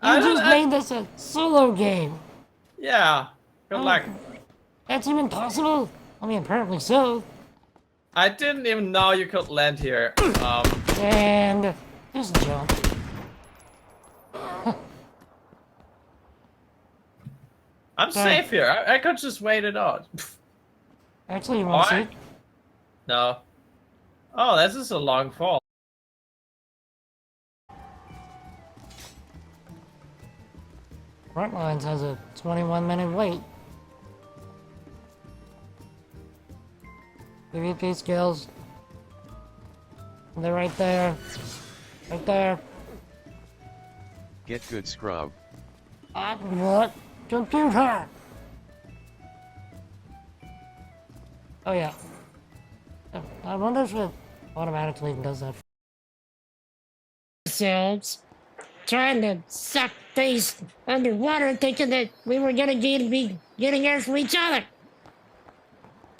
You just made this a solo game. Yeah. Good luck. That's even possible? I mean, apparently so. I didn't even know you could land here. And just jump. I'm safe here. I could just wait it out. Actually, you want to see? No. Oh, this is a long fall. Frontlines has a 21-minute wait. PvP skills. They're right there. Right there. Get good, scrub. What? Computer! Oh yeah. I wonder if it automatically does that. Ourselves trying to suck face underwater, thinking that we were gonna be getting air from each other.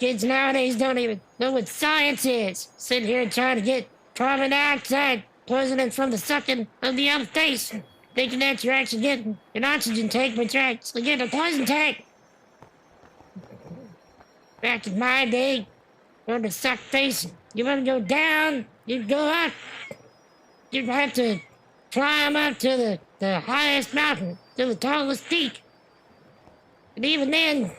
Kids nowadays don't even know what science is. Sitting here trying to get carbon dioxide poisoning from the sucking of the other face, thinking that you're actually getting an oxygen tank, but you're actually getting a poison tank. Back in my day, on the suck face, you want to go down, you'd go up. You'd have to climb up to the highest mountain, to the tallest peak. And even then,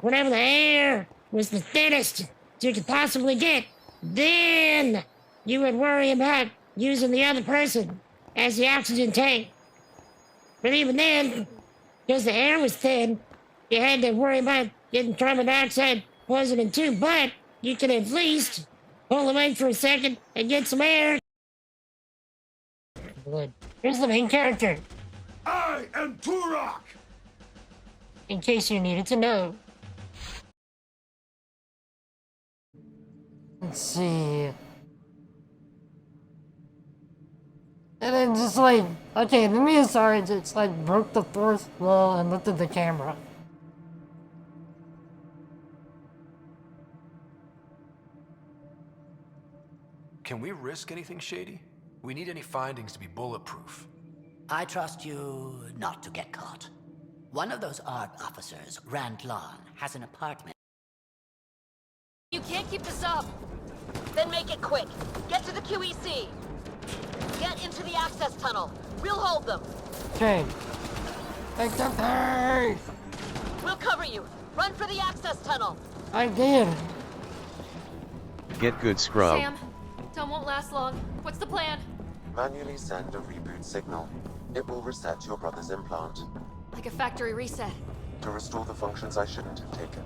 whenever the air was the thinnest you could possibly get, then you would worry about using the other person as the oxygen tank. But even then, because the air was thin, you had to worry about getting carbon dioxide poisoning too, but you could at least pull away for a second and get some air. Good. Here's the main character. I am Turok! In case you needed to know. Let's see. And then just like, okay, the Meosaur just like broke the fourth wall and looked at the camera. Can we risk anything shady? We need any findings to be bulletproof. I trust you not to get caught. One of those ARG officers, Randlon, has an apartment. You can't keep this up. Then make it quick. Get to the QEC. Get into the access tunnel. We'll hold them. Okay. Take the pay! We'll cover you. Run for the access tunnel. I did. Get good, scrub. Sam, Tom won't last long. What's the plan? Manually send a reboot signal. It will reset your brother's implant. Like a factory reset. To restore the functions I shouldn't have taken.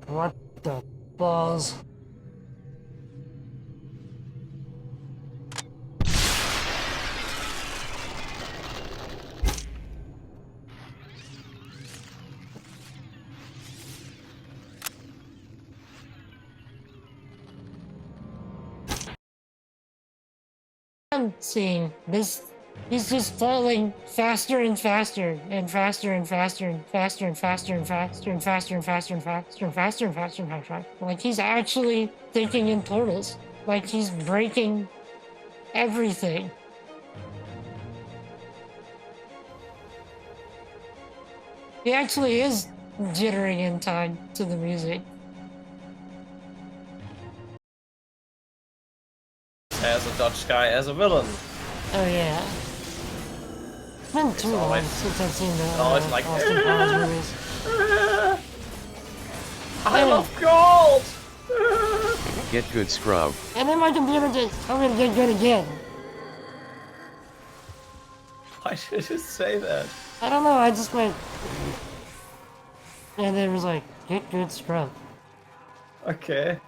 What the balls? I'm seeing this. He's just falling faster and faster and faster and faster and faster and faster and faster and faster and faster and faster and faster and faster and faster. Like he's actually thinking in totals. Like he's breaking everything. He actually is jittering in time to the music. As a Dutch guy, as a villain. Oh yeah. It's been too long since I've seen the always like, Austin Powers movies. I love gold! Get good, scrub. And then my computer just told me to get good again. Why did you say that? I don't know, I just went... And then it was like, get good scrub. Okay.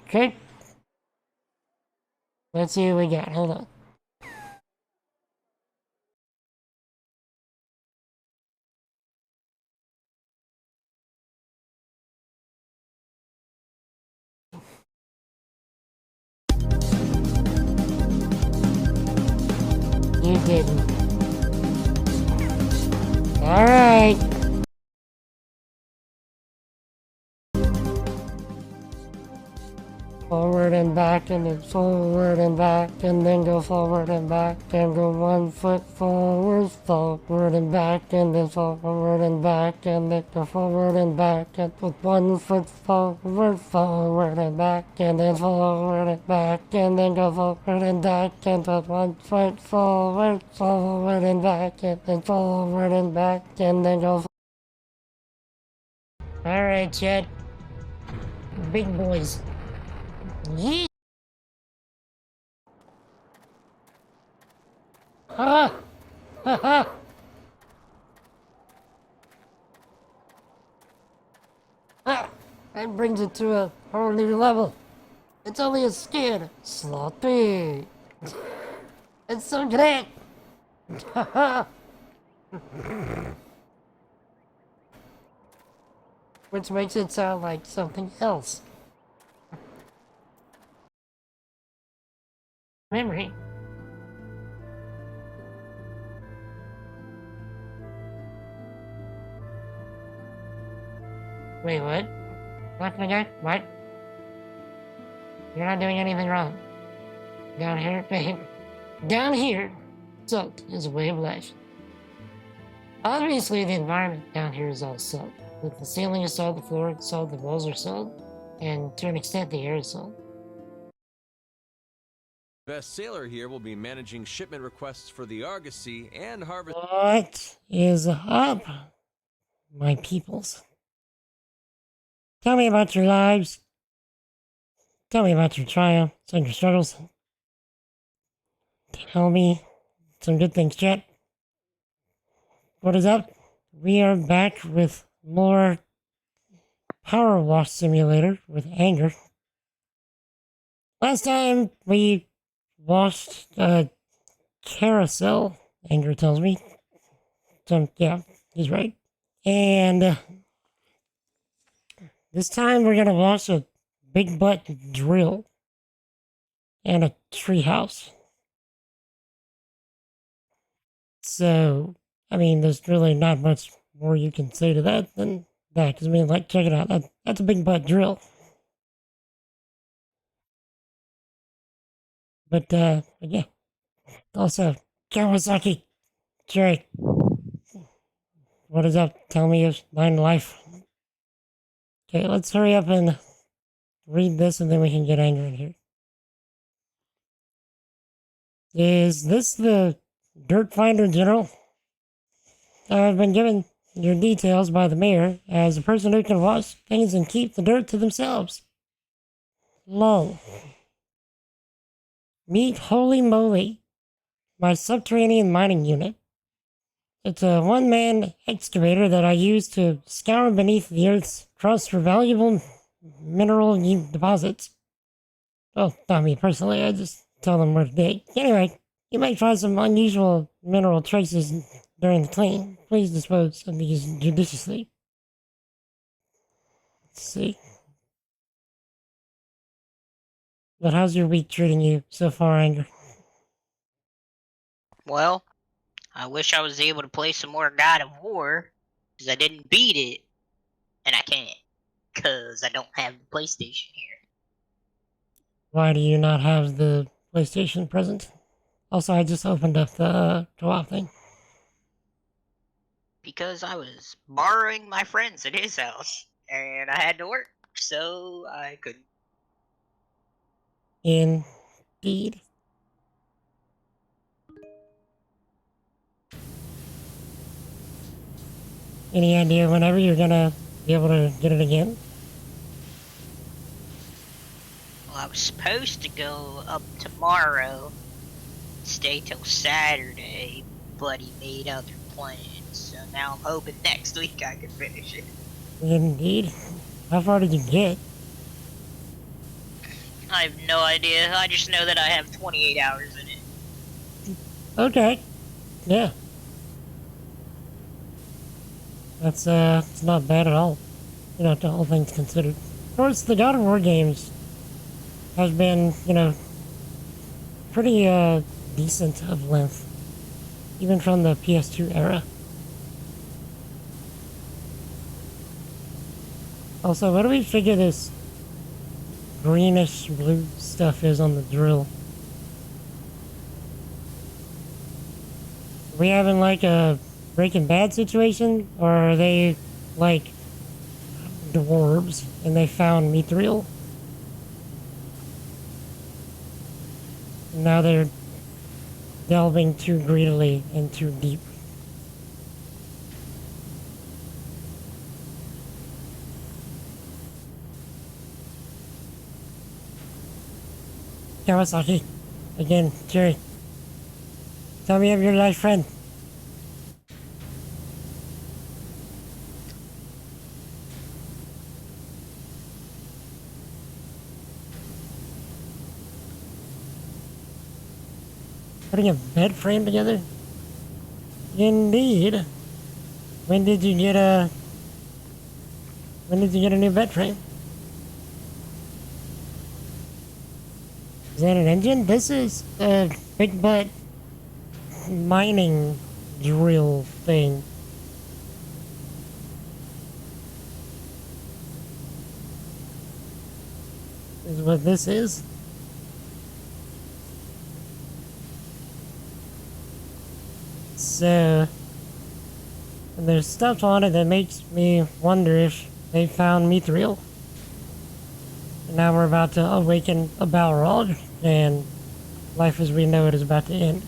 Okay. Let's see what we got, hold on. You didn't. Alright. Forward and back, and then forward and back, and then go forward and back, and go 1 foot forward, forward and back, and then forward and back, and then go forward and back, and put 1 foot forward, forward and back, and then forward and back, and then go forward and back, and put 1 foot forward, forward and back, and then forward and back, and then go. Alright, Chad. Big boys. Yeah. Ha ha. That brings it to a whole new level. It's only a skin. Sloppy. It's so great. Which makes it sound like something else. Memory. Wait, what? What, my guy? What? You're not doing anything wrong. Down here, babe. Down here, salt is a way of life. Obviously, the environment down here is all salt. The ceiling is salt, the floor is salt, the walls are salt, and to an extent, the air is salt. Best sailor here will be managing shipment requests for the Argosy and harvest. What is up, my peoples? Tell me about your lives. Tell me about your triumphs and your struggles. Tell me some good things, chat. What is up? We are back with more PowerWash Simulator with Anger. Last time we washed a carousel, Anger tells me. So, yeah, he's right. And this time we're gonna wash a big butt drill and a treehouse. So, I mean, there's really not much more you can say to that than that. Because, I mean, like, check it out. That's a big butt drill. But yeah. Also, Kawasaki. Jerry. What is up? Tell me your line of life. Okay, let's hurry up and read this and then we can get Anger in here. Is this the Dirt Finder General? I've been given your details by the mayor as a person who can wash things and keep the dirt to themselves. Lol. Meet Holy Moly, my subterranean mining unit. It's a one-man excavator that I use to scour beneath the earth's crust for valuable mineral deposits. Well, not me personally, I just tell them where to dig. Anyway, you may find some unusual mineral traces during the clean. Please dispose of these judiciously. Let's see. But how's your week treating you so far, Anger? Well, I wish I was able to play some more God of War, because I didn't beat it, and I can't, because I don't have the PlayStation here. Why do you not have the PlayStation present? Also, I just opened up the co-op thing. Because I was borrowing my friends at his house, and I had to work, so I couldn't. Indeed. Any idea whenever you're gonna be able to get it again? Well, I was supposed to go up tomorrow, stay till Saturday, but he made other plans, so now I'm hoping next week I can finish it. Indeed. How far did you get? I have no idea, I just know that I have 28 hours in it. Okay. Yeah. That's it's not bad at all. You know, all things considered. Of course, the God of War games has been, you know, pretty decent of length. Even from the PS2 era. Also, what do we figure this greenish blue stuff is on the drill? Are we having like a Breaking Bad situation? Or are they like dwarves and they found mithril? And now they're delving too greedily and too deep. Kawasaki. Again, Jerry. Tell me of your life friend. Putting a bed frame together? Indeed. When did you get a new bed frame? Is that an engine? This is a big butt mining drill thing. Is what this is. So, and there's stuff on it that makes me wonder if they found mithril. And now we're about to awaken a Balrog, and life as we know it is about to end.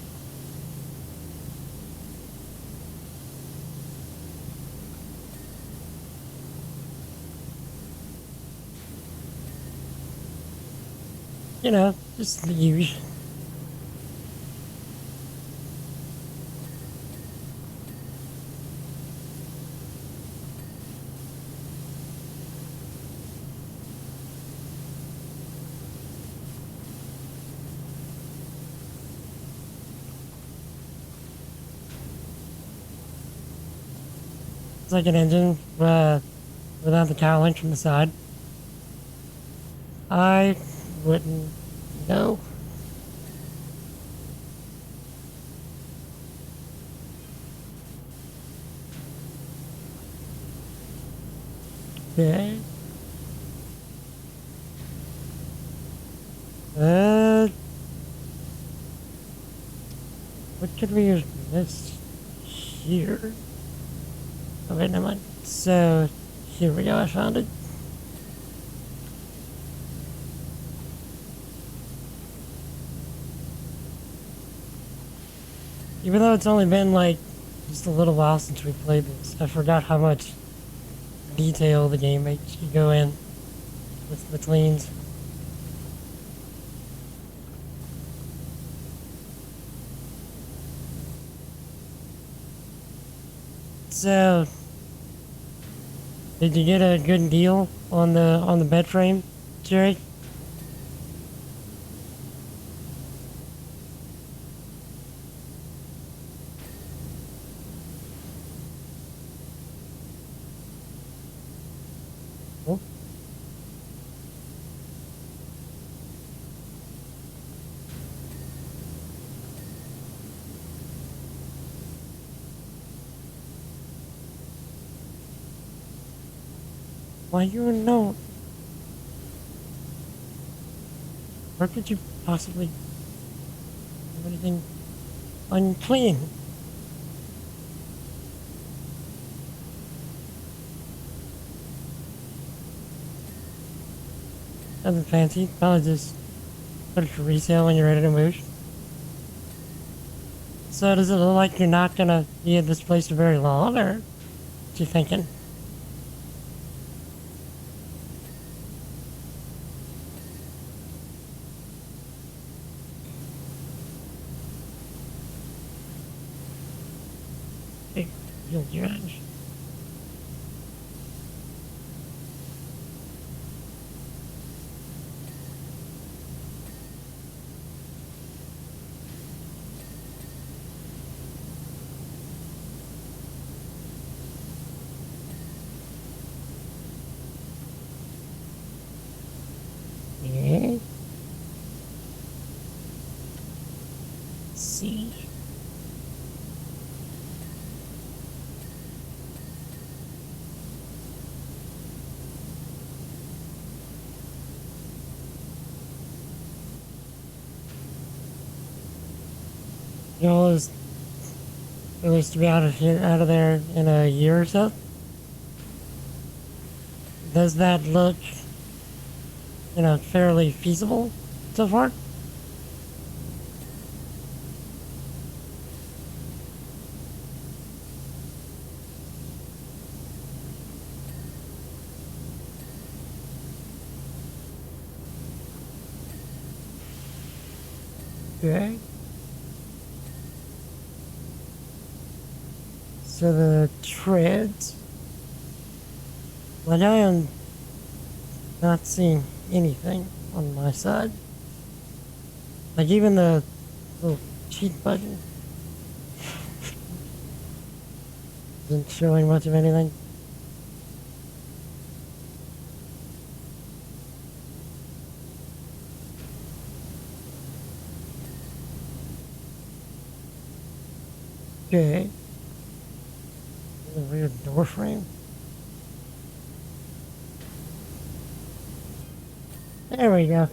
You know, just the usual. It's like an engine without the cowling from the side. I wouldn't know. Okay. What could we use this here? Oh wait, never mind. So, here we go, I found it. Even though it's only been like just a little while since we played this, I forgot how much detail the game makes you go in with the cleans. So, did you get a good deal on the bed frame, Jerry? Oh. Why you know? Where could you possibly have anything unclean? Nothing fancy. Probably just put it for resale when you're ready to move. So does it look like you're not gonna be at this place for very long, or what you thinking? Hey, you'll judge. Yeah. See. goal is at least to be out of there in a year or so. Does that look, fairly feasible so far? Okay. So the treads. Well, I am not seeing anything on my side. Like even the little cheat button isn't showing much of anything. Okay. A weird door frame. There we go.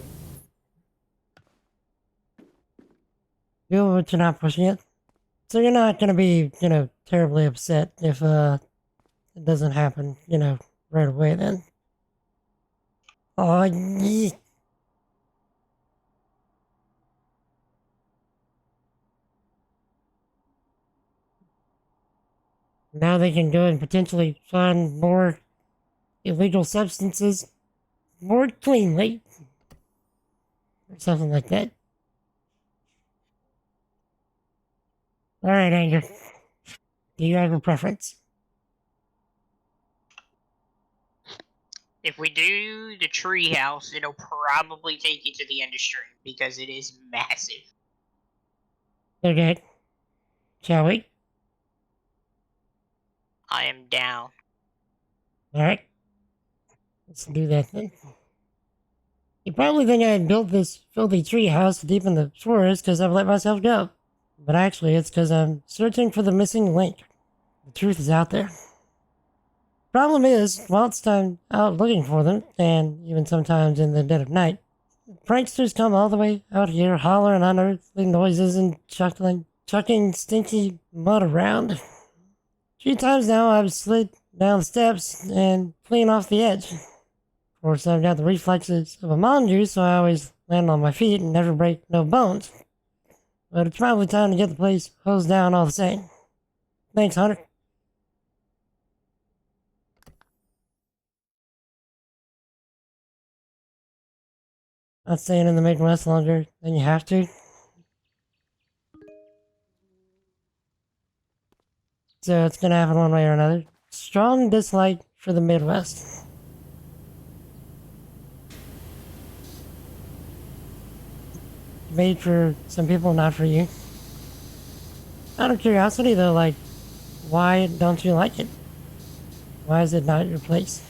Feel what you're not pushing it. So you're not gonna be, terribly upset if it doesn't happen, right away then. Oh yeah. Now they can go and potentially find more illegal substances more cleanly. Or something like that. Alright, Anger. Do you have a preference? If we do the treehouse, it'll probably take you to the end of stream because it is massive. Okay. Shall we? I am down. Alright. Let's do that then. You probably think I built this filthy treehouse deep in the forest because I've let myself go. But actually, it's because I'm searching for the missing link. The truth is out there. Problem is, whilst I'm out looking for them, and even sometimes in the dead of night, pranksters come all the way out here hollering unearthly noises and chucking stinky mud around. 3 times now I've slid down the steps and clean off the edge. Of course, I've got the reflexes of a mongoose, so I always land on my feet and never break no bones. But it's probably time to get the place hosed down all the same. Thanks, Hunter. Not staying in the Midwest longer than you have to. So it's gonna happen one way or another. Strong dislike for the Midwest. Made for some people, not for you. Out of curiosity though, like, why don't you like it? Why is it not your place?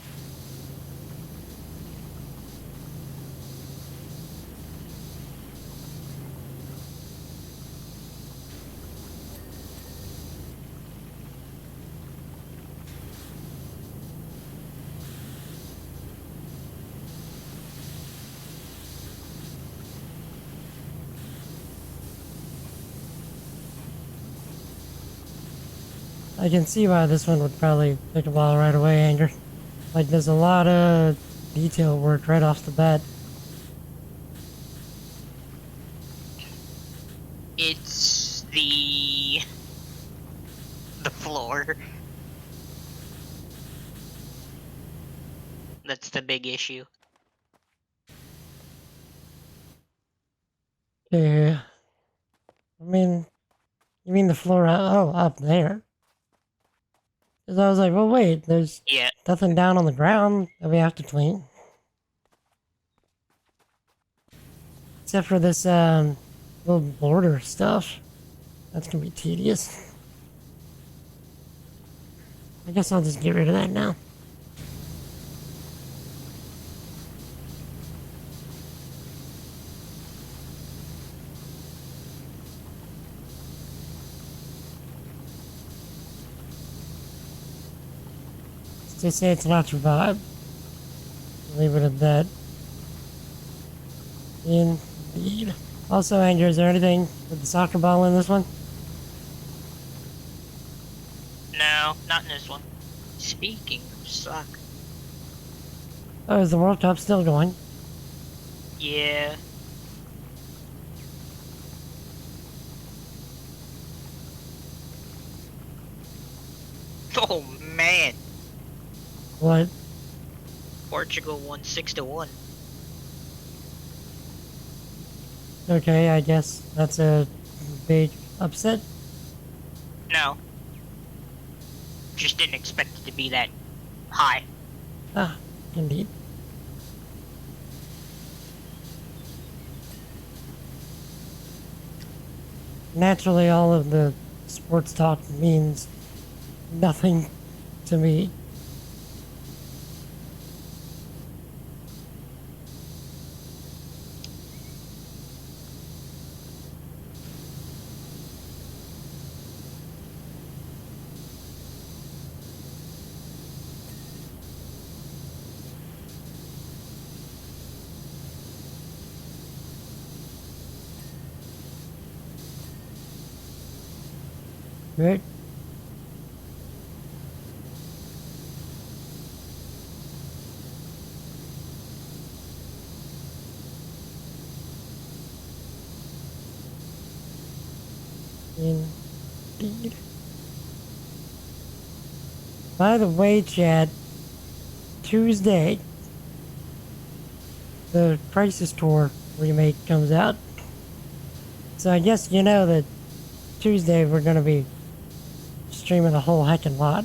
I can see why this one would probably take a while right away, Anger. Like, there's a lot of detail work right off the bat. It's the floor. That's the big issue. Yeah. I mean, you mean the floor up there? Because I was like, well, wait, there's nothing down on the ground that we have to clean. Except for this, little border stuff. That's gonna be tedious. I guess I'll just get rid of that now. Just say it's not your vibe. Leave it at that. Indeed. Also, Andrew, is there anything with the soccer ball in this one? No, not in this one. Speaking of soccer. Oh, is the World Cup still going? Yeah. Oh man. What? Portugal won 6-1. Okay, I guess that's a big upset. No. Just didn't expect it to be that high. Ah, indeed. Naturally, all of the sports talk means nothing to me. Right? Indeed. By the way, Chad, Tuesday, the Crisis Tour remake comes out. So I guess you know that Tuesday we're gonna be streaming a whole heckin' lot.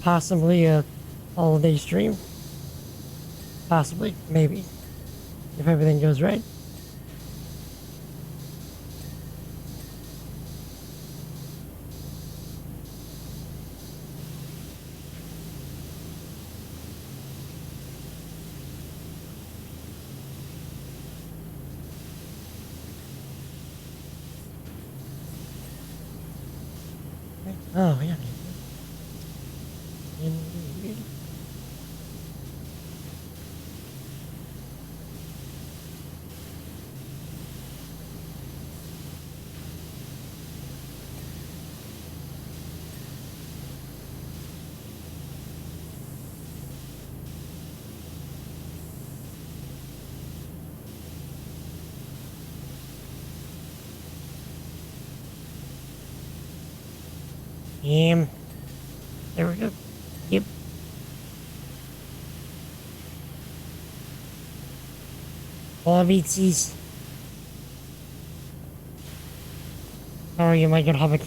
Possibly a holiday stream. Possibly, maybe, if everything goes right. Oh, yeah. Indeed. There we go. Yep. Bobbietsies. How are you, my good hobbit?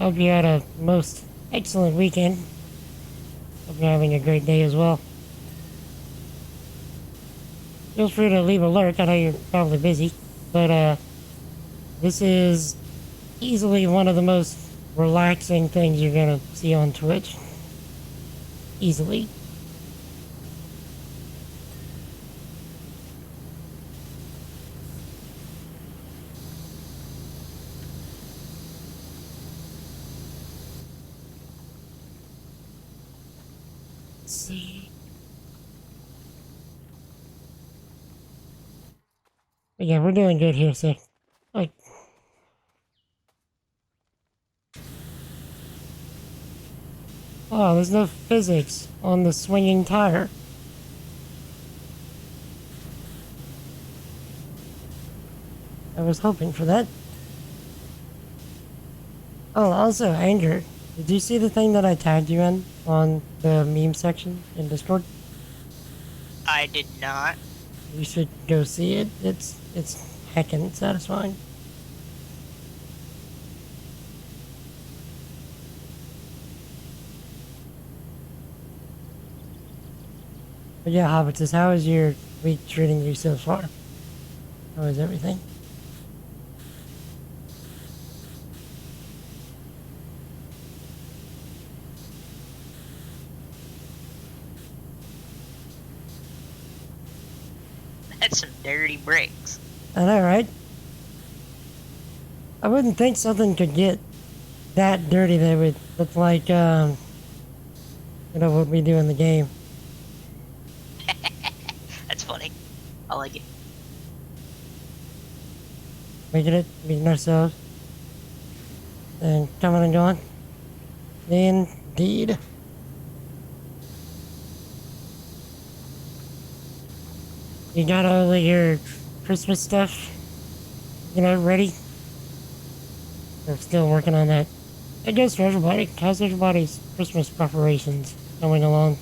Hope you had a most excellent weekend. Hope you're having a great day as well. Feel free to leave a lurk. I know you're probably busy, but this is easily one of the most relaxing things you're gonna see on Twitch. Easily. Let's see. But yeah, we're doing good here, so like. Oh, there's no physics on the swinging tire. I was hoping for that. Oh, also, Andrew, did you see the thing that I tagged you in on the meme section in Discord? I did not. You should go see it. It's heckin' satisfying. But yeah, Hobbitses, how is your week treating you so far? How is everything? That's some dirty bricks. I know, right? I wouldn't think something could get that dirty that would look like, you know, what we do in the game. That's funny. I like it. Making it, meeting ourselves. and coming and going. Indeed. You got all of your Christmas stuff, ready? They're still working on that. I guess for everybody. How's everybody's Christmas preparations going along?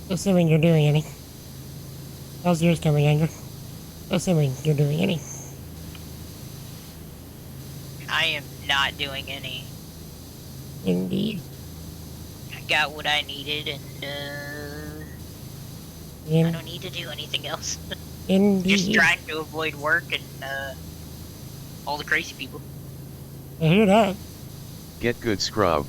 Assuming you're doing any. How's yours coming, Andrew? Assuming you're doing any. I am not doing any. Indeed. I got what I needed, and I don't need to do anything else. Indeed. Just trying to avoid work and all the crazy people. I hear that. Get good, scrub.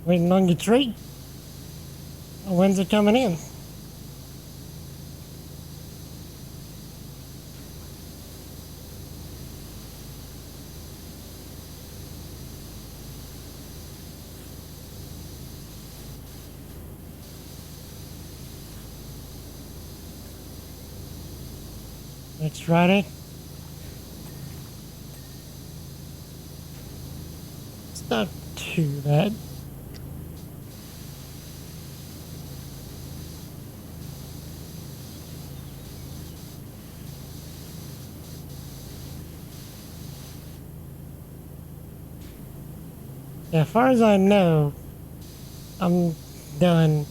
Waiting on your tree. When's it coming in? Next Friday. It's not too bad. Yeah, as far as I know, I'm done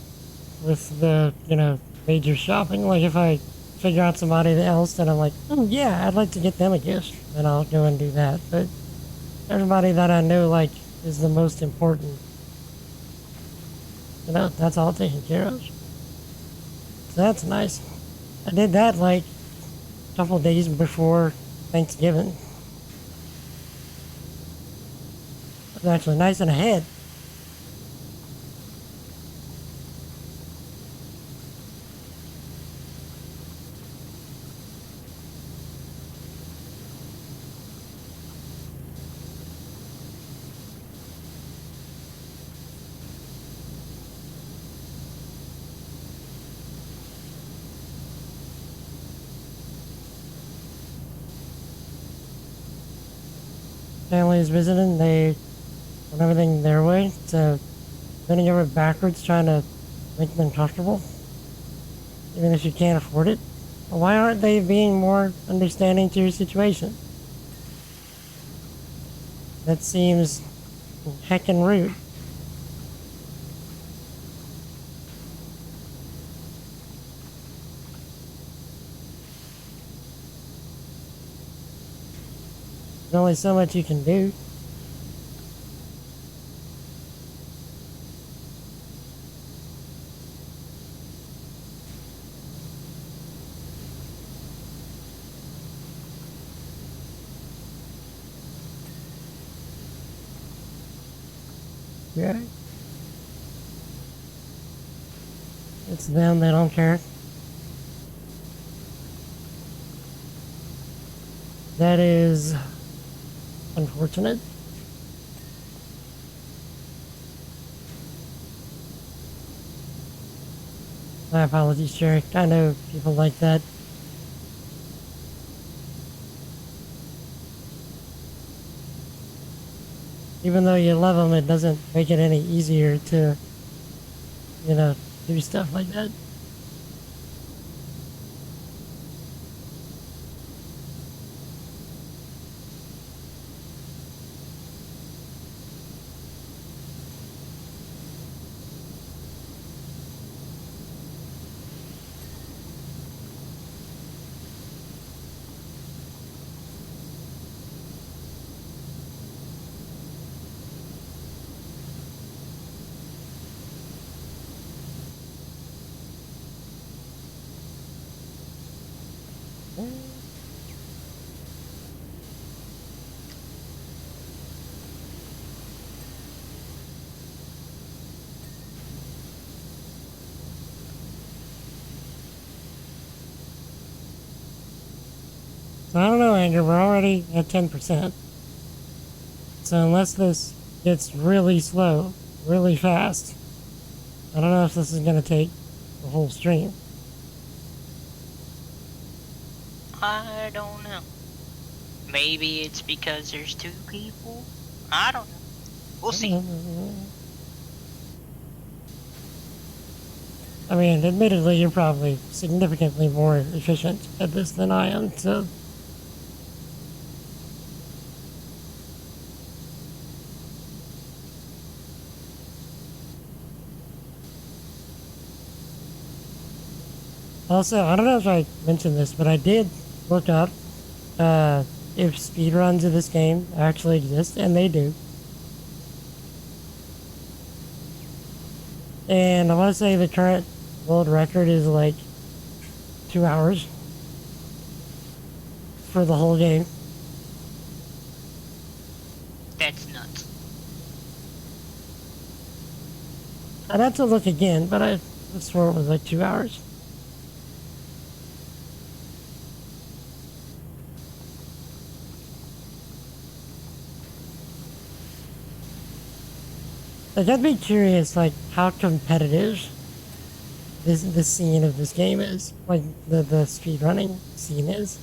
with the, major shopping. Like, if I figure out somebody else that I'm like, oh yeah, I'd like to get them a gift, then I'll go and do that. But everybody that I know, like, is the most important, that's all taken care of. So that's nice. I did that, like, a couple days before Thanksgiving. It's actually nice and ahead. Family is visiting, they want everything their way, so bending over backwards trying to make them comfortable, even if you can't afford it. Why aren't they being more understanding to your situation? That seems heckin' rude. There's only so much you can do. Yeah. It's them, they don't care. That is unfortunate. My apologies, Sherry. I know people like that. Even though you love them, it doesn't make it any easier to, do stuff like that. So I don't know, Andrew, we're already at 10%. So unless this gets really slow, really fast, I don't know if this is going to take the whole stream. I don't know. Maybe it's because there's 2 people? I don't know. We'll see. I mean, admittedly, you're probably significantly more efficient at this than I am, so... Also, I don't know if I mentioned this, but I did look up if speedruns of this game actually exist, and they do. And I want to say the current world record is like 2 hours for the whole game. That's nuts. I'd have to look again, but I swore it was like 2 hours. Like, I'd be curious, like, how competitive this scene of this game is. Like, the speedrunning scene is.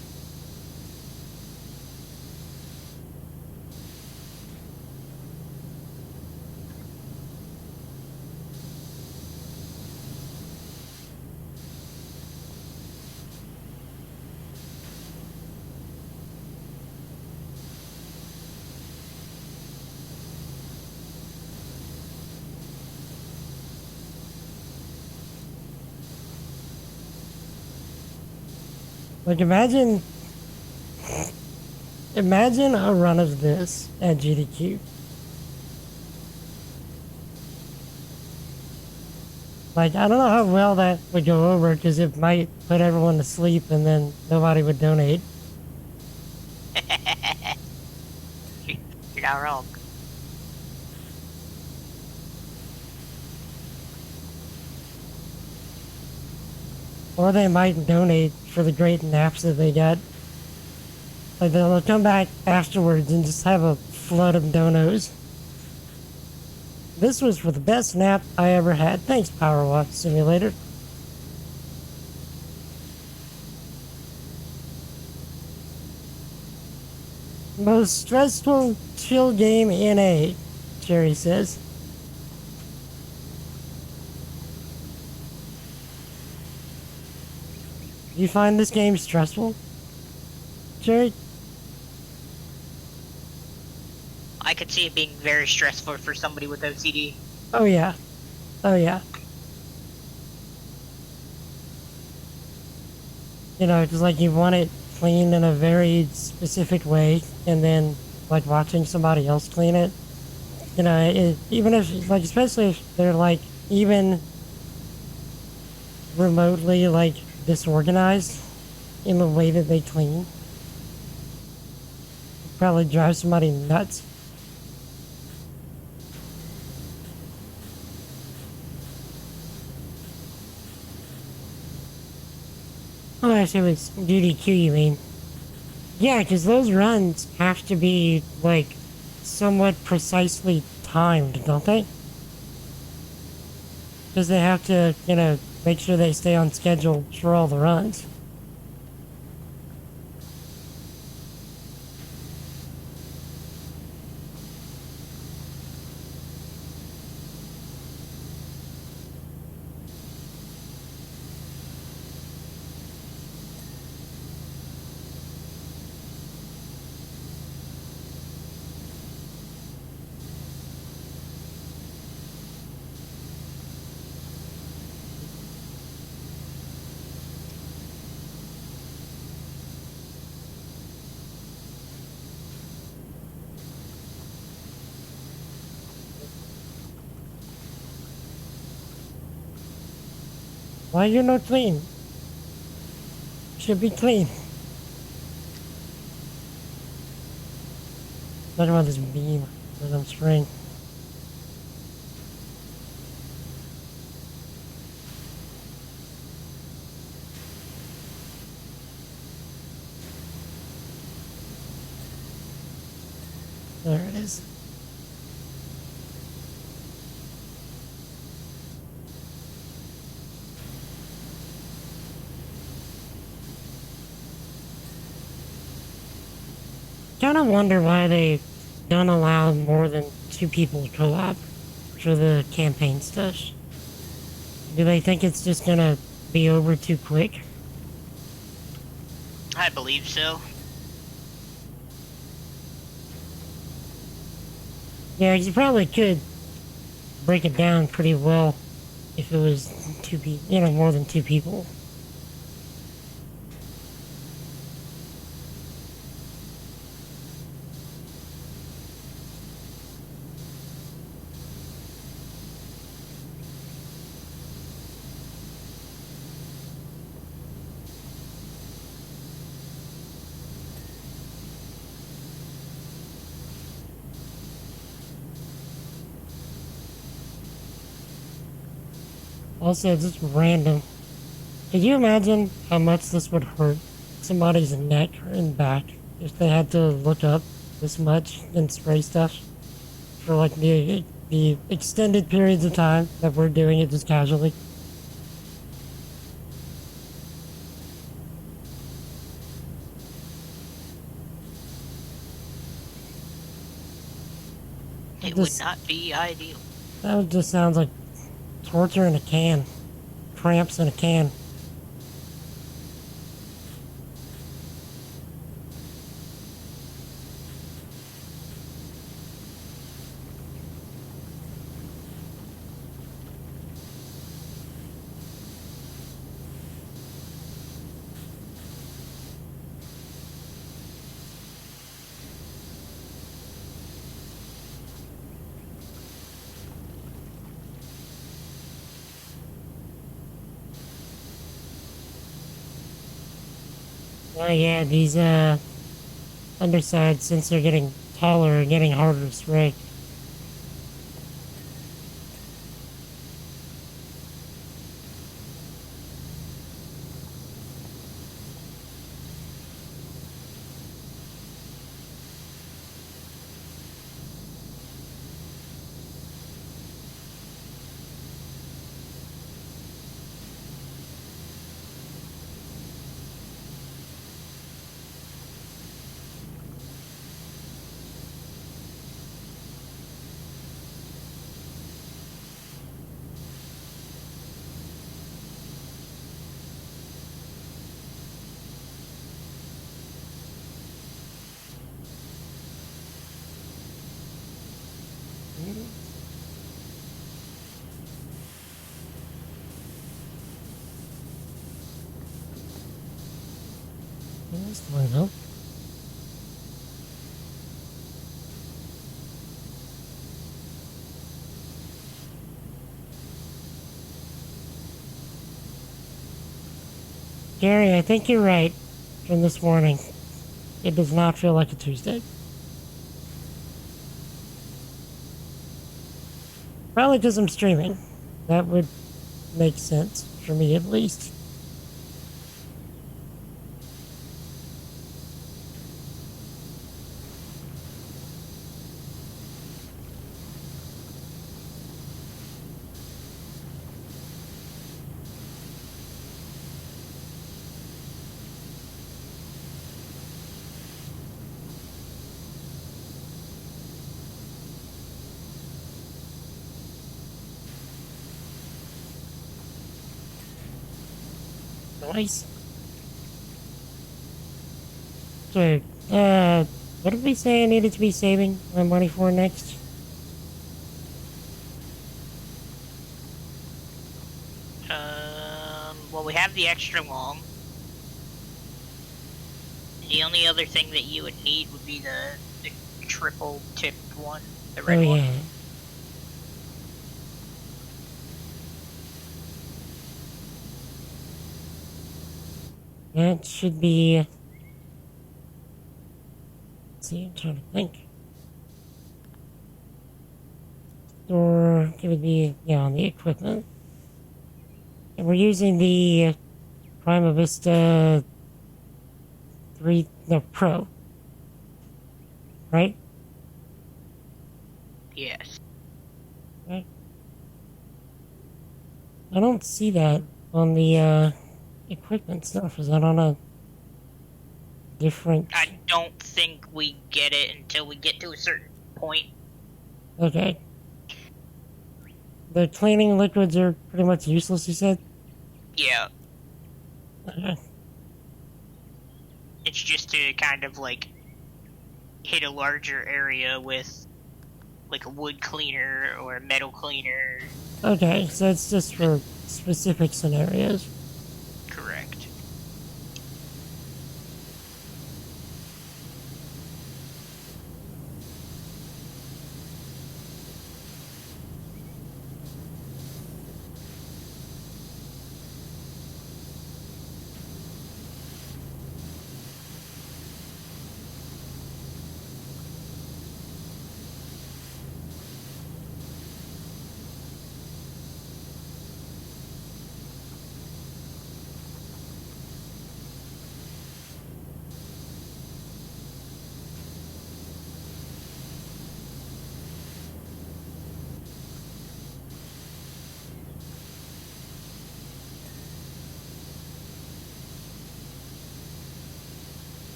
Like, imagine a run of this at GDQ. Like, I don't know how well that would go over, because it might put everyone to sleep and then nobody would donate. You're not wrong. Or they might donate for the great naps that they get. Like, they'll come back afterwards and just have a flood of donos. This was for the best nap I ever had. Thanks, PowerWash Simulator. Most stressful chill game in A, Jerry says. You find this game stressful, Jerry? I could see it being very stressful for somebody with OCD. Oh yeah. Oh yeah. You know, it's like you want it clean in a very specific way, and then, like, watching somebody else clean it, you know, even if, like, especially if they're, like, even remotely, like, disorganized in the way that they clean, it probably drives somebody nuts. Oh, I see what DDQ you mean. Yeah, because those runs have to be, like, somewhat precisely timed, don't they? Because they have to, you know, make sure they stay on schedule for all the runs. Why you're not clean? Should be clean. Talking about this beam that I'm spraying. There it is. Kind of wonder why they don't allow more than 2 people co-op for the campaign stuff. Do they think it's just gonna be over too quick? I believe so. Yeah, you probably could break it down pretty well if it was 2 people, you know, more than 2 people. Also, just random. Could you imagine how much this would hurt somebody's neck and back if they had to look up this much and spray stuff for like the extended periods of time that we're doing it just casually? It would not be ideal. That just sounds like torture in a can. Cramps in a can. Oh yeah, these undersides, since they're getting taller, are getting harder to spray. That's fine, huh? Gary, I think you're right from this morning. It does not feel like a Tuesday. Probably because I'm streaming. That would make sense, for me at least. Nice. So, what did we say I needed to be saving my money for next? Well, we have the extra long. The only other thing that you would need would be the triple tipped one, the red one. Yeah. That should be... Let's see, I'm trying to think. Or it would be, yeah, on the equipment. And we're using the Prima Vista 3, no, Pro. Right? Yes. I don't see that on the equipment stuff. Is that on a different... I don't think we get it until we get to a certain point. Okay. The cleaning liquids are pretty much useless, you said? Yeah. Okay. It's just to kind of like hit a larger area with like a wood cleaner or a metal cleaner. Okay, so it's just for specific scenarios. Correct.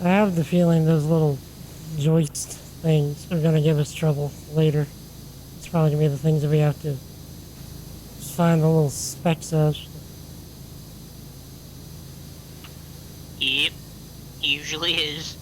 I have the feeling those little joist things are gonna give us trouble later. It's probably gonna be the things that we have to find the little specks of. Yep. Usually is.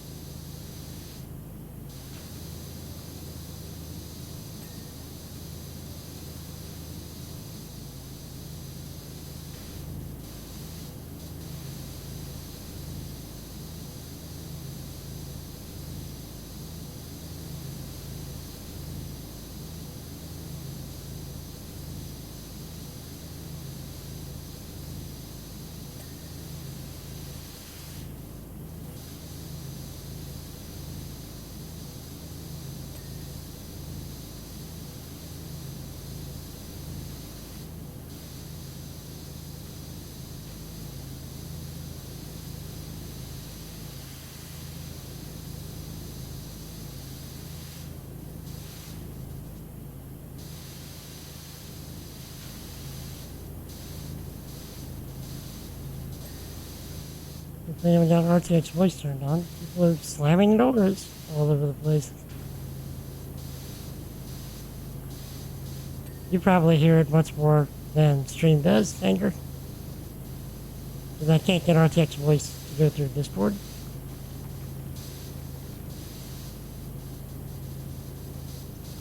They haven't got RTX voice turned on. People are slamming doors all over the place. You probably hear it much more than stream does, Anger. Because I can't get RTX voice to go through Discord.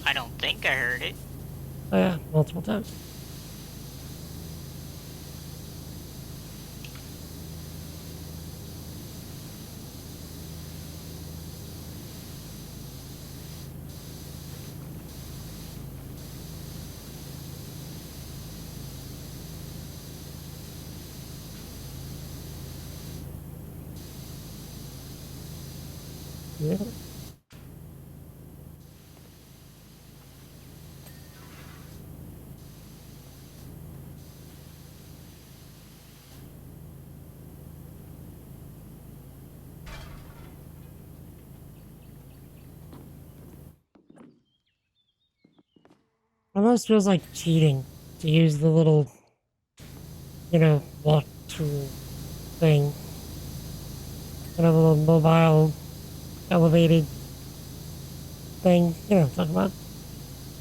I don't think I heard it. Oh yeah, multiple times. Yeah. Almost feels like cheating to use the little, walk tool thing. Kind of a little mobile, elevated thing. You know what I'm talking about?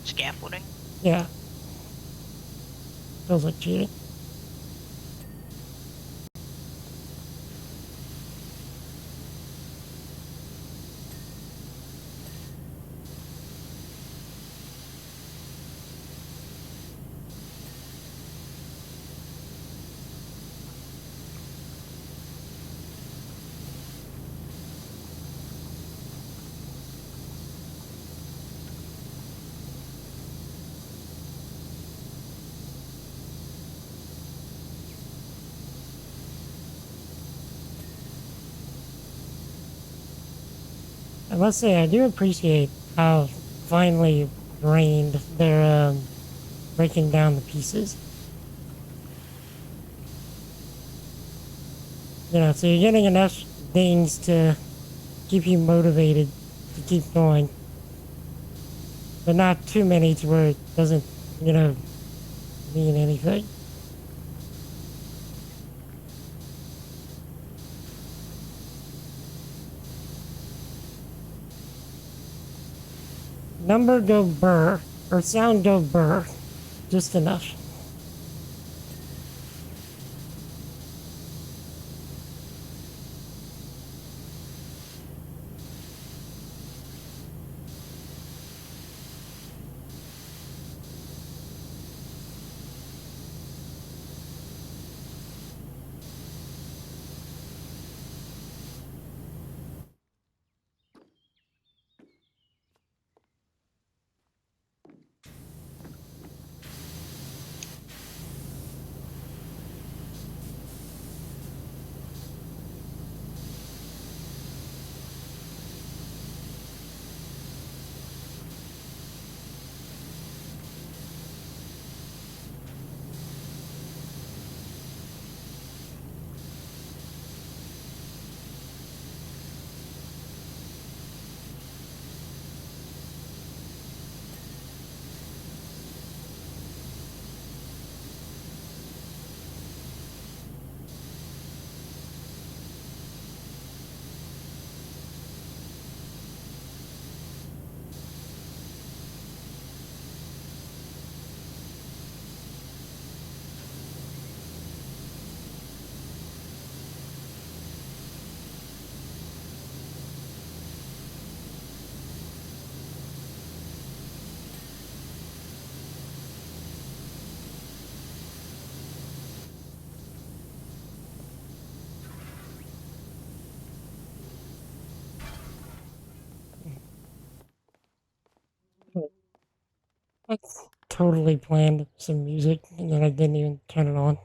Scaffolding? Yeah. Feels like cheating. I must say, I do appreciate how finely grained they're breaking down the pieces. You know, so you're getting enough things to keep you motivated to keep going. But not too many to where it doesn't, you know, mean anything. Number go burr, or sound go burr, just enough. I totally planned some music and then I didn't even turn it on.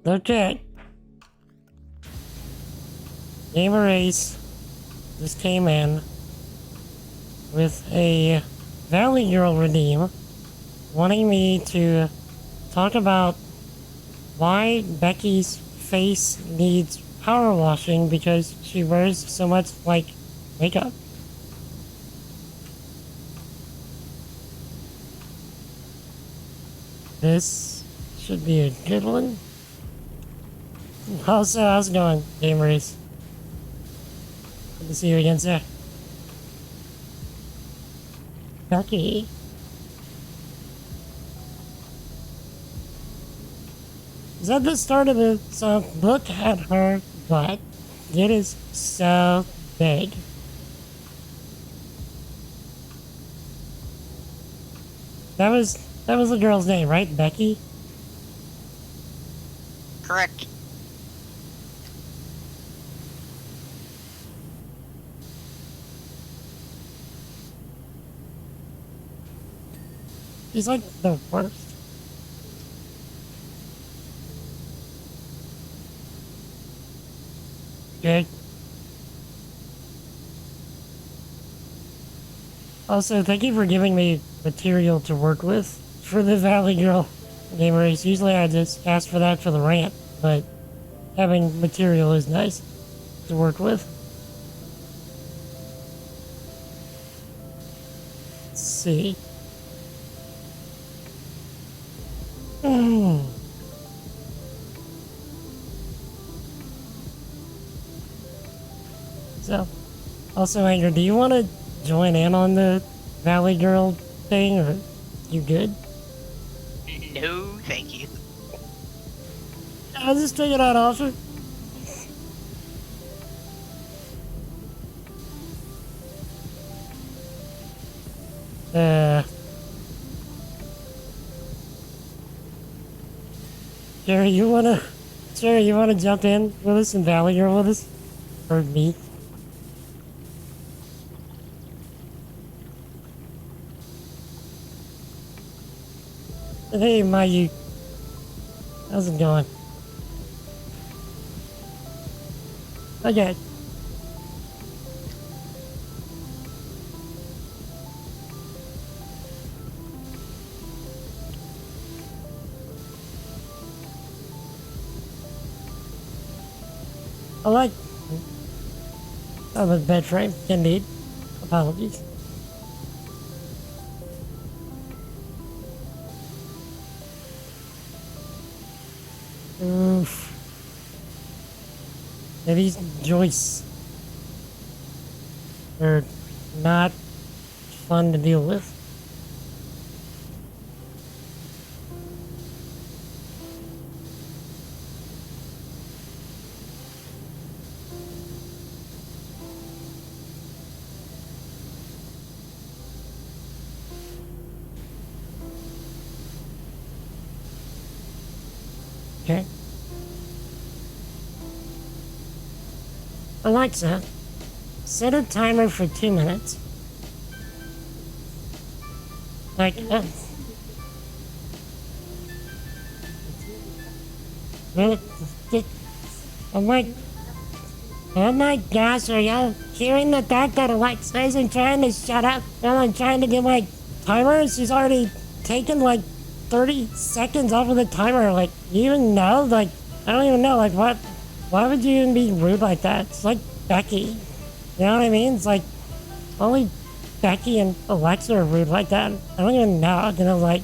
Okay. Gamer Ace just came in with a Valley Girl Redeem wanting me to talk about why Becky's face needs power washing because she wears so much, like, makeup. This should be a good one. Also, how's it going, gamers? Good to see you again, sir. Becky. Is that the start of the song? Look at her butt. It is so big. That was the girl's name, right? Becky? Correct. She's like the worst. Good. Also, thank you for giving me material to work with for the Valley Girl game race. Usually I just ask for that for the rant, but having material is nice to work with. Let's see. So, also, Anger, do you want to join in on the Valley Girl thing, or you good? No, thank you. I'll just take it out offer. Jerry, you wanna jump in with us and Valley Girl with us? Or me? Hey, Mayu. How's it going? Okay. I like... the bed frame, indeed. Apologies. Oof. Yeah, these joists are not fun to deal with. Okay. Alexa, set a timer for 2 minutes. Like, oh my gosh, are y'all hearing the fact that Alexa isn't trying to shut up while I'm trying to get my timer? She's already taken like 30 seconds off of the timer. Like, you even know? Like, I don't even know. Like, what? Why would you even be rude like that? It's like Becky. You know what I mean? It's like, only Becky and Alexa are rude like that. I don't even know. You know, like,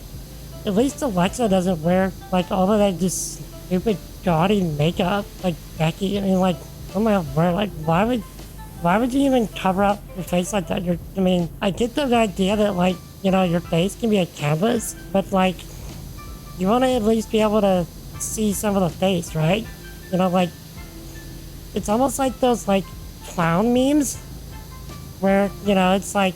at least Alexa doesn't wear, like, all of that just stupid gaudy makeup like Becky. I mean, like, oh my word, like, why would you even cover up your face like that? I mean, I get the idea that, like, you know, your face can be a canvas, but, like, you want to at least be able to see some of the face, right? You know, like, it's almost like those, like, clown memes where, you know, it's like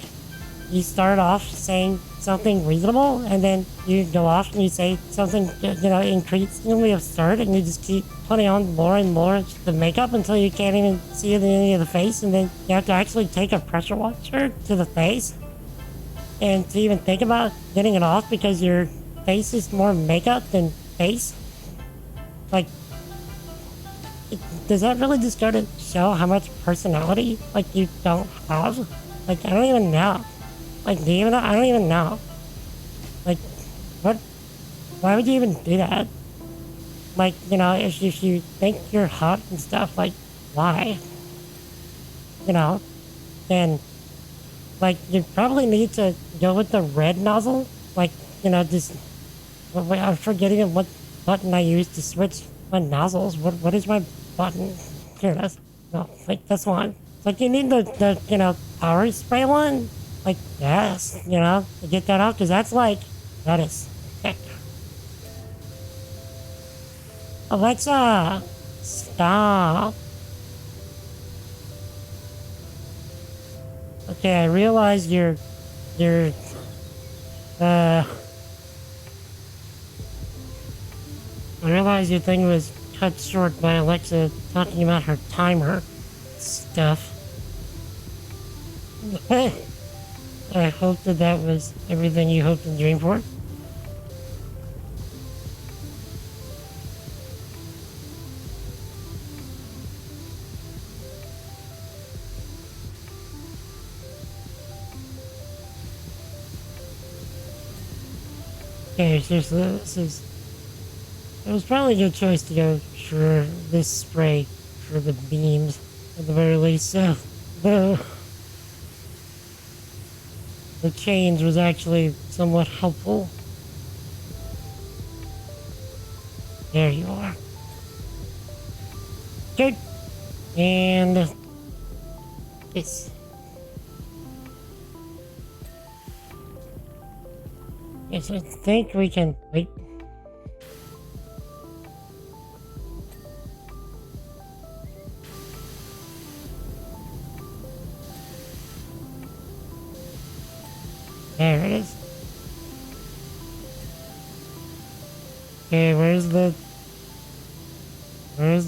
you start off saying something reasonable and then you go off and you say something, you know, increasingly absurd, and you just keep putting on more and more of the makeup until you can't even see any of the face, and then you have to actually take a pressure washer to the face and to even think about getting it off because your face is more makeup than face. Like, does that really just go to show how much personality, like, you don't have? Like, I don't even know. Like, do you even know? I don't even know. Like, what? Why would you even do that? Like, you know, if you think you're hot and stuff, like, why? You know? Then, like, you probably need to go with the red nozzle. Like, you know, just... Wait, I'm forgetting what button I use to switch my nozzles. What is my button? Here it is. No, like, this one. Like, you need the, you know, power spray one? Like, yes, you know, to get that out, because that's like... That is thick. Alexa! Stop. Okay, I realize you're... I realized your thing was cut short by Alexa talking about her timer stuff. I hope that was everything you hoped and dreamed for. Okay, seriously, it was probably a good choice to go for this spray for the beams, at the very least. So, the change was actually somewhat helpful. There you are. Okay, and this. Yes, I think we can wait. There it is. Okay, where's the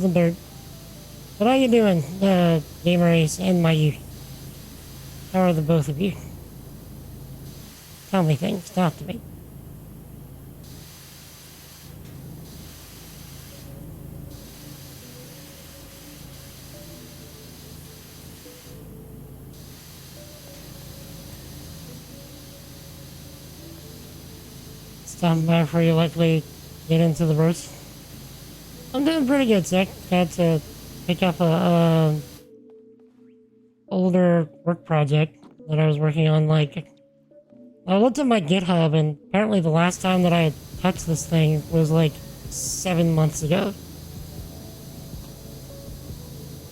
dirt? What are you doing, Gamer Ace and my youth? How are the both of you? Tell me things, talk to me. Stopping by before you likely get into the roast. I'm doing pretty good, Zach. Had to pick up a older work project that I was working on. Like, I looked at my GitHub, and apparently the last time that I had touched this thing was like 7 months ago.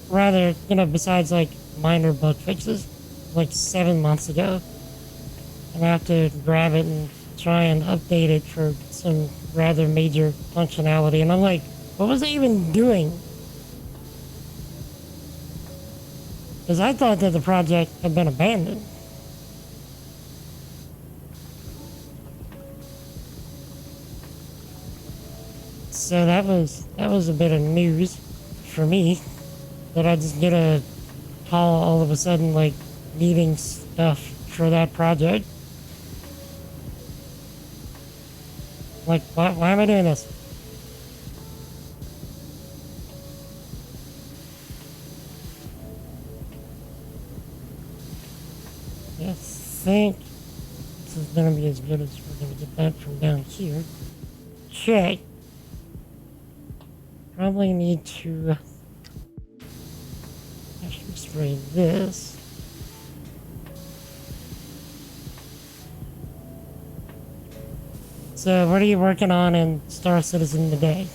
Rather, you know, besides like minor bug fixes, like 7 months ago. And I have to grab it and try and update it for some rather major functionality. And I'm like, what was I even doing? Because I thought that the project had been abandoned. So that was a bit of news for me, that I just get a call all of a sudden, like, needing stuff for that project. Like, why am I doing this? I think this is gonna be as good as we're gonna get that from down here. Okay. Probably need to actually spray this. So, what are you working on in Star Citizen today?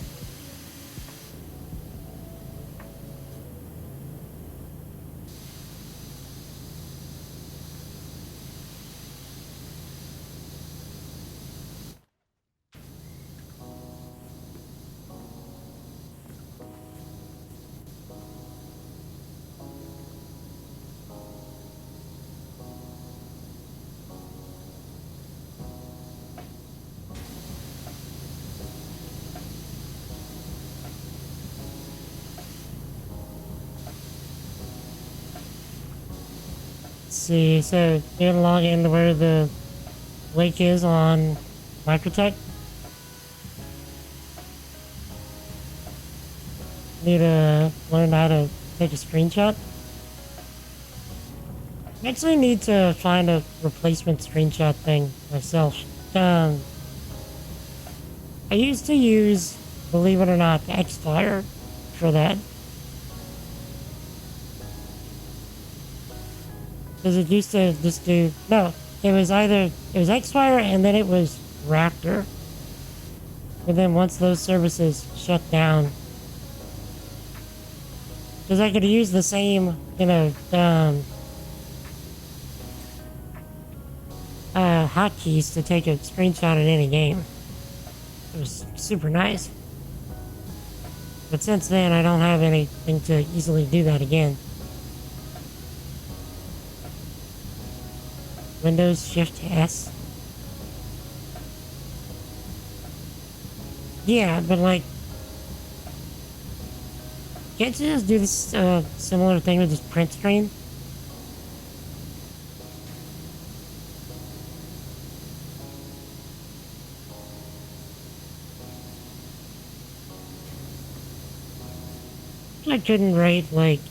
See, so you're gonna log into where the lake is on Microtech. Need to learn how to take a screenshot. I actually need to find a replacement screenshot thing myself. I used to use, believe it or not, Xfire for that. Because it used to just do, no, it was Xfire and then it was Raptor. And then once those services shut down, because I could use the same, hotkeys to take a screenshot in any game. It was super nice. But since then, I don't have anything to easily do that again. Windows Shift S. Yeah, but like, can't you just do this similar thing with this print screen? I couldn't write like.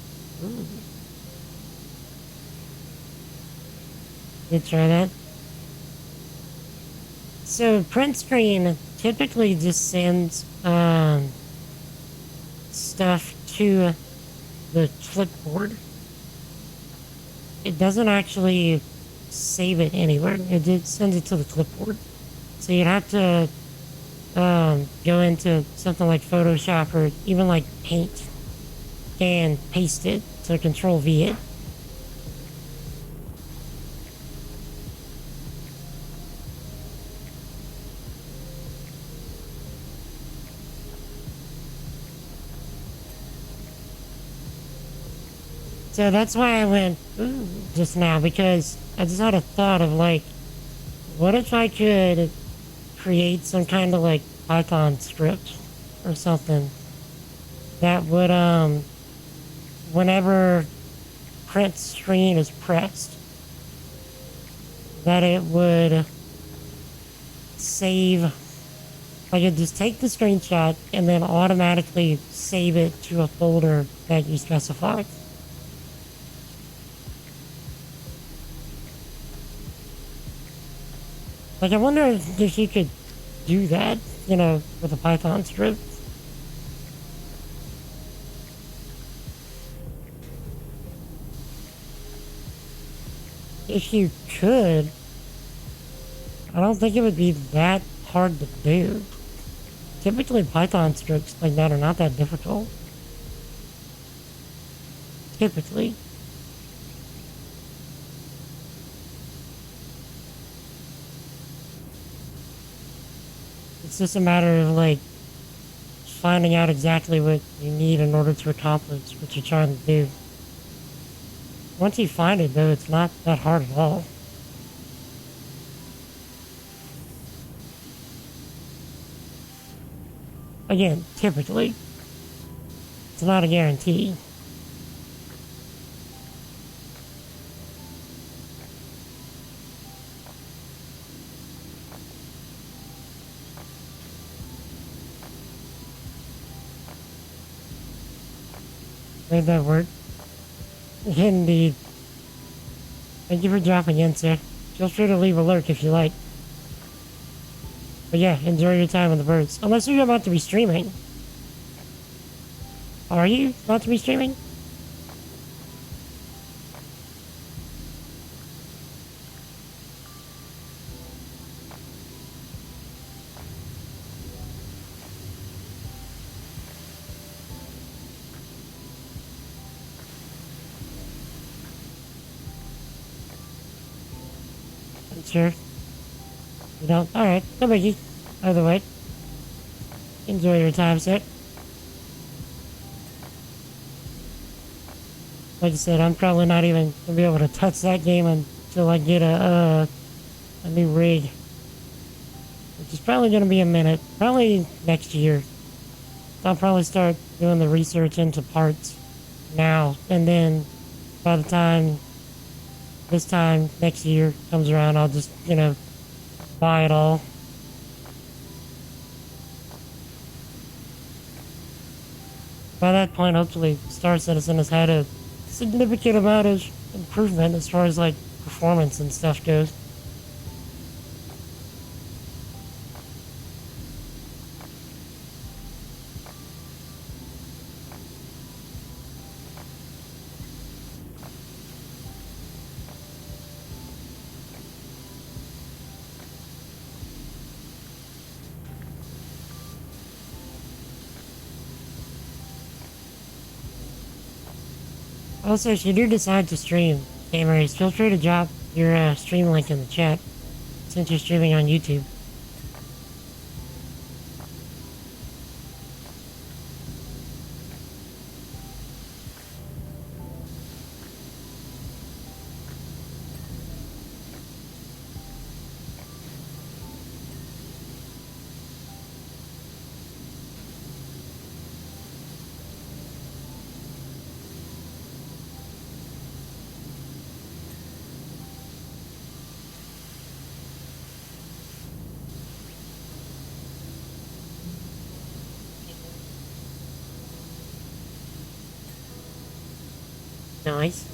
Ooh. You try that. So print screen typically just sends stuff to the clipboard. It doesn't actually save it anywhere. It just sends it to the clipboard. So you'd have to go into something like Photoshop or even like Paint and paste it to Control V it. So that's why I went ooh, just now, because I just had a thought of like, what if I could create some kind of like Python script or something that would whenever print screen is pressed, that it would save, like it just take the screenshot and then automatically save it to a folder that you specify. Like, I wonder if you could do that, with a Python script. If you could, I don't think it would be that hard to do. Typically, Python scripts like that are not that difficult. Typically. It's just a matter of, like, finding out exactly what you need in order to accomplish what you're trying to do. Once you find it, though, it's not that hard at all. Again, typically. It's not a guarantee. Made that work. Indeed. Thank you for dropping in, sir. Feel free to leave a lurk if you like. But yeah, enjoy your time with the birds. Unless you're about to be streaming. Are you about to be streaming? Sure. You don't? Alright, no biggie. Either way. Enjoy your time, sir. Like I said, I'm probably not even gonna be able to touch that game until I get a new rig. Which is probably gonna be a minute. Probably next year. I'll probably start doing the research into parts now. And then by the time this time next year comes around, I'll just, buy it all. By that point, hopefully, Star Citizen has had a significant amount of improvement as far as like performance and stuff goes. Also, if you do decide to stream, gamers, feel free to drop your stream link in the chat, since you're streaming on YouTube. Nice.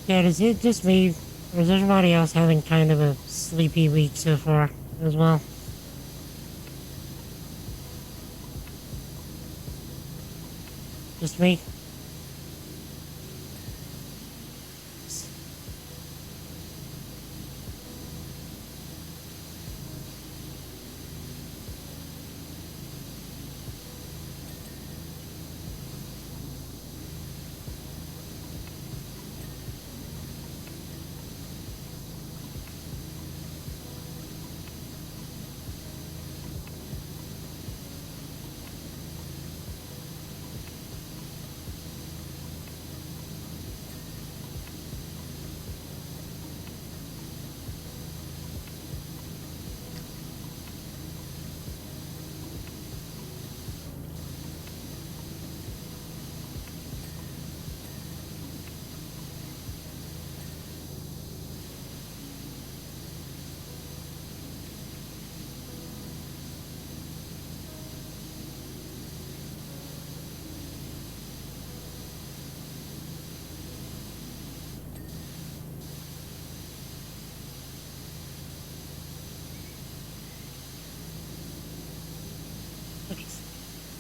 Yeah, is it just me, or is everybody else having kind of a sleepy week so far as well? Just me?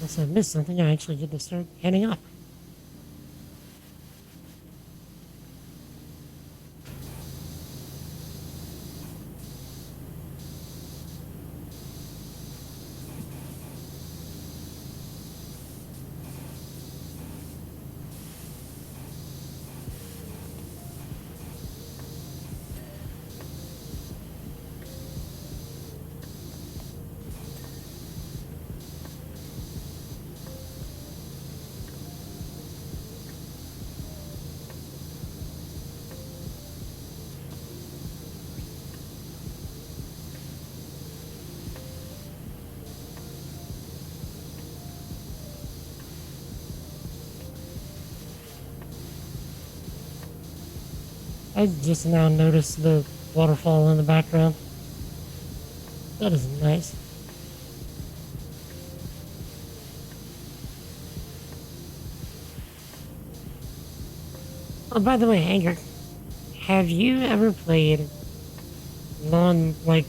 Unless I missed something, I actually get to start heading up. I just now noticed the waterfall in the background. That is nice. Oh, by the way, Hanger, have you ever played lawnmower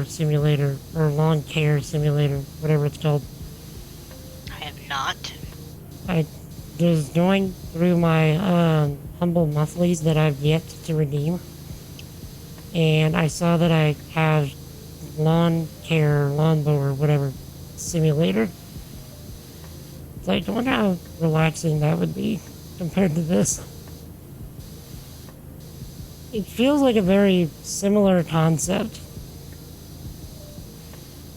simulator or lawn care simulator, whatever it's called? I have not. I was going through my humble monthlies that I've yet to redeem, and I saw that I have lawn care, lawnmower, whatever simulator. So I wonder how relaxing that would be compared to this. It feels like a very similar concept.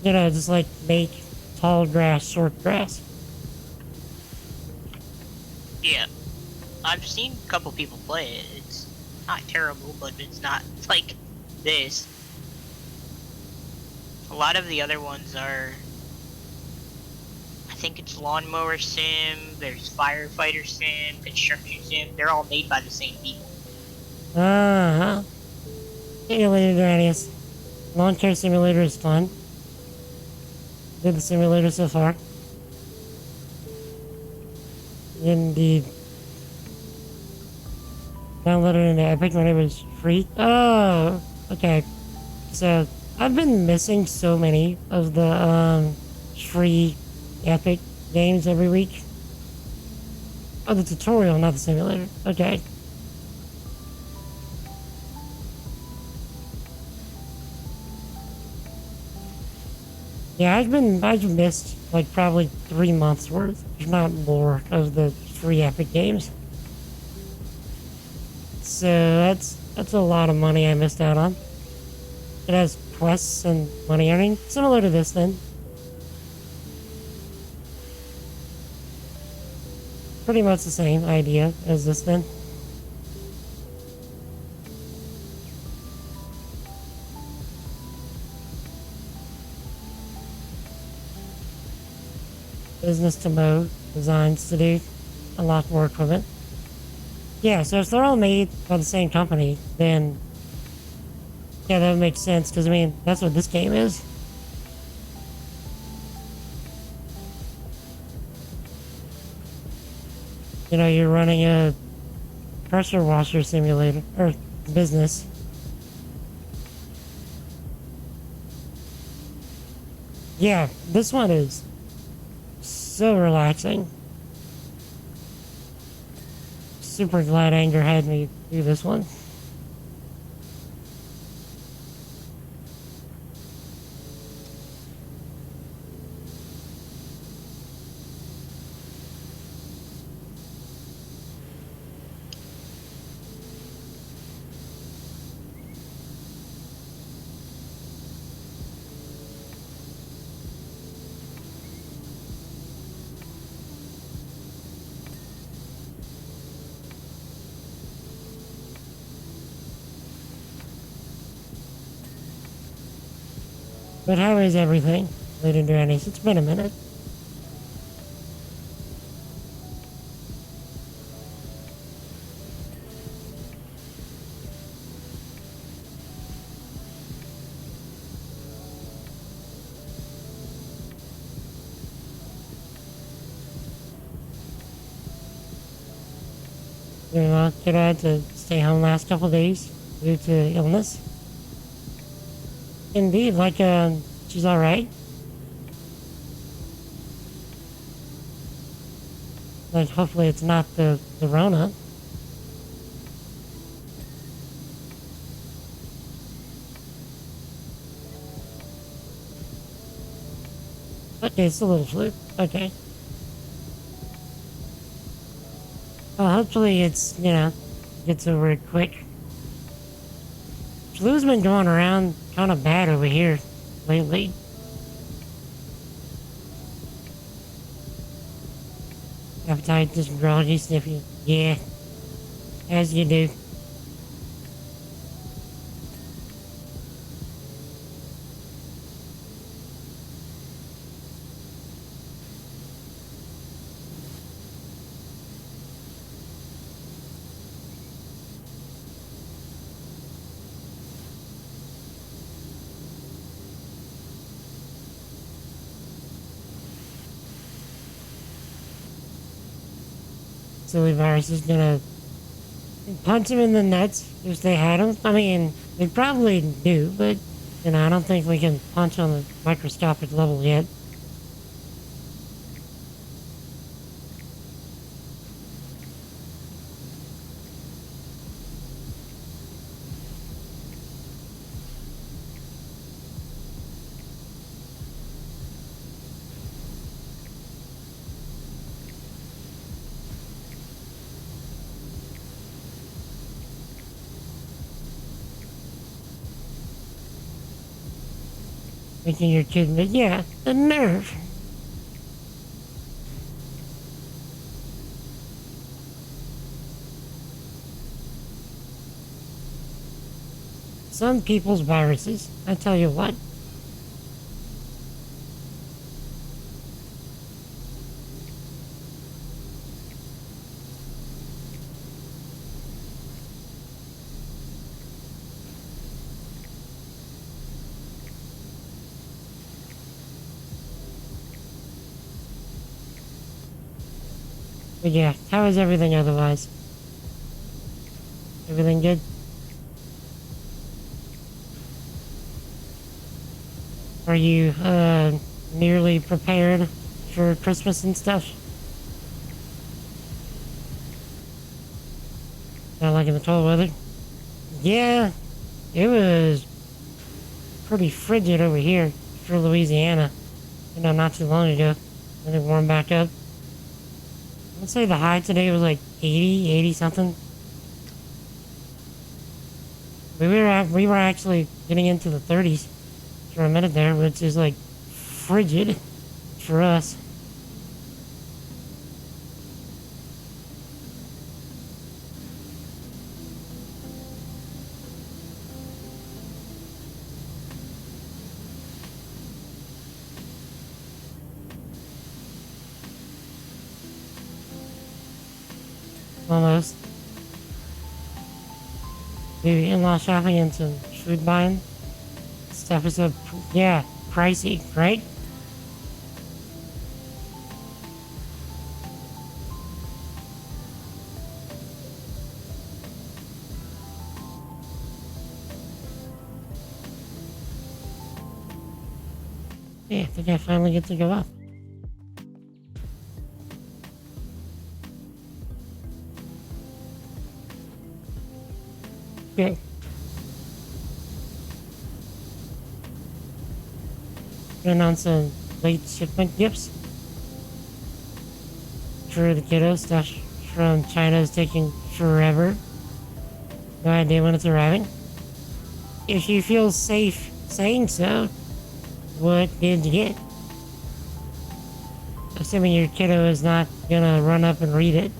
You know, just like make tall grass, short grass. Yeah. I've seen a couple people play it. It's not terrible, but it's not like this. A lot of the other ones are, I think it's Lawnmower Sim, there's Firefighter Sim, Construction Sim, they're all made by the same people. Uh-huh. See you later, Granius. Lawn care simulator is fun. Did the simulator so far. Indeed. Downloaded it into Epic when it was free. Oh, okay. So, I've been missing so many of the, free Epic games every week. Oh, the tutorial, not the simulator. Okay. Yeah, I've missed, like, probably 3 months worth, if not more, of the free Epic games. So that's a lot of money I missed out on. It has quests and money earning, similar to this then. Pretty much the same idea as this then. Business to mow, designs to do, a lot more equipment. Yeah, so if they're all made by the same company, then yeah, that would make sense, because I mean, that's what this game is. You know, you're running a pressure washer simulator, or business. Yeah, this one is so relaxing. Super glad Anger had me do this one. But how is everything, Lady Grannies? It's been a minute. Your kid had to stay home last couple days due to illness. Indeed, like, she's alright. Like, hopefully it's not the Rona. Okay, it's a little flu. Okay. Well, hopefully it's, you know, gets over it quick. Flu's been going around kind of bad over here lately. Appetite just groggy, sniffy. Yeah, as you do. Silly virus is gonna punch him in the nuts if they had him. I mean, they probably do, but, you know, I don't think we can punch on the microscopic level yet. Thinking you're kidding, but yeah, the nerve. some people's viruses. I tell you what. But yeah, how is everything otherwise? Everything good? Are you, nearly prepared for Christmas and stuff? Not liking the cold weather? Yeah, it was pretty frigid over here for Louisiana. You know, not too long ago. Then it warmed back up. I'd say the high today was like 80 something. We were actually getting into the 30s for a minute there, which is like frigid for us. Almost. Maybe in-law shopping and some food buying. Stuff is yeah, pricey, right? Yeah, I think I finally get to go up. Okay. Been on some late shipment gifts for the kiddos. Stuff from China is taking forever. No idea when it's arriving. If you feel safe saying so, what did you get? Assuming your kiddo is not gonna run up and read it.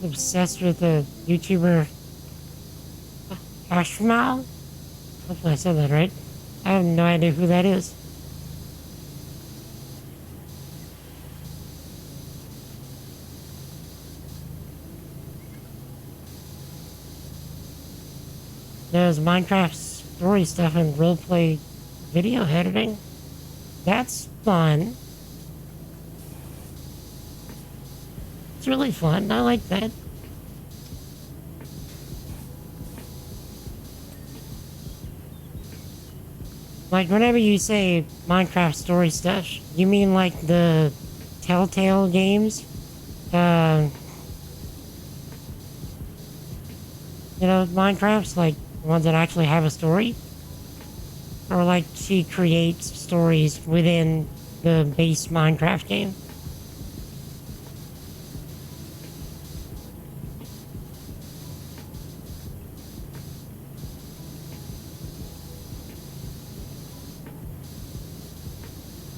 Obsessed with the YouTuber Ashmal? Hopefully I said that right. I have no idea who that is. There's Minecraft story stuff and roleplay video editing. That's fun. It's really fun. I like that. Like, whenever you say Minecraft story stuff, you mean like the Telltale games? You know, Minecraft's like the ones that actually have a story? Or like she creates stories within the base Minecraft game?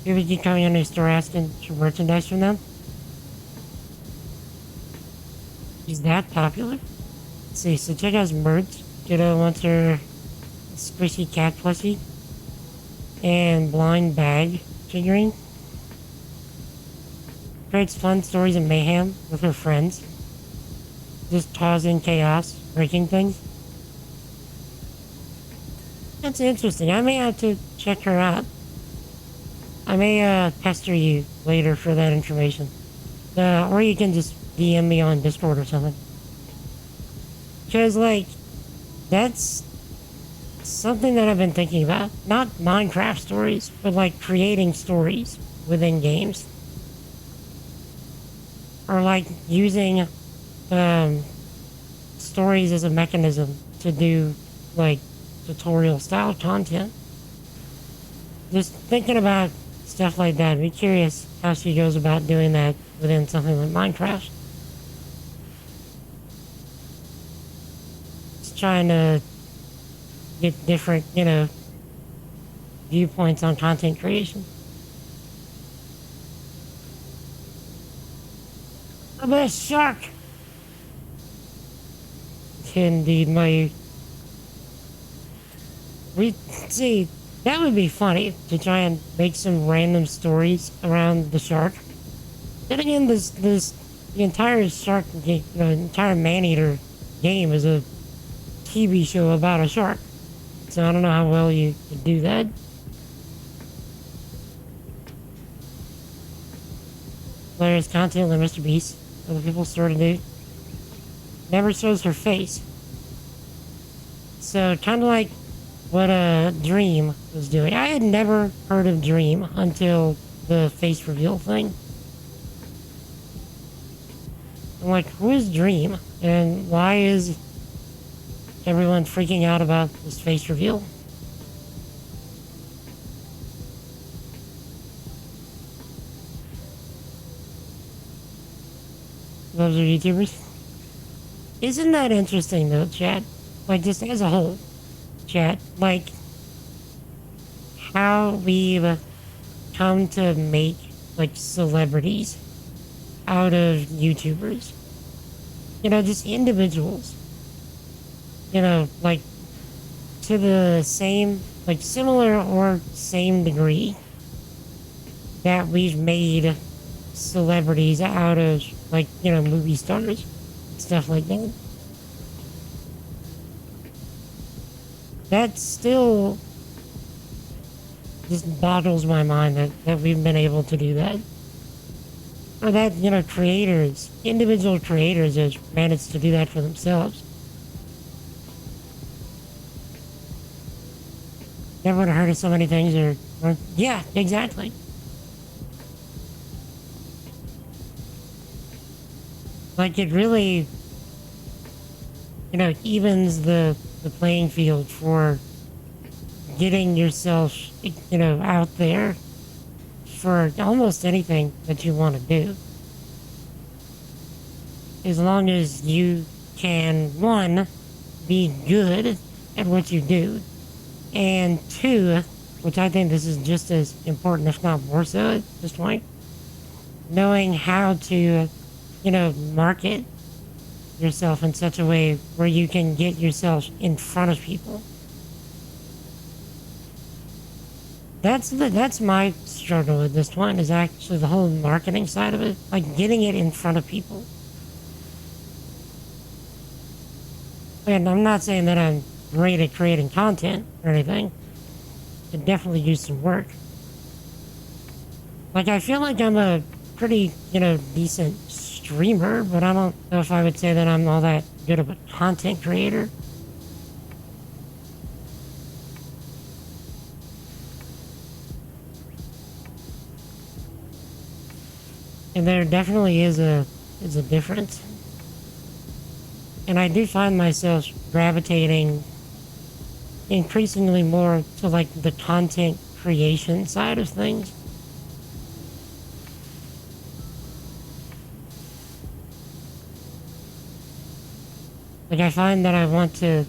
You would keep coming on your store asking for merchandise from them? Is that popular? Let's see, so check out merch. Kiddo wants her squishy cat plushie and blind bag figurine. Creates fun stories and mayhem with her friends. Just causing chaos, breaking things. That's interesting. I may have to check her out. I may pester you later for that information. Or you can just DM me on Discord or something. Because, like, that's something that I've been thinking about. Not Minecraft stories, but like creating stories within games. Or like using stories as a mechanism to do like tutorial style content. Just thinking about stuff like that. Be curious how she goes about doing that within something like Minecraft. Just trying to get different, viewpoints on content creation. The best shark! Indeed, see, that would be funny to try and make some random stories around the shark. Then again, the entire shark game, the entire Maneater game is a TV show about a shark. So I don't know how well you could do that. There's content like Mr. Beast, other people sort of do. Never shows her face. So kind of like what Dream was doing. I had never heard of Dream until the face reveal thing. I'm like, who is Dream? And why is everyone freaking out about this face reveal? Those are YouTubers. Isn't that interesting though, chat? Like, just as a whole, chat, like, how we've come to make, like, celebrities out of YouTubers. Just individuals. Like, to the same, like, similar or same degree that we've made celebrities out of, like, movie stars, stuff like that. That still just boggles my mind that we've been able to do that. Or that, creators, individual creators have managed to do that for themselves. Never would have heard of so many things or yeah, exactly. Like, it really, evens the playing field for getting yourself, out there for almost anything that you want to do. As long as you can, one, be good at what you do, and two, which I think this is just as important, if not more so at this point, knowing how to, market yourself in such a way where you can get yourself in front of people. That's my struggle with this one, is actually the whole marketing side of it, like getting it in front of people. And I'm not saying that I'm great at creating content or anything. Could definitely use some work. Like, I feel like I'm a pretty, decent streamer, but I don't know if I would say that I'm all that good of a content creator. And there definitely is a difference. And I do find myself gravitating increasingly more to, like, the content creation side of things. Like, I find that I want to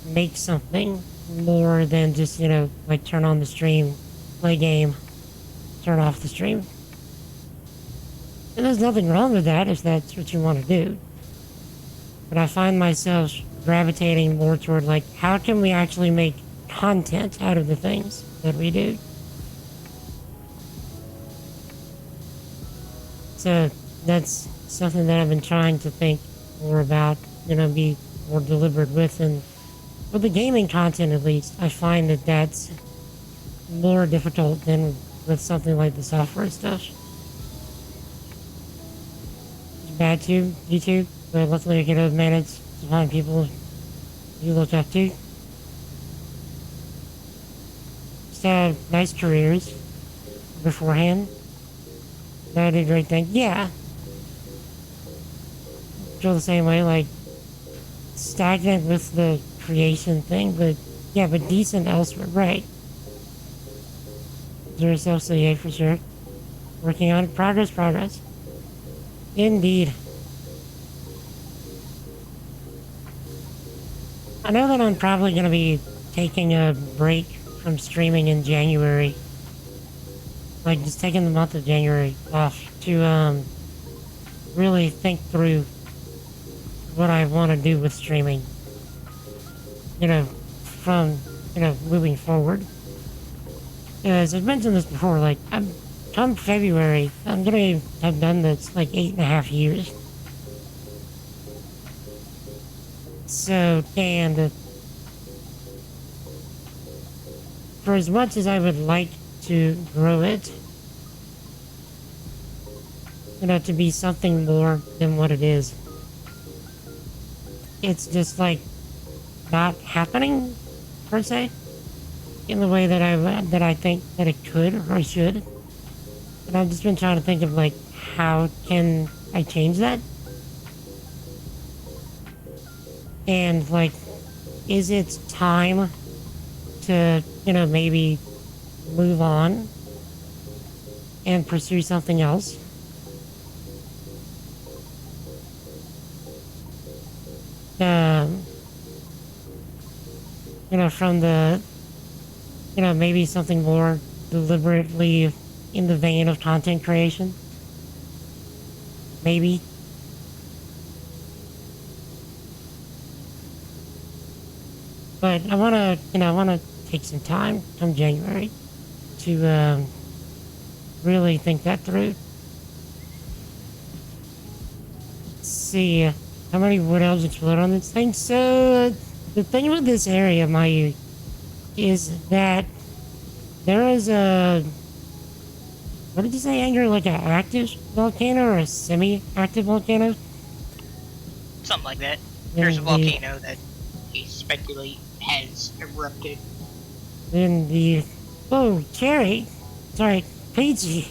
make something more than just, like, turn on the stream, play game, turn off the stream. And there's nothing wrong with that if that's what you want to do. But I find myself gravitating more toward, like, how can we actually make content out of the things that we do? So that's something that I've been trying to think more about, be more deliberate with. And with the gaming content, at least, I find that that's more difficult than with something like the software stuff. Bad too, YouTube, but luckily I can manage to find people you look up to. Just had nice careers beforehand. I did great things. Yeah. Feel the same way, like stagnant with the creation thing, but yeah, but decent elsewhere, right? Do yourself, so yeah, for sure. Working on it. Progress. Indeed. I know that I'm probably going to be taking a break from streaming in January. Like, just taking the month of January off to, really think through what I want to do with streaming. You know, from, moving forward. As I've mentioned this before, like, come February, I'm gonna have done this, like, 8.5 years. So, and for as much as I would like to grow it, to be something more than what it is, it's just, like, not happening, per se, in the way that I think that it could or should. And I've just been trying to think of, like, how can I change that? And, like, is it time to, maybe move on and pursue something else? From the, maybe something more deliberately in the vein of content creation? Maybe. But I wanna take some time come January to really think that through. Let's see how many wood elves explode on this thing. So the thing with this area, Mayu, is that there is a, what did you say, Anger? Like an active volcano or a semi-active volcano? Something like that. There's a volcano that you speculate has erupted. Then the... Oh, Cherry! Sorry, Peachy!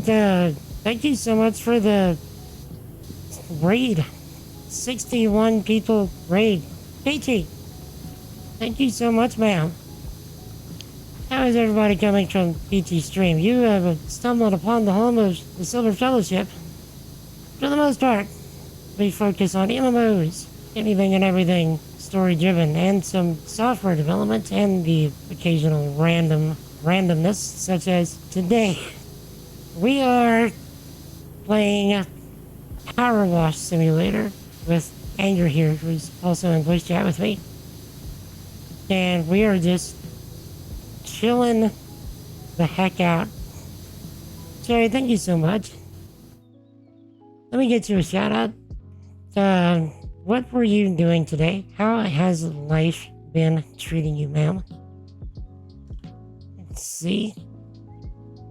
Thank you so much for the raid. 61 people raid. Peachy! Thank you so much, ma'am. How is everybody coming from Peachy's stream? You have stumbled upon the home of the Silver Fellowship. For the most part, we focus on MMOs, anything and everything story-driven, and some software development, and the occasional randomness, such as today. We are playing PowerWash Simulator with Anger here, who's also in voice chat with me. And we are just chilling the heck out. Cherry, thank you so much. Let me get you a shout out. What were you doing today? How has life been treating you, ma'am? Let's see.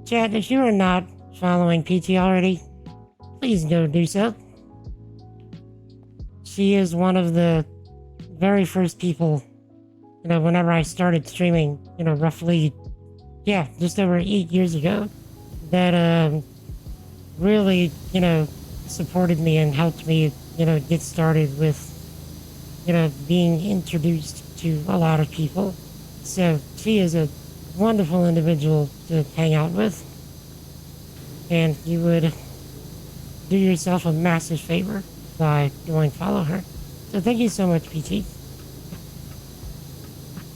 Chat, if you are not following PT already, please go do so. She is one of the very first people, whenever I started streaming, roughly, just over 8 years ago, that, really, supported me and helped me, get started with, being introduced to a lot of people. So she is a wonderful individual to hang out with. And you would do yourself a massive favor by going follow her. So thank you so much, PT.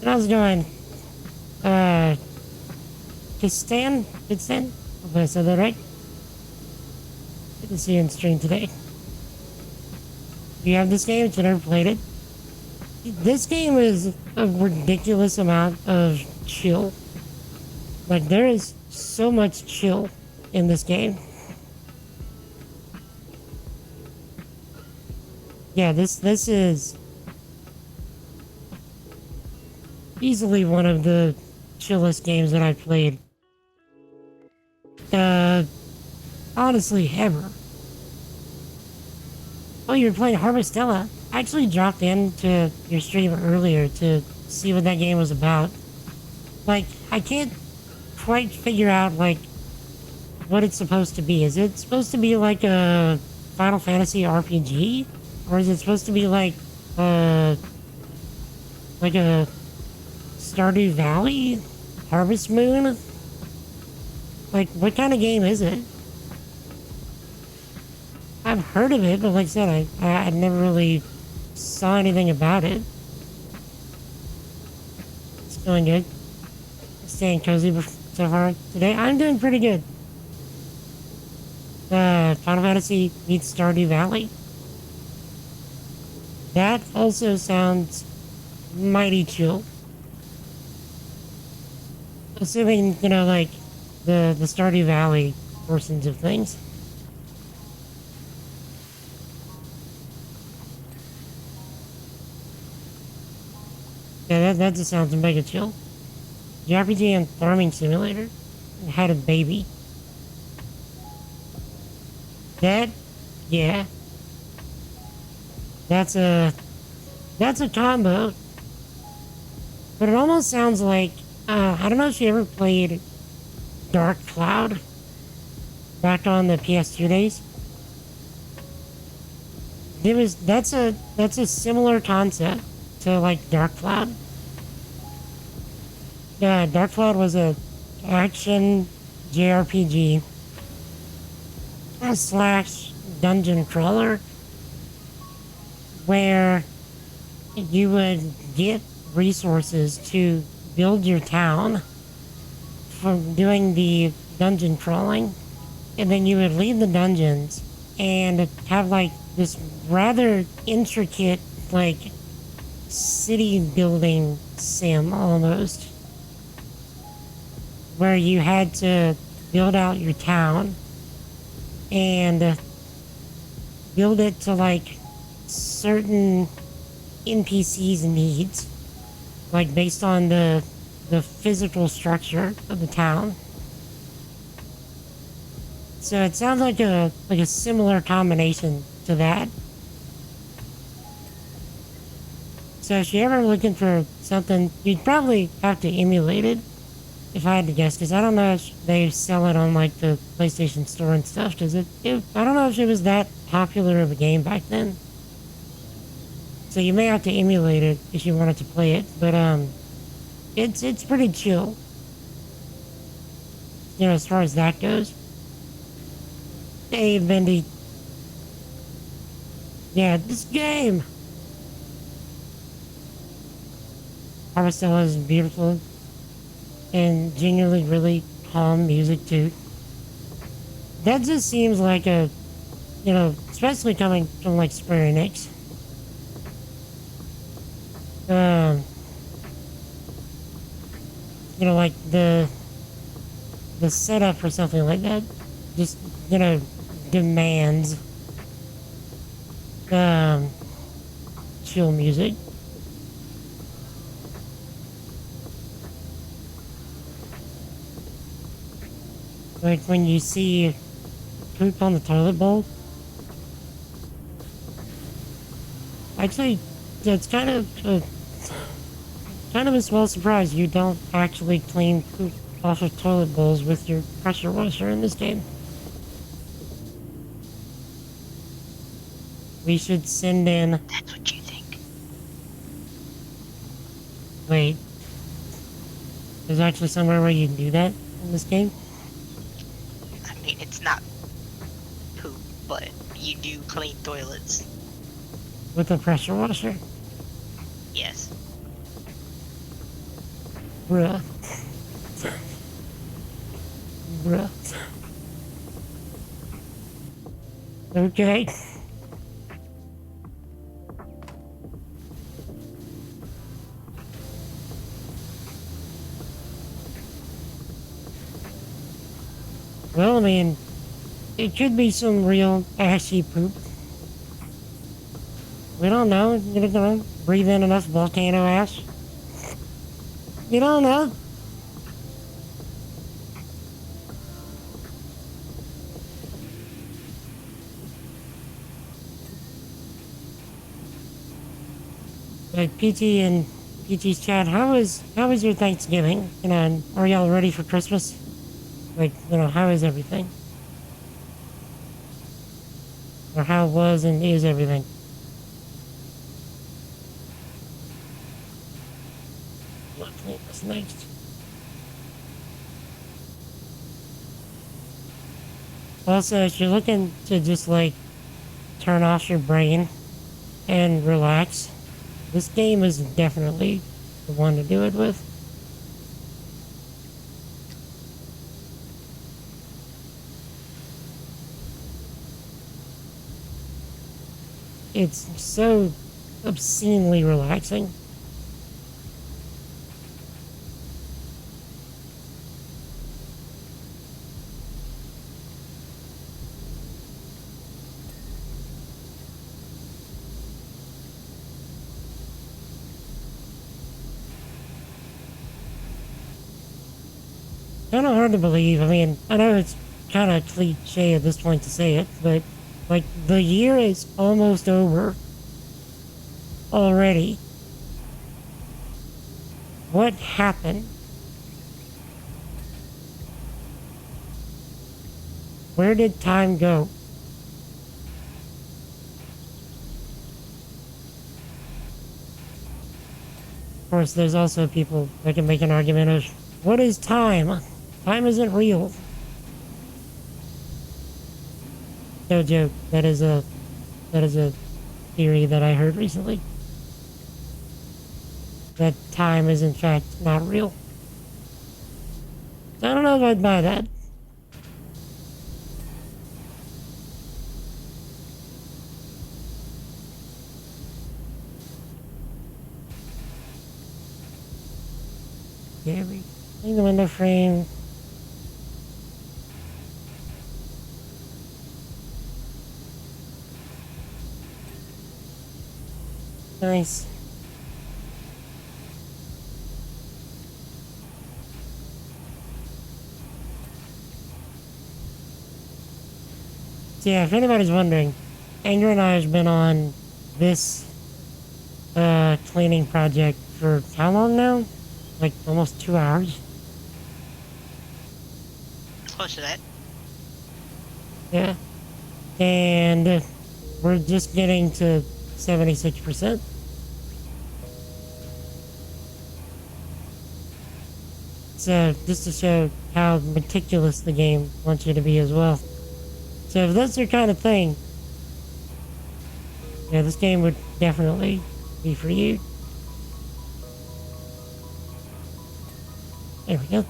And how's it going? Kistan? Hope I said that right. Good to see you on stream today. Do you have this game if you never played it? This game is a ridiculous amount of chill. Like, there is so much chill in this game. Yeah, this is easily one of the chillest games that I've played. Honestly, ever. Oh, you were playing Harvestella. I actually dropped into your stream earlier to see what that game was about. Like, I can't quite figure out, like, what it's supposed to be. Is it supposed to be like a Final Fantasy RPG? Or is it supposed to be like a Stardew Valley? Harvest Moon? Like, what kind of game is it? I've heard of it, but like I said, I never really saw anything about it. Doing good. Staying cozy so far today. I'm doing pretty good. Final Fantasy meets Stardew Valley. That also sounds mighty chill. Assuming, you know, like, the Stardew Valley portions of things. Yeah, that just sounds mega chill. JRPG and Farming Simulator had a baby. That, yeah. That's a combo. But it almost sounds like, I don't know if you ever played Dark Cloud back on the PS2 days. That's a similar concept to like Dark Cloud. Yeah, Dark Cloud was a action JRPG slash dungeon crawler where you would get resources to build your town from doing the dungeon crawling, and then you would leave the dungeons and have like this rather intricate like city building sim almost, where you had to build out your town and build it to like certain NPCs' needs, like based on the physical structure of the town. So it sounds like a similar combination to that. So if you're ever looking for something, you'd probably have to emulate it, if I had to guess, because I don't know if they sell it on like the PlayStation Store and stuff. Because I don't know if it was that popular of a game back then. So you may have to emulate it if you wanted to play it, but it's pretty chill, you know, as far as that goes. Hey, Bendy. Yeah, this game. Harvestella is beautiful and genuinely really calm music too. That just seems like a, you know, especially coming from like Square Enix. You know, like the setup for something like that just, you know, demands chill music. Like when you see poop on the toilet bowl. Actually, it's kind of a small surprise you don't actually clean poop off of toilet bowls with your pressure washer in this game. We should send in... That's what you think. Wait. There's actually somewhere where you can do that in this game? I mean, it's not poop, but you do clean toilets. With a pressure washer? Yes. Bruh. Bruh. Okay. Well, I mean, it could be some real ashy poop. We don't know. You're gonna breathe in enough volcano ash. You don't know. Like PT and PT's chat, how was your Thanksgiving? You know, and are y'all ready for Christmas? Like, you know, how is everything? Or how was and is everything? What's next? Also, if you're looking to just like turn off your brain and relax, this game is definitely the one to do it with. it's so obscenely relaxing. Kind of hard to believe. I mean, I know it's kind of cliche at this point to say it, but like the year is almost over already. What happened? Where did time go? Of course, there's also people that can make an argument of, what is time? Time isn't real. No joke. That is a theory that I heard recently. That time is in fact not real. I don't know if I'd buy that. Yeah, we clean the window frame. Nice. So yeah, if anybody's wondering, Anger and I have been on this cleaning project for how long now? Like almost 2 hours. Close to that. Yeah. And we're just getting to 76%. So just to show how meticulous the game wants you to be as well. So if that's your kind of thing, yeah, this game would definitely be for you. There we go.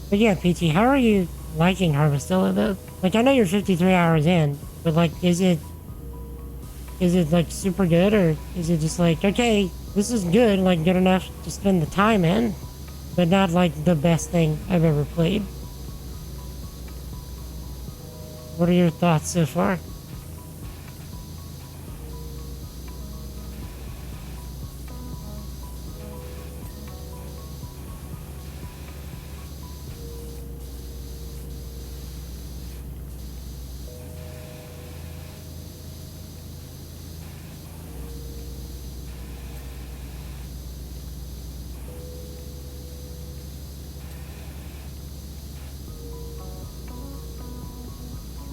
But yeah, PT, how are you liking Harvestella though? Like, I know you're 53 hours in, but like, is it like super good, or is it just like, okay, this is good, like good enough to spend the time in, but not like the best thing I've ever played? What are your thoughts so far?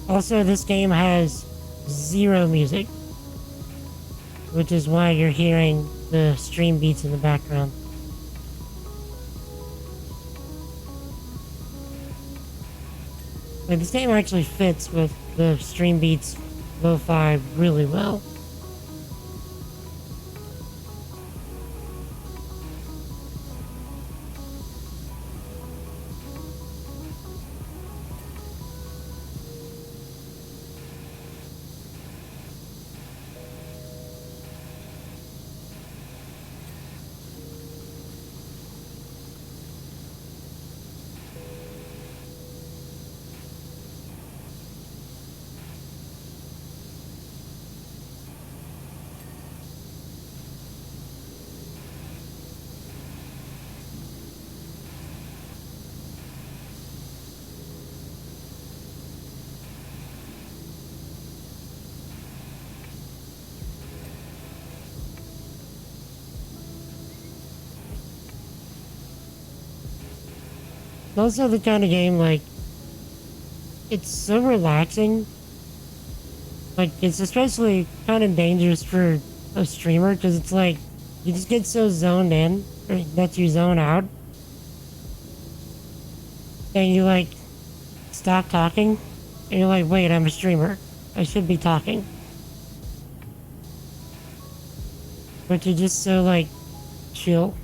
Also, this game has 0 music, which is why you're hearing the stream beats in the background. Like, this game actually fits with the stream beats lo-fi really well. Also the kind of game, like, it's so relaxing. Like, it's especially kind of dangerous for a streamer, because it's like, you just get so zoned in, or that you zone out, and you, like, stop talking, and you're like, wait, I'm a streamer. I should be talking. But you're just so, like, chill.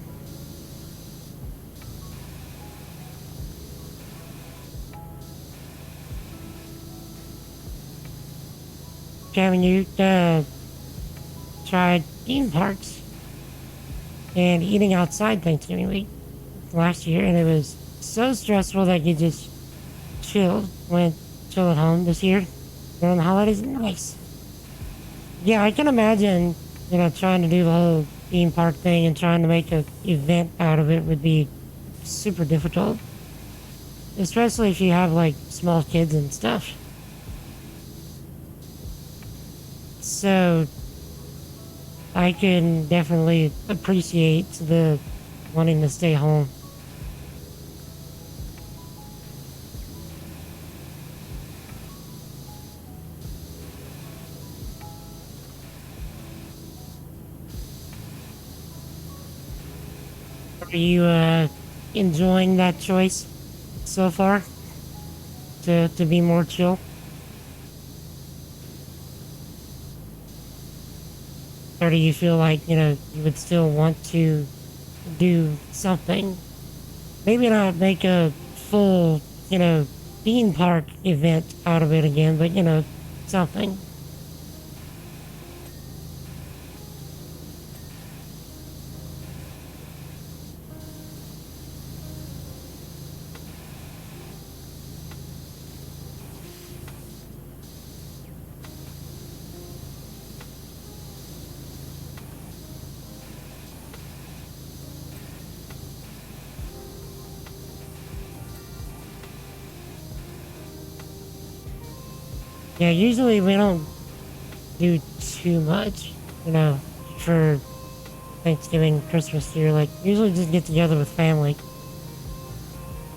having you tried theme parks and eating outside Thanksgiving week last year, and it was so stressful that you just went chill at home this year during the holidays. Nice. Yeah, I can imagine, trying to do the whole theme park thing and trying to make an event out of it would be super difficult. Especially if you have, like, small kids and stuff. So, I can definitely appreciate the wanting to stay home. Are you enjoying that choice so far? To be more chill? Or do you feel like, you would still want to do something? Maybe not make a full, theme park event out of it again, but, something. Yeah, usually we don't do too much, for Thanksgiving, Christmas here. Like, usually just get together with family.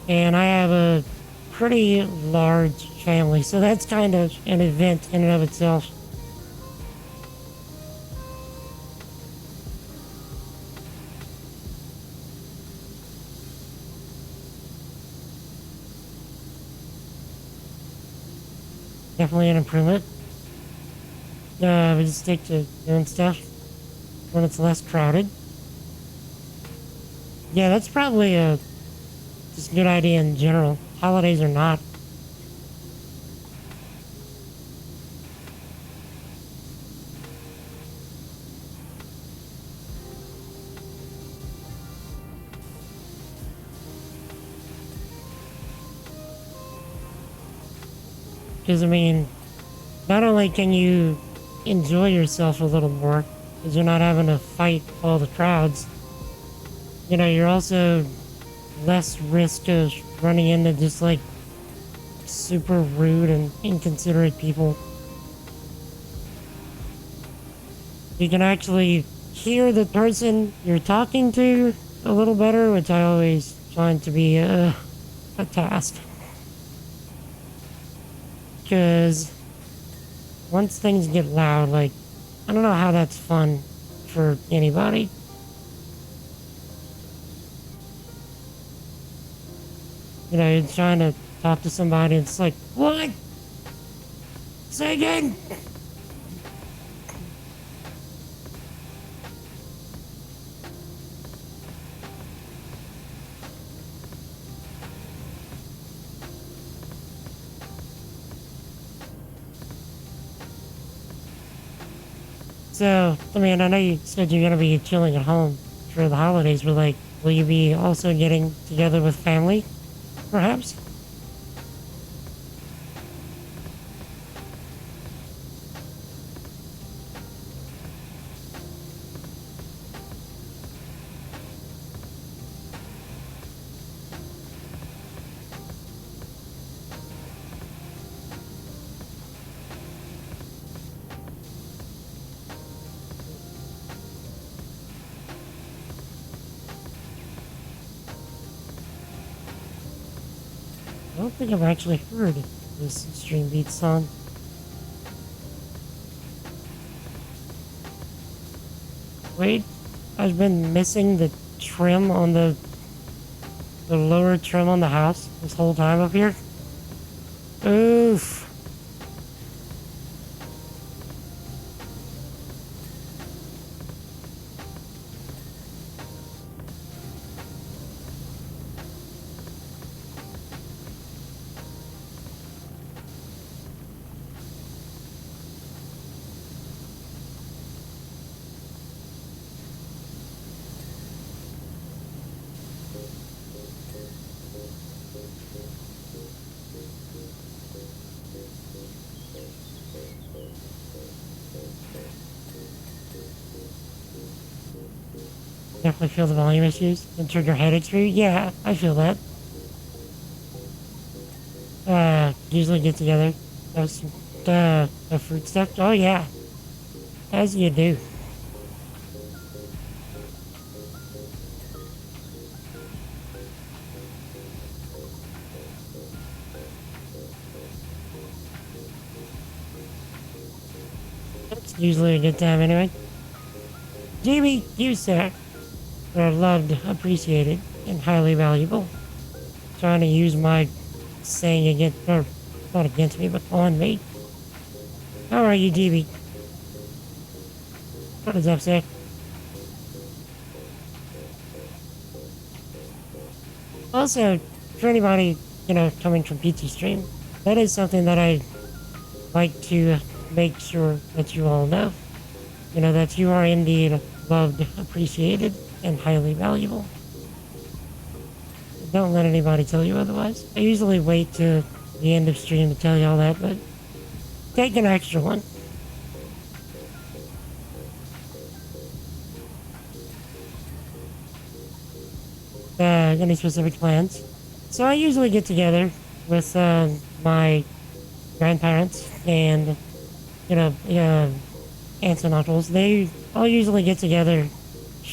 And I have a pretty large family, so that's kind of an event in and of itself. Definitely an improvement. We just stick to doing stuff when it's less crowded. Yeah, that's probably just a good idea in general. Holidays or not. Because, I mean, not only can you enjoy yourself a little more, because you're not having to fight all the crowds, you're also less risk of running into just, like, super rude and inconsiderate people. You can actually hear the person you're talking to a little better, which I always find to be a task. Because once things get loud, like, I don't know how that's fun for anybody. You're trying to talk to somebody, and it's like, what? Say again? So, I mean, I know you said you're going to be chilling at home for the holidays, but, like, will you be also getting together with family, perhaps? I don't think I've actually heard this Stream Beat song. Wait, I've been missing the trim on the lower trim on the house this whole time up here. Oof. definitely feel the volume issues and trigger headaches for you. Yeah, I feel that. Usually get together, have some, fruit stuff. Oh yeah, as you do. It's usually a good time anyway. Jamie, you sir, are loved, appreciated, and highly valuable. Trying to use my saying against, or not against me, but on me. How are you, DB? What is up, sir? Also, for anybody, coming from PT Stream, that is something that I like to make sure that you all know. That you are indeed loved, appreciated, and highly valuable. Don't let anybody tell you otherwise. I usually wait to the end of stream to tell you all that, but take an extra one. Any specific plans? So I usually get together with my grandparents and aunts and uncles. They all usually get together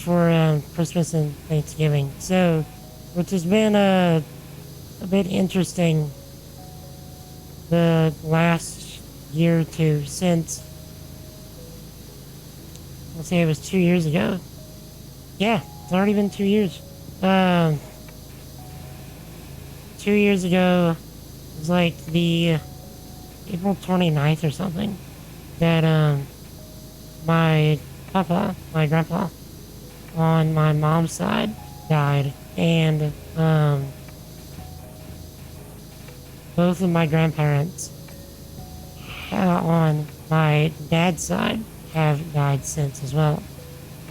for Christmas and Thanksgiving. So, which has been a bit interesting the last year or two since, let's say it was 2 years ago. Yeah, it's already been 2 years. 2 years ago, it was like the April 29th or something, that my grandpa, on my mom's side, died, and both of my grandparents on my dad's side have died since as well.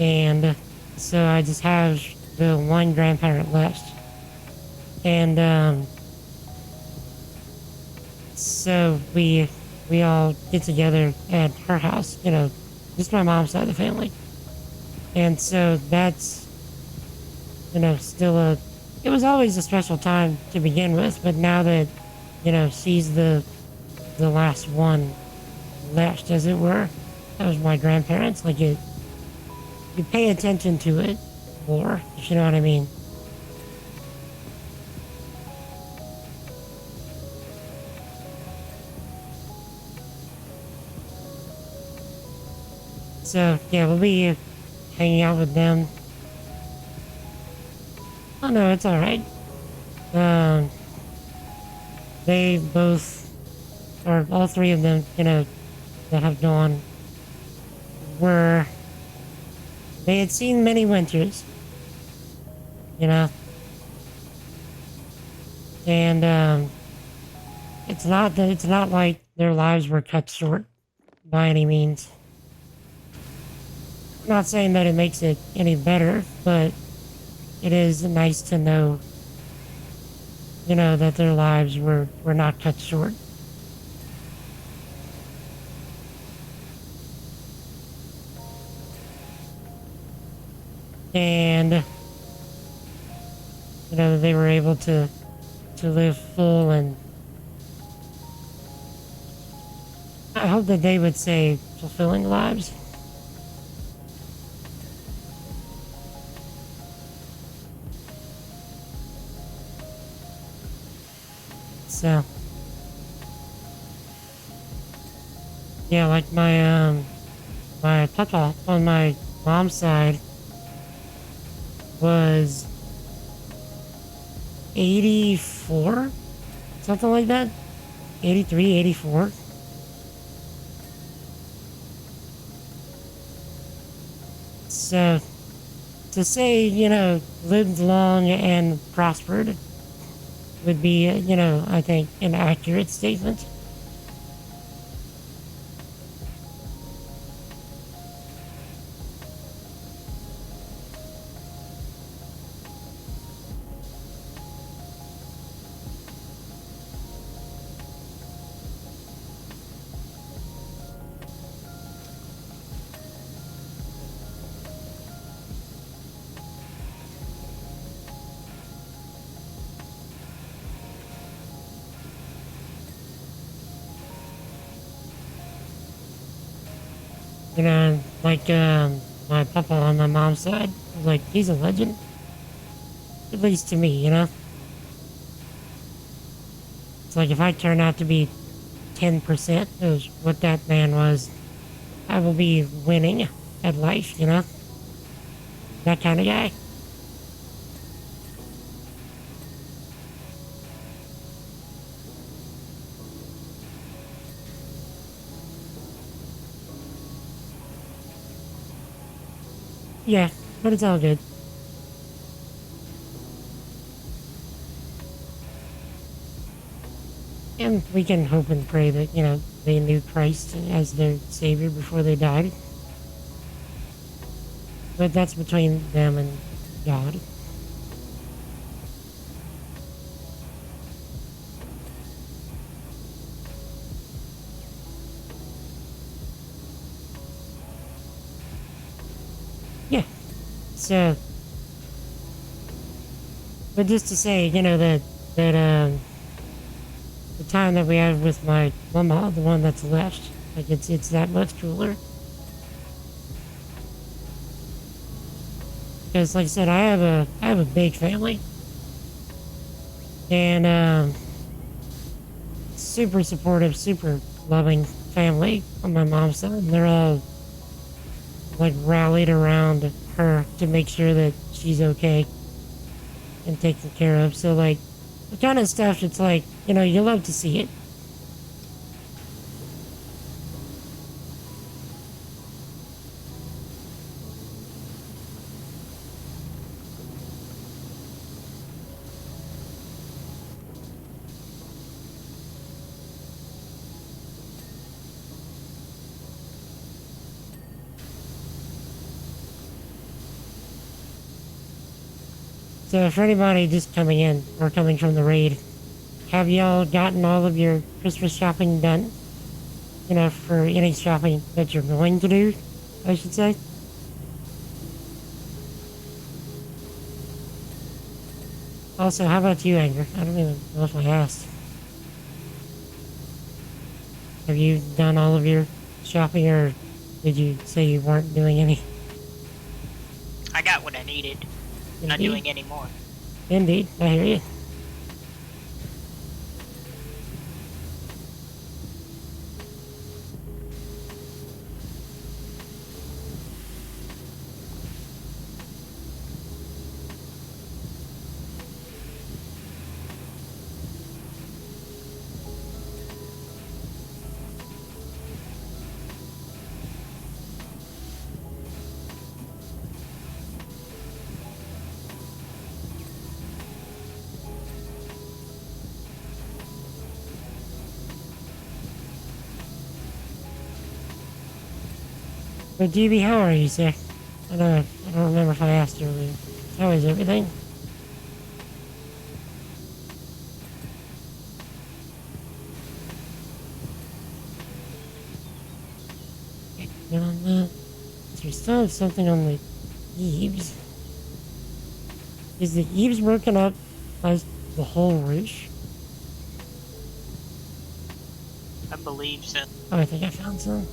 And so I just have the one grandparent left. And so we all get together at her house, just my mom's side of the family. And so that's, still it was always a special time to begin with, but now that, she's the last one left, as it were, that was my grandparents, like you pay attention to it more, if you know what I mean. So, yeah, we'll be hanging out with them. Oh no, it's alright. They both, or all three of them, that have gone, they had seen many winters, and it's not like their lives were cut short by any means. I'm not saying that it makes it any better, but it is nice to know, that their lives were not cut short. And, they were able to live full, and I hope that they would say fulfilling lives. So, yeah, like my papa on my mom's side was 84, something like that, 83, 84. So, to say, lived long and prospered would be, I think, an accurate statement. You know, like, my papa on my mom's side, like, he's a legend. At least to me, you know? It's like if I turn out to be 10% of what that man was, I will be winning at life, you know? That kind of guy. Yeah, but it's all good. And we can hope and pray that, you know, they knew Christ as their savior before they died. But that's between them and God. Yeah. So, but just to say, you know, that the time that we had with my mama, the one that's left, like it's that much cooler. Because, like I said, I have a big family, and super supportive, super loving family on my mom's side. And they're all like rallied around her to make sure that she's okay and taken care of. So like the kind of stuff, it's like, you know, you love to see it. So for anybody just coming in or coming from the raid, have y'all gotten all of your Christmas shopping done? You know, for any shopping that you're going to do, I should say. Also, how about you, Anger? I don't even know if I asked. Have you done all of your shopping, or did you say you weren't doing any? I got what I needed. Not Indeed. doing any more. Indeed, I hear you. But GB, how are you, sir? I don't remember if I asked earlier. How is everything? Okay, on that. So we still have something on the eaves. Is the eaves broken up as the whole roof? I believe so. Oh, I think I found some.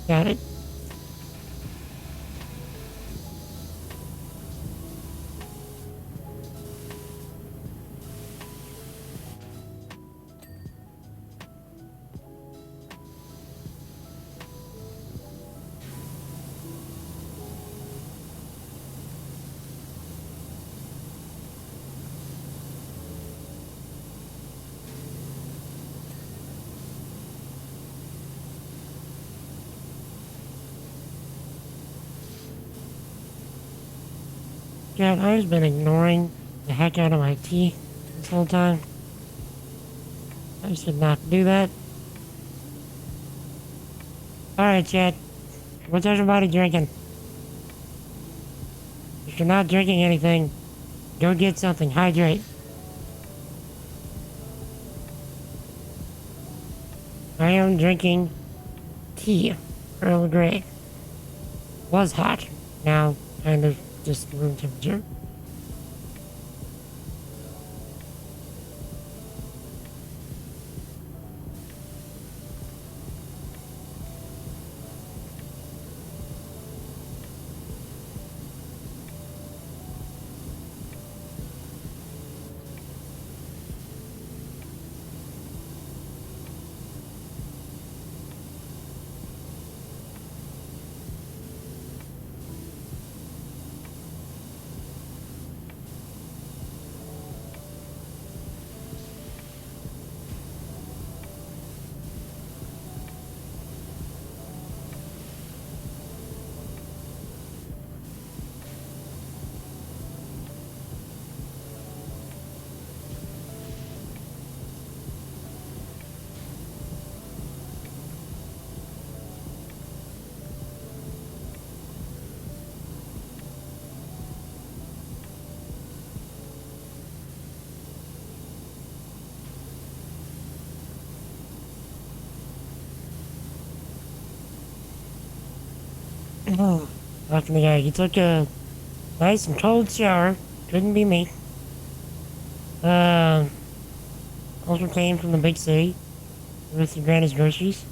Got it. God, I've been ignoring the heck out of my tea this whole time. I should not do that. Alright, chat. What's everybody drinking? If you're not drinking anything, go get something. Hydrate. I am drinking tea. Earl Grey. Was hot. Now, kind of just room temperature. Oh, fucking guy. You took a nice and cold shower. Couldn't be me. Also came from the big city with your granny's groceries.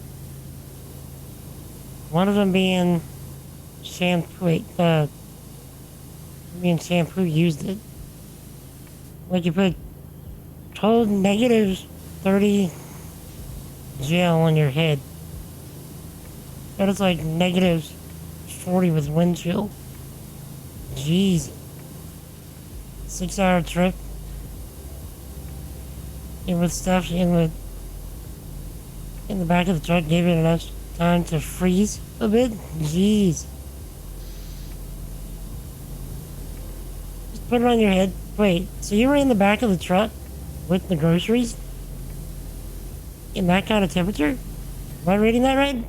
One of them being shampoo. Wait, being shampoo used it. Like you put cold -30 gel on your head. That is like -40 with wind chill. Jeez. 6-hour trip. And with stuff in the back of the truck gave it enough time to freeze a bit. Jeez. Just put it on your head. Wait, so you were in the back of the truck with the groceries? In that kind of temperature? Am I reading that right?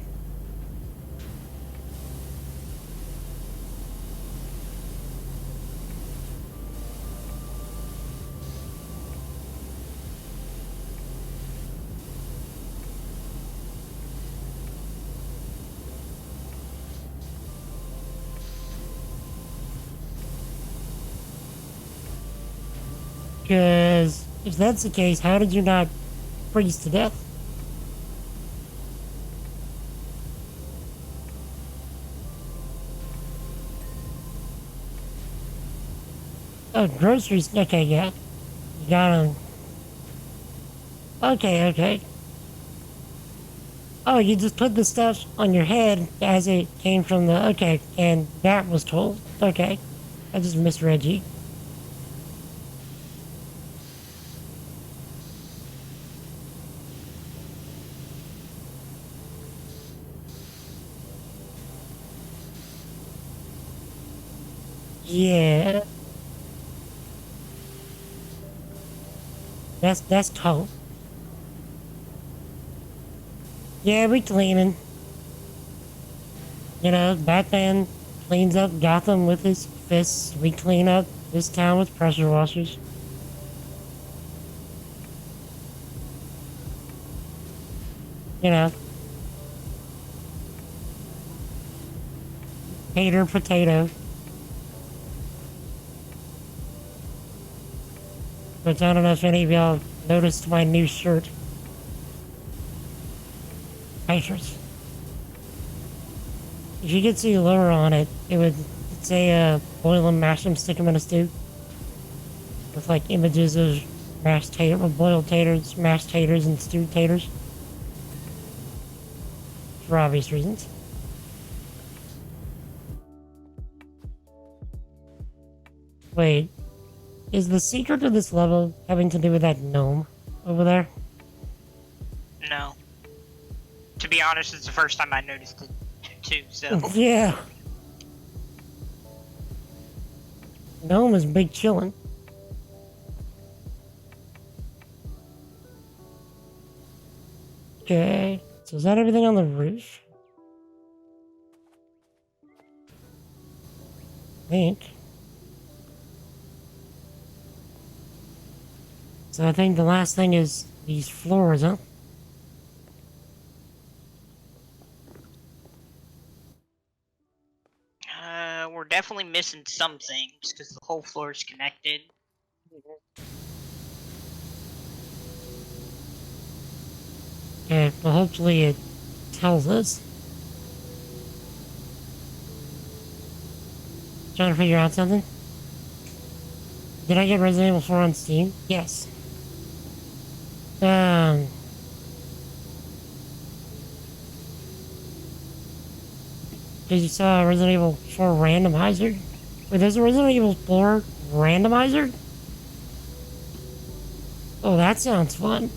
Because if that's the case, how did you not freeze to death? Oh, groceries. Okay, yeah. You got them. Okay. Oh, you just put the stuff on your head as it came from the... Okay, and that was told. Okay. I just misread you. Yeah. That's cold. Yeah, we cleaning. You know, Batman cleans up Gotham with his fists. We clean up this town with pressure washers. You know. Hater potato. But I don't know if any of y'all noticed my new shirt. Patriots. If you could see lower on it, it would say boil them, mash them, stick them in a stew. With like images of mashed tater, or boiled taters, mashed taters, and stewed taters. For obvious reasons. Wait. Is the secret of this level having to do with that gnome over there? No. To be honest, it's the first time I noticed it too, so... Yeah. Gnome is big chillin'. Okay, so is that everything on the roof? I think. So I think the last thing is these floors, huh? We're definitely missing some things, because the whole floor is connected. Okay, well hopefully it tells us. Trying to figure out something. Did I get Resident Evil 4 on Steam? Yes. Did you saw a Resident Evil 4 randomizer? Wait, there's a Resident Evil 4 randomizer? Oh, that sounds fun.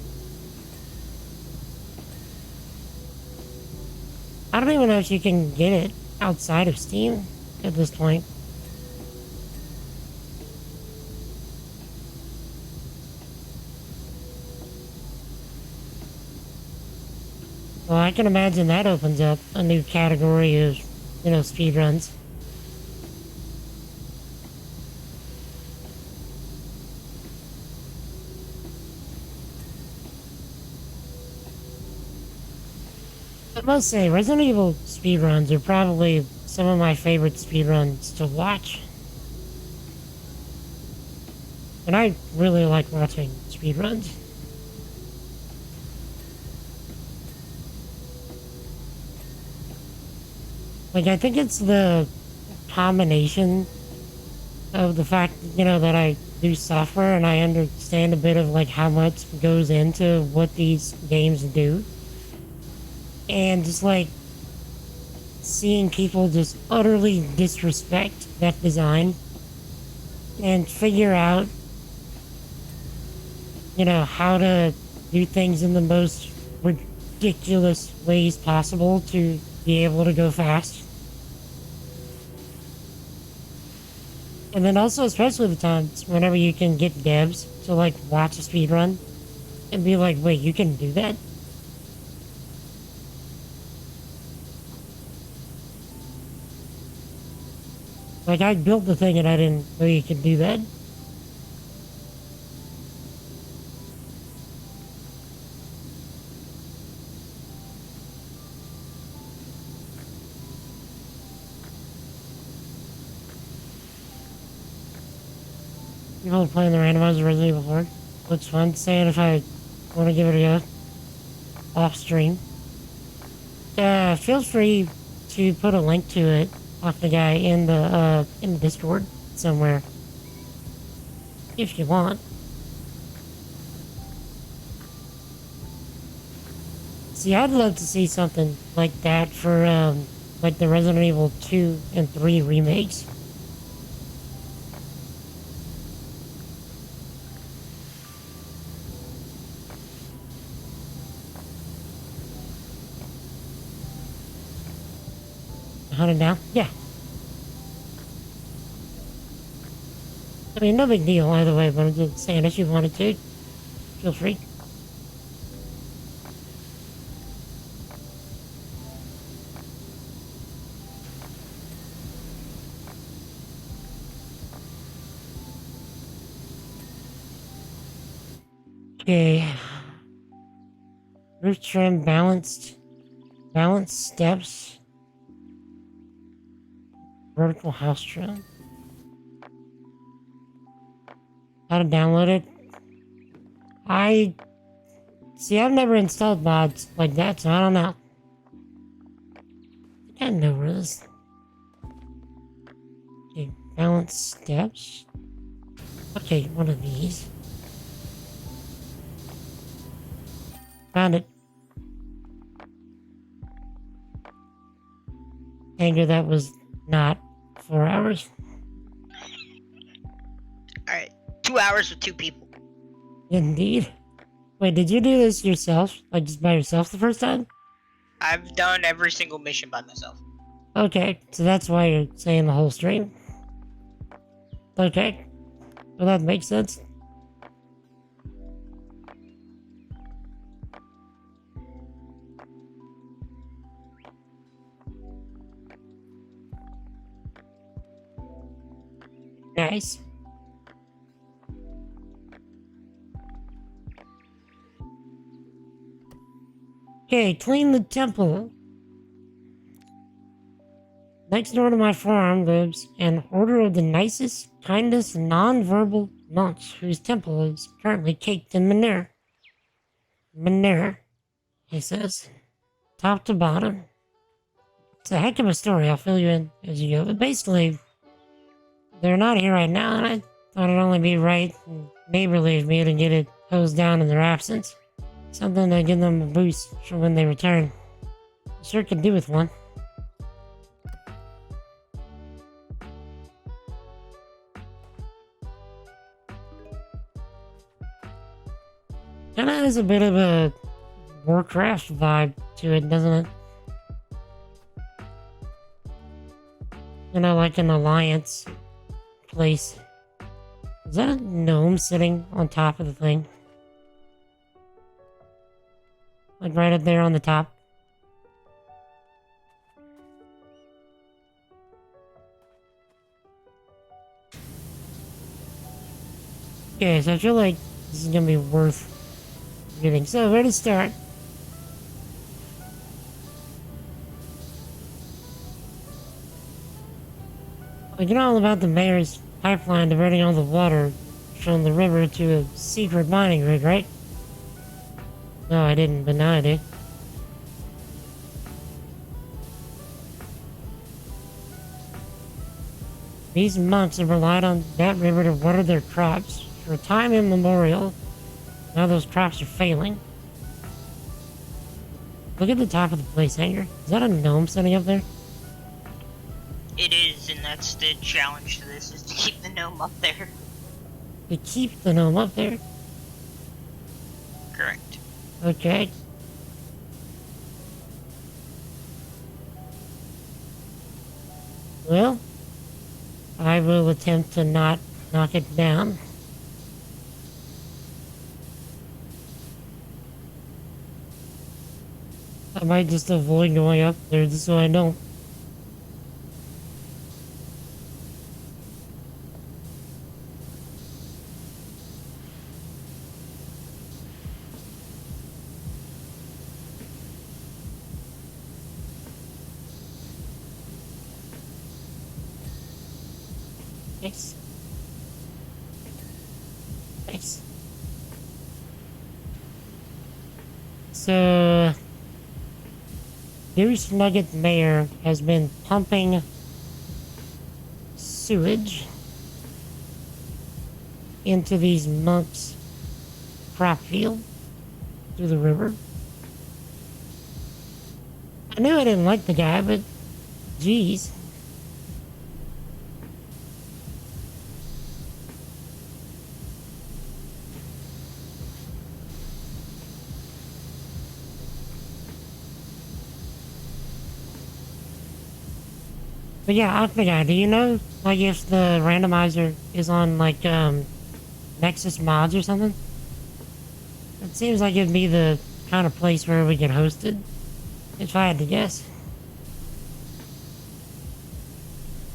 I don't even know if you can get it outside of Steam at this point. Well, I can imagine that opens up a new category of, you know, speedruns. I must say, Resident Evil speedruns are probably some of my favorite speedruns to watch. And I really like watching speedruns. Like, I think it's the combination of the fact, you know, that I do software and I understand a bit of, like, how much goes into what these games do. And just, like, seeing people just utterly disrespect that design and figure out, you know, how to do things in the most ridiculous ways possible to be able to go fast. And then also, especially the times whenever you can get devs to, like, watch a speedrun and be like, wait, you can do that? Like, I built the thing and I didn't know you could do that. People are playing the randomizer Resident Evil 4. Looks fun. Saying if I want to give it a go off stream. Feel free to put a link to it off the guy in the Discord somewhere. If you want. See, I'd love to see something like that for, like the Resident Evil 2 and 3 remakes. Hunted down? Yeah. I mean, no big deal either way, but I'm just saying if you wanted to, feel free. Okay. Roof trim, balanced steps. Vertical house trim. How to download it? I've never installed mods like that, so I don't know. I don't know where this. Okay, balanced steps. Okay, one of these. Found it. Anger, that was not 4 hours. Alright, 2 hours with 2 people. Indeed. Wait, did you do this yourself? Like, just by yourself the first time? I've done every single mission by myself. Okay, so that's why you're saying the whole stream. Okay. Well, that makes sense. Nice. Okay, clean the temple. Next door to my farm lives an order of the nicest, kindest, non-verbal monks whose temple is currently caked in manure. Manure, he says. Top to bottom. It's a heck of a story, I'll fill you in as you go. But basically, they're not here right now, and I thought it'd only be right and neighborly of me to get it hosed down in their absence. Something to give them a boost for when they return. Sure could do with one. Kinda has a bit of a Warcraft vibe to it, doesn't it? You know, like an alliance place. Is that a gnome sitting on top of the thing? Like right up there on the top? Okay, so I feel like this is gonna be worth reading. So, where to start? Like, you know all about the mayor's pipeline diverting all the water from the river to a secret mining rig, right? No, I didn't, but now I do. These monks have relied on that river to water their crops for time immemorial. Now those crops are failing. Look at the top of the place hanger. Is that a gnome sitting up there? It is, and that's the challenge to this, is to keep the gnome up there. To keep the gnome up there? Correct. Okay. Well, I will attempt to not knock it down. I might just avoid going up there just so I don't. Nice. Nice. So, Goose Nugget Mayor has been pumping sewage into these monks' crop field through the river. I knew I didn't like the guy, but geez. But yeah, I forgot. Do you know, like, if the randomizer is on, like, Nexus mods or something? It seems like it'd be the kind of place where we get hosted, if I had to guess.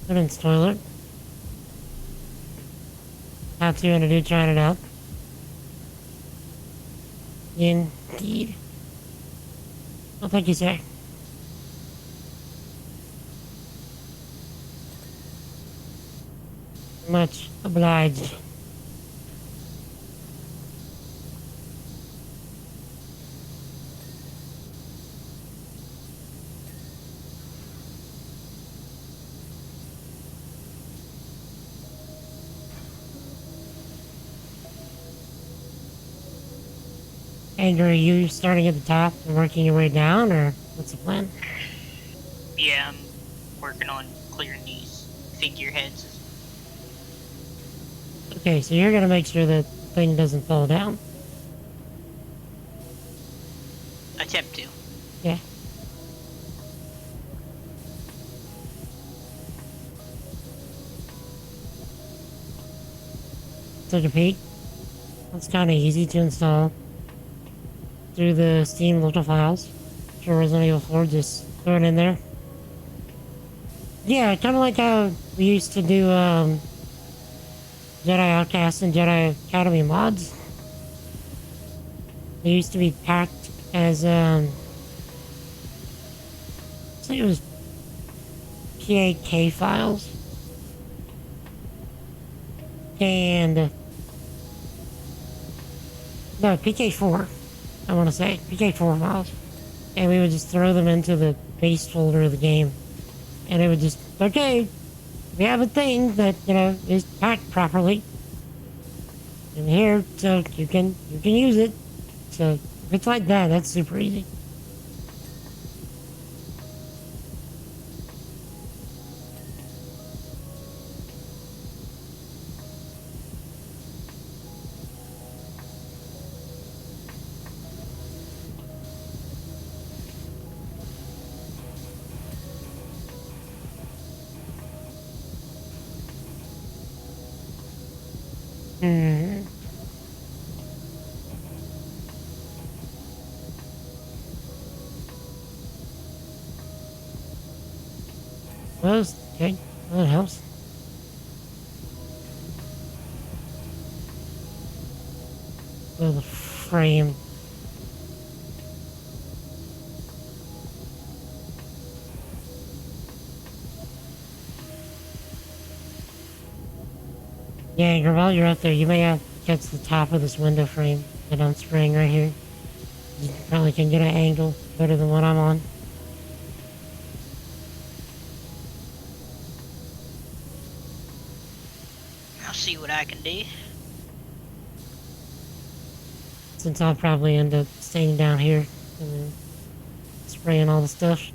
Women's toilet. How to and a dude trying it out. Indeed. Well, thank you, sir. Much obliged. Andrew, are you starting at the top and working your way down, or what's the plan? Yeah, I'm working on clearing these figureheads. Okay, so you're gonna make sure that thing doesn't fall down. Attempt to. Yeah. Take a peek. It's kind of easy to install through the Steam local files for Resident Evil 4. Just throw it in there. Yeah, kind of like how we used to do Jedi Outcast and Jedi Academy mods. They used to be packed as I think it was PAK files. And no, PK4, I want to say. PK4 files. And we would just throw them into the base folder of the game. And it would just, okay, we have a thing that, you know, is packed properly in here, so you can use it. So if it's like that, that's super easy. Hmm. Well, okay, that helps. Oh, the frame. Yeah, while you're up there, you may have to catch the top of this window frame that I'm spraying right here. You probably can get an angle better than what I'm on. I'll see what I can do. Since I'll probably end up staying down here and then spraying all the stuff.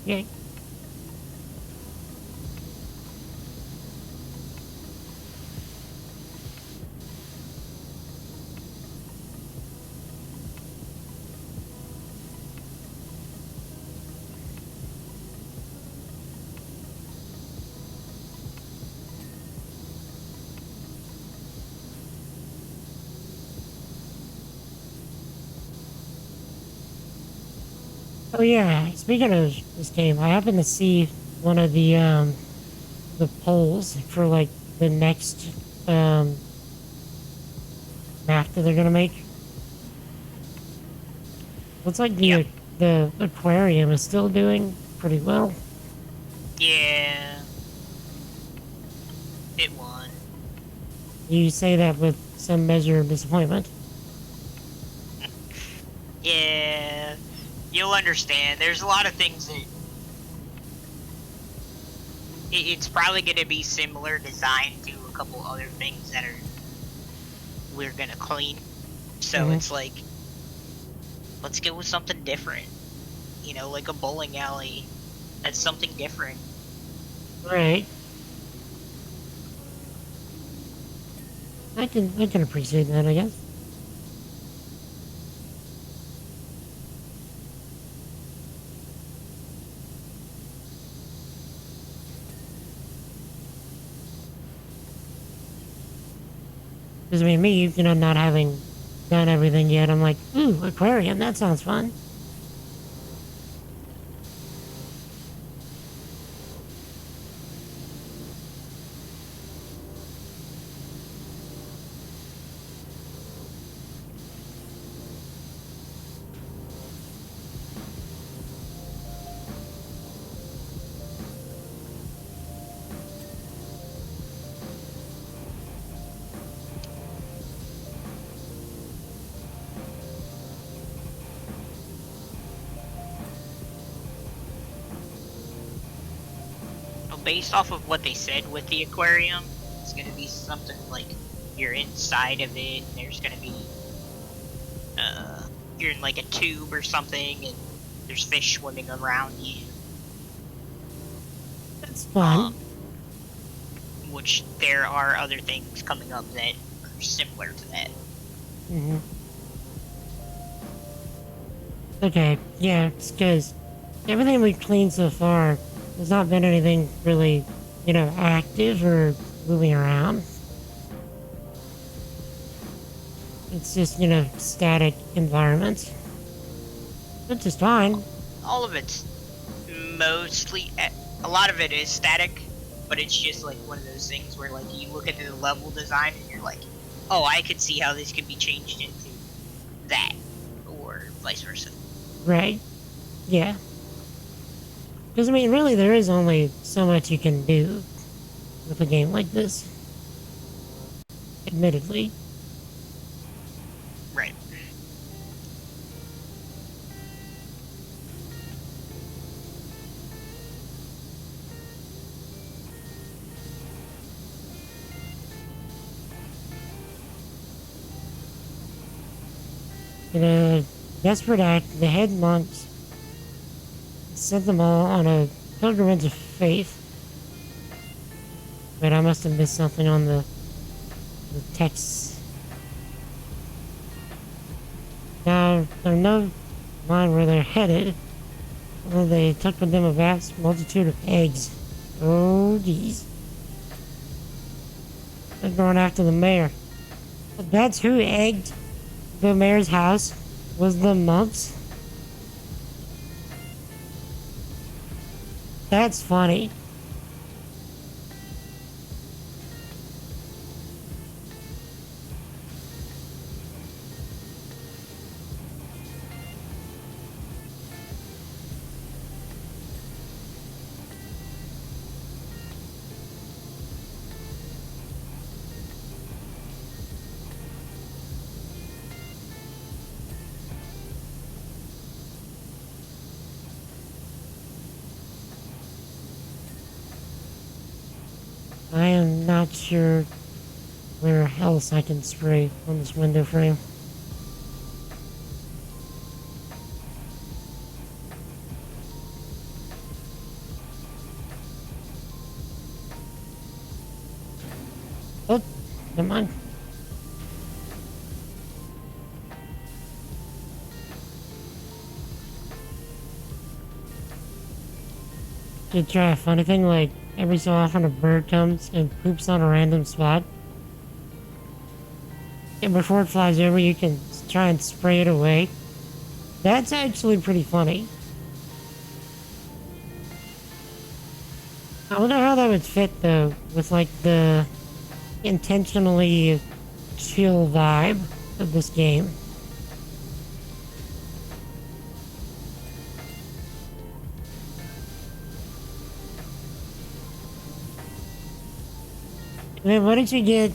Yeah. Oh yeah, speaking of this game, I happened to see one of the polls for like the next map that they're gonna make. Looks like the aquarium is still doing pretty well. Yeah. It won. You say that with some measure of disappointment. Yeah. You'll understand. There's a lot of things that... It's probably going to be similar design to a couple other things that we're going to clean. So it's like, let's go with something different. You know, like a bowling alley. That's something different. Right. I can appreciate that, I guess. Because I mean, me, you know, not having done everything yet, I'm like, ooh, aquarium, that sounds fun. Based off of what they said with the aquarium, it's gonna be something like you're inside of it, and there's gonna be, you're in like a tube or something, and there's fish swimming around you. That's fun. Which there are other things coming up that are similar to that. Mm-hmm. Okay, yeah, it's because everything we've cleaned so far, there's not been anything really, you know, active or moving around. It's just, you know, static environments. Which is fine. All of it's mostly, a lot of it is static, but it's just like one of those things where like you look at the level design and you're like, oh, I could see how this could be changed into that, or vice versa. Right. Yeah. Because, I mean, really, there is only so much you can do with a game like this. Admittedly. Right. In a desperate act, the head monks sent them all on a pilgrimage of faith. But I must have missed something on the text. Now, they're no mind where they're headed, where they took with them a vast multitude of eggs. Oh, jeez. They're going after the mayor. But that's who egged the mayor's house, was the monks. That's funny. I am not sure where else I can spray on this window frame. Oh, never mind. Should try a funny thing like every so often a bird comes and poops on a random spot. And before it flies over, you can try and spray it away. That's actually pretty funny. I wonder how that would fit, though, with, like, the intentionally chill vibe of this game. I mean, what did you get?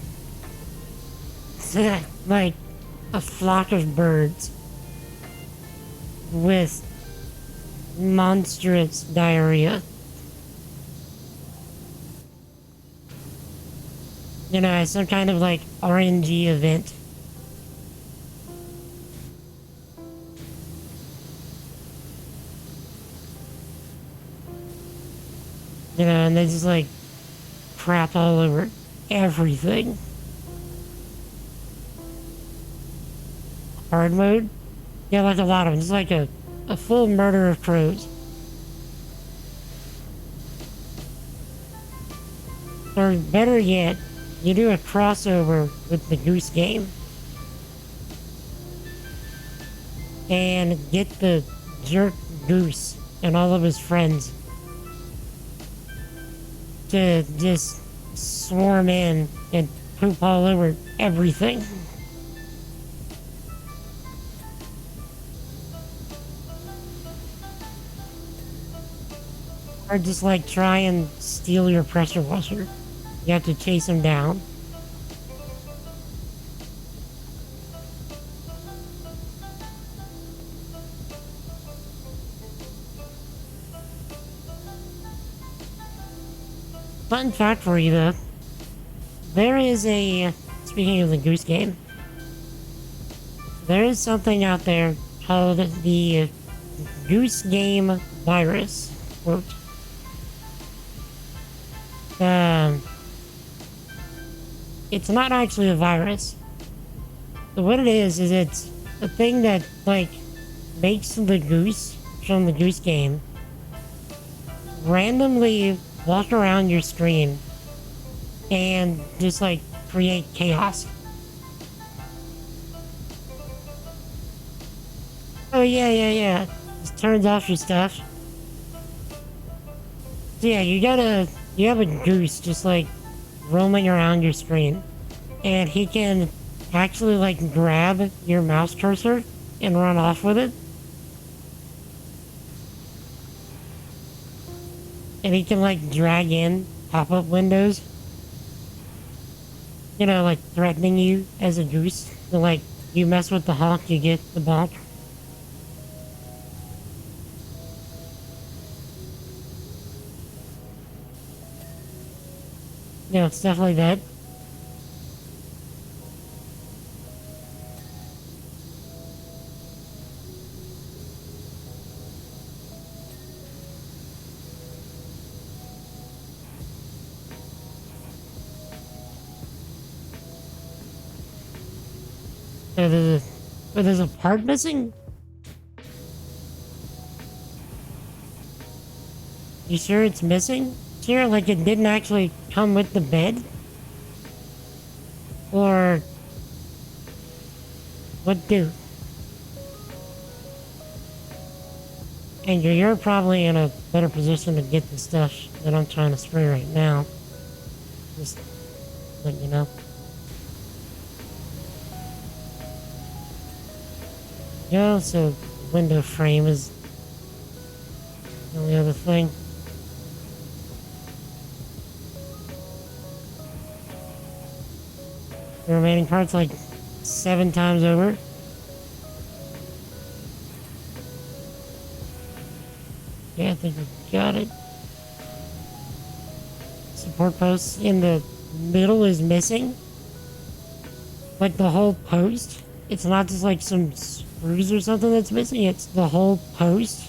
Like, a flock of birds with monstrous diarrhea. You know, some kind of, like, RNG event. You know, and they just, like, crap all over everything. Hard mode? Yeah, like a lot of them. It's like a full murder of crows. Or better yet, you do a crossover with the goose game. And get the jerk goose and all of his friends to just swarm in and poop all over everything. Or just like try and steal your pressure washer. You have to chase him down. Fun fact for you though. There is a, speaking of the goose game, there is something out there called the goose game virus. Quote. It's not actually a virus. So what it is it's a thing that, like, makes the goose from the goose game randomly walk around your screen and just, like, create chaos. Oh, yeah. Just turns off your stuff. So yeah, you have a goose just, like, roaming around your screen. And he can actually, like, grab your mouse cursor and run off with it. And he can, like, drag in pop-up windows. You know, like, threatening you as a goose. So, like, you mess with the hawk, you get the bonk. You know, stuff like that. There's a part missing? You sure it's missing? Sure, like it didn't actually come with the bed? Or... what do? And you're probably in a better position to get the stuff that I'm trying to spray right now. Just let you know. Yeah, so window frame is the only other thing. The remaining parts like 7 times over. Yeah, I think we got it. Support posts in the middle is missing. Like the whole post. It's not just like some screws or something that's missing, it's the whole post.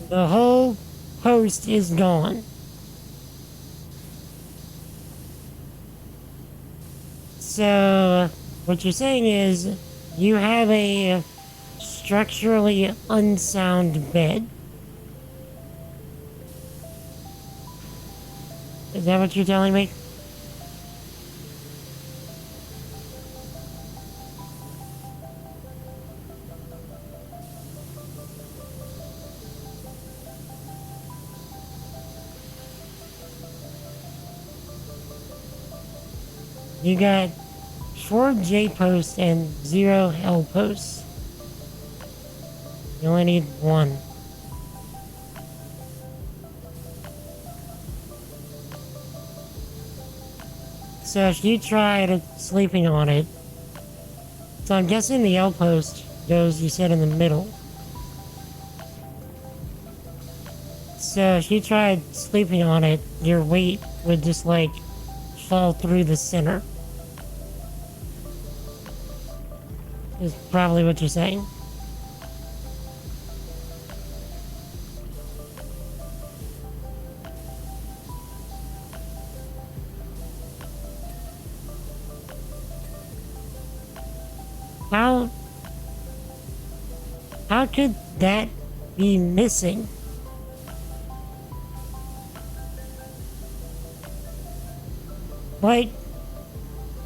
The whole post is gone. So, what you're saying is, you have a structurally unsound bed. Is that what you're telling me? You got 4 J posts and 0 L posts. You only need 1. So if you tried sleeping on it, so I'm guessing the L post goes, you said, in the middle. So if you tried sleeping on it, your weight would just like fall through the center. Is probably what you're saying. How could that be missing? Like,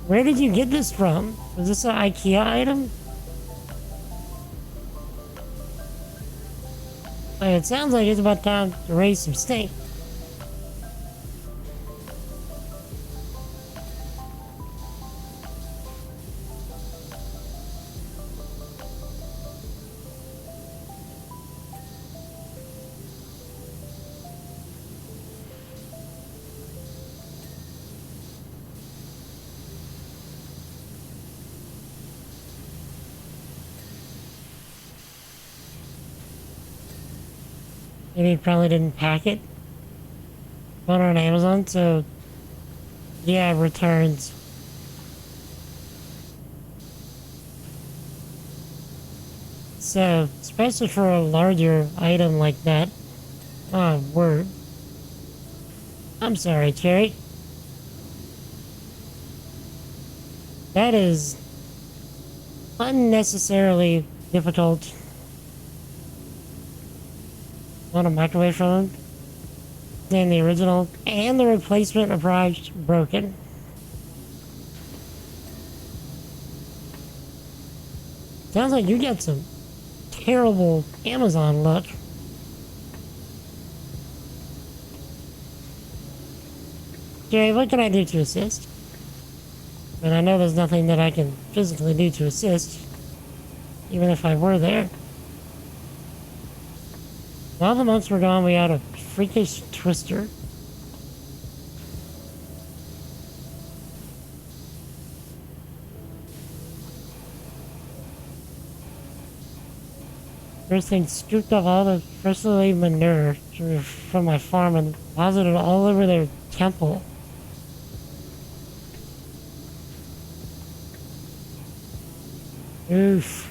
where did you get this from? Was this an IKEA item? Like, it sounds like it's about time to raise some stink. Maybe he probably didn't pack it. Bought it on Amazon, so yeah, returns. So, especially for a larger item like that. Oh, word. I'm sorry, Cherry. That is unnecessarily difficult. Want a microwave phone? Then the original and the replacement arrived broken. Sounds like you got some terrible Amazon luck. Jerry, what can I do to assist? And I know there's nothing that I can physically do to assist, even if I were there. While the months were gone, we had a freakish twister. First thing, scooped up all the freshly manure from my farm and deposited it all over their temple. Oof.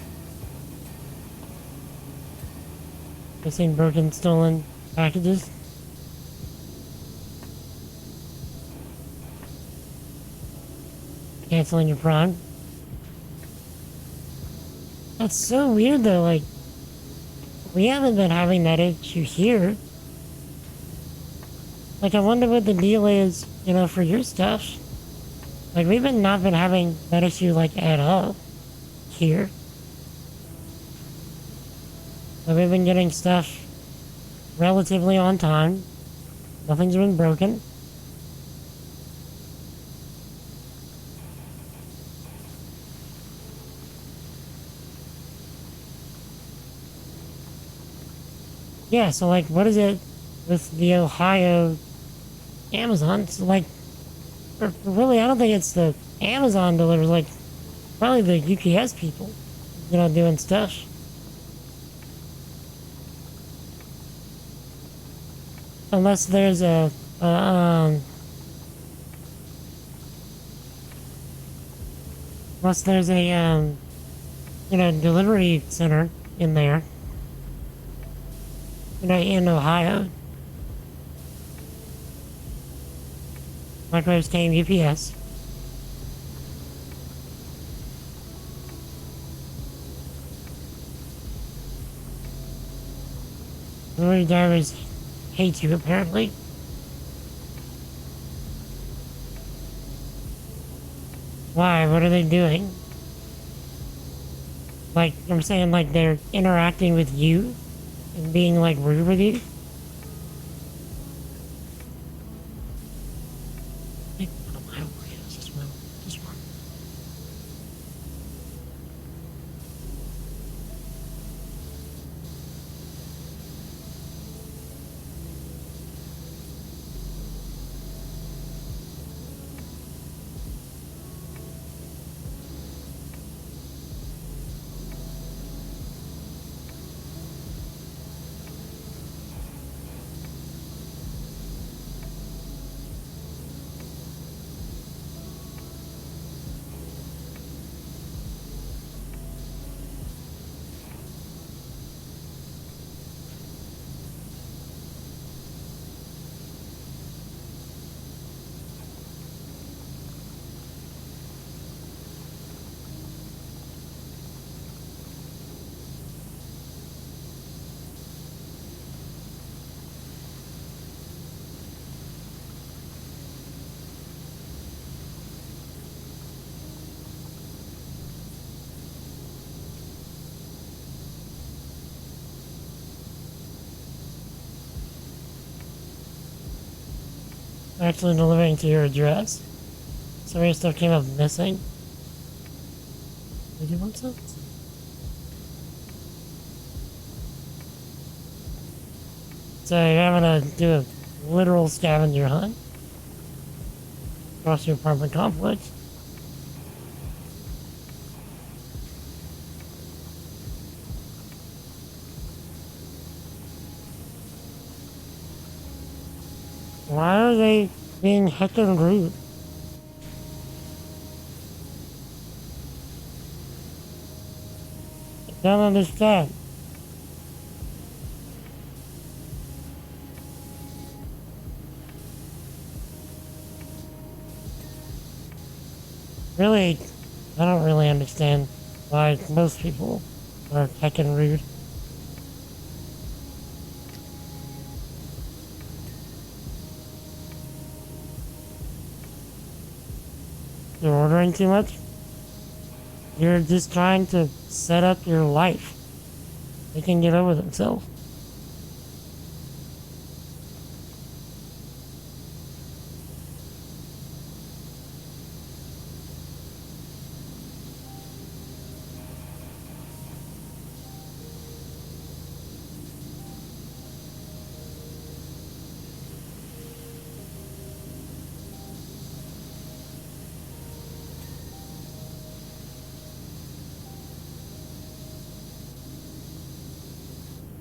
I've seen broken, stolen packages. Canceling your Prime. That's so weird though, like, we haven't been having that issue here. Like, I wonder what the deal is, you know, for your stuff. Like, we've not been having that issue, like, at all here. Like, we've been getting stuff relatively on time. Nothing's been broken. Yeah, so, like, what is it with the Ohio Amazon? It's like, really, I don't think it's the Amazon delivers, like, probably the UPS people, you know, doing stuff. Unless there's unless there's a, you know, delivery center in there. You know, in Ohio. Microwaves came UPS. Delivery drivers hate you, apparently. Why? What are they doing? Like, I'm saying, like, they're interacting with you and being, like, rude with you. Actually delivering to your address. Some of your stuff came up missing. Did you want some? So you're having to do a literal scavenger hunt across your apartment complex. Why are they being heckin' rude? I don't understand. Really, I don't really understand why most people are heckin' rude. You're ordering too much? You're just trying to set up your life. They can get over themselves.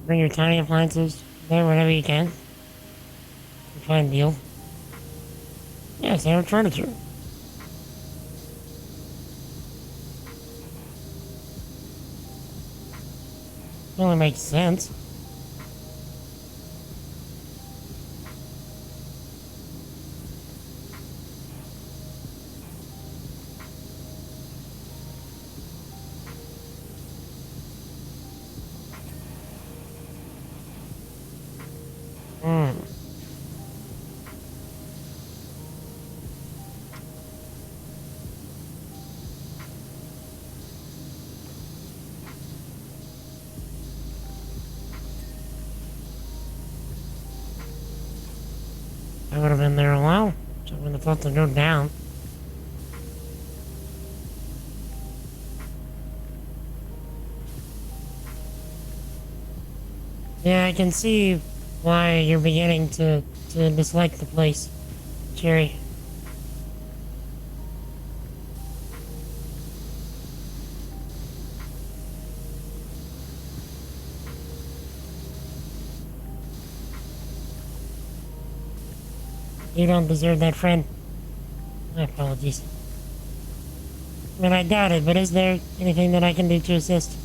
Bring your tiny appliances there whenever you can. Find a deal. Yeah, same with furniture. Only makes sense. supposed to go down. Yeah, I can see why you're beginning to dislike the place, Cherry. You don't deserve that, friend. My apologies. I mean, I doubt it, but is there anything that I can do to assist?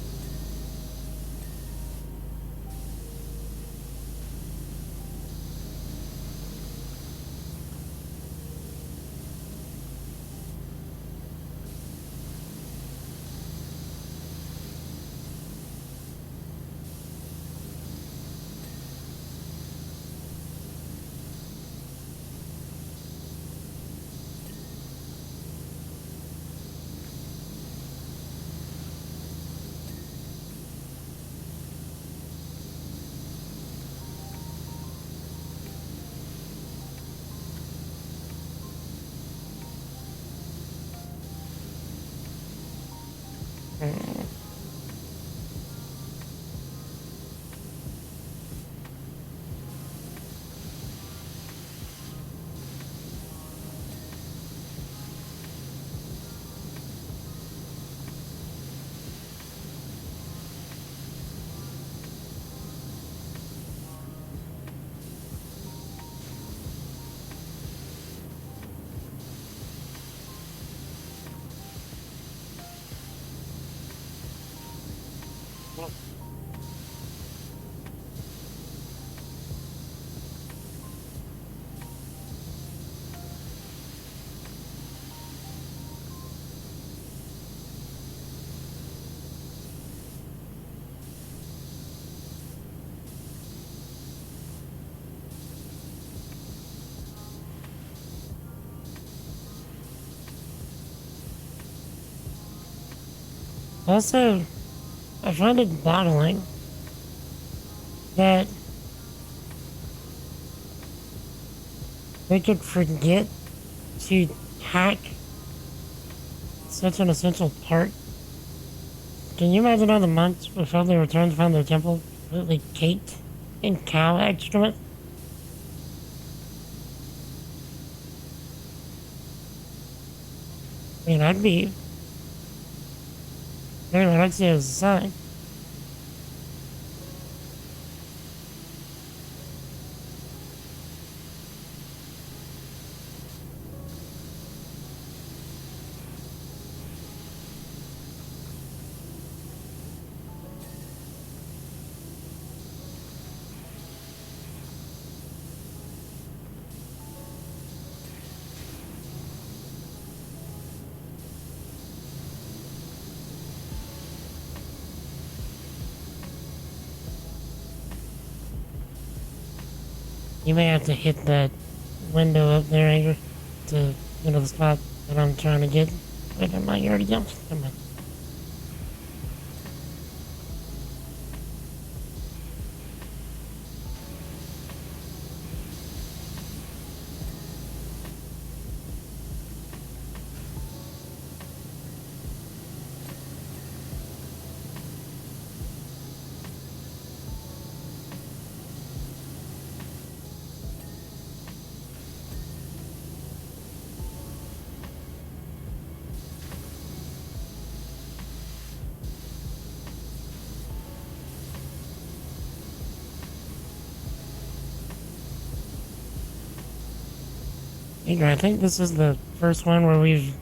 Also, I find it boggling that they could forget to hack such an essential part. Can you imagine how the monks, before they returned, found their temple completely caked in cow excrement? I mean, I'd be... Anyway, I'd see it as a sign. You may have to hit that window up there, Anger, to get to the spot that I'm trying to get. Wait, am I already jumped? Come on. I think this is the first one where we've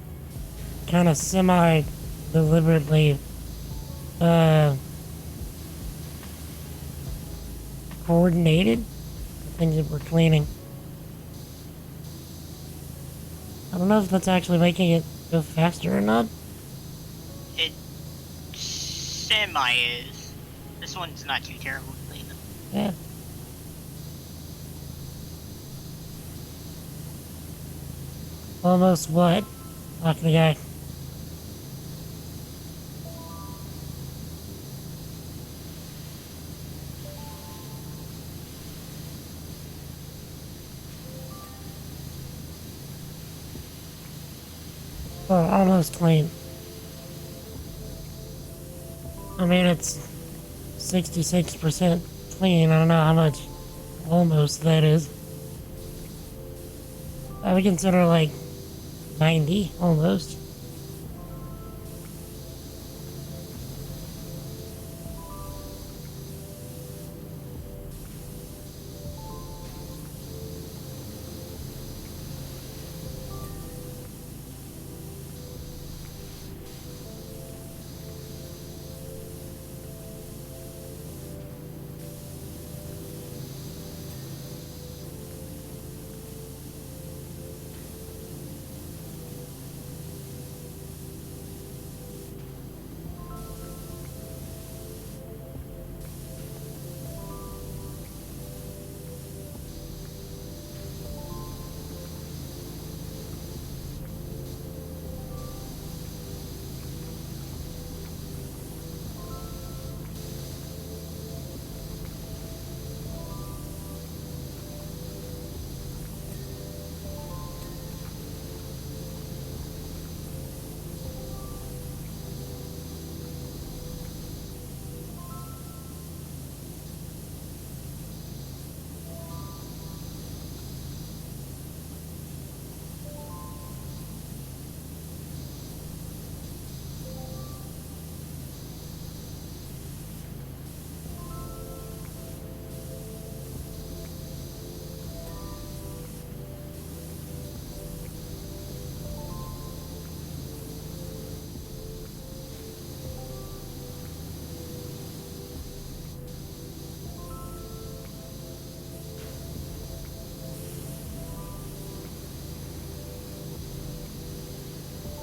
kind of semi-deliberately coordinated the things that we're cleaning. I don't know if that's actually making it go faster or not. It semi is. This one's not too terrible to clean. Yeah. Almost what? Lock the guy. Well, almost clean. I mean, it's 66% clean. I don't know how much almost that is. I would consider like 90 almost.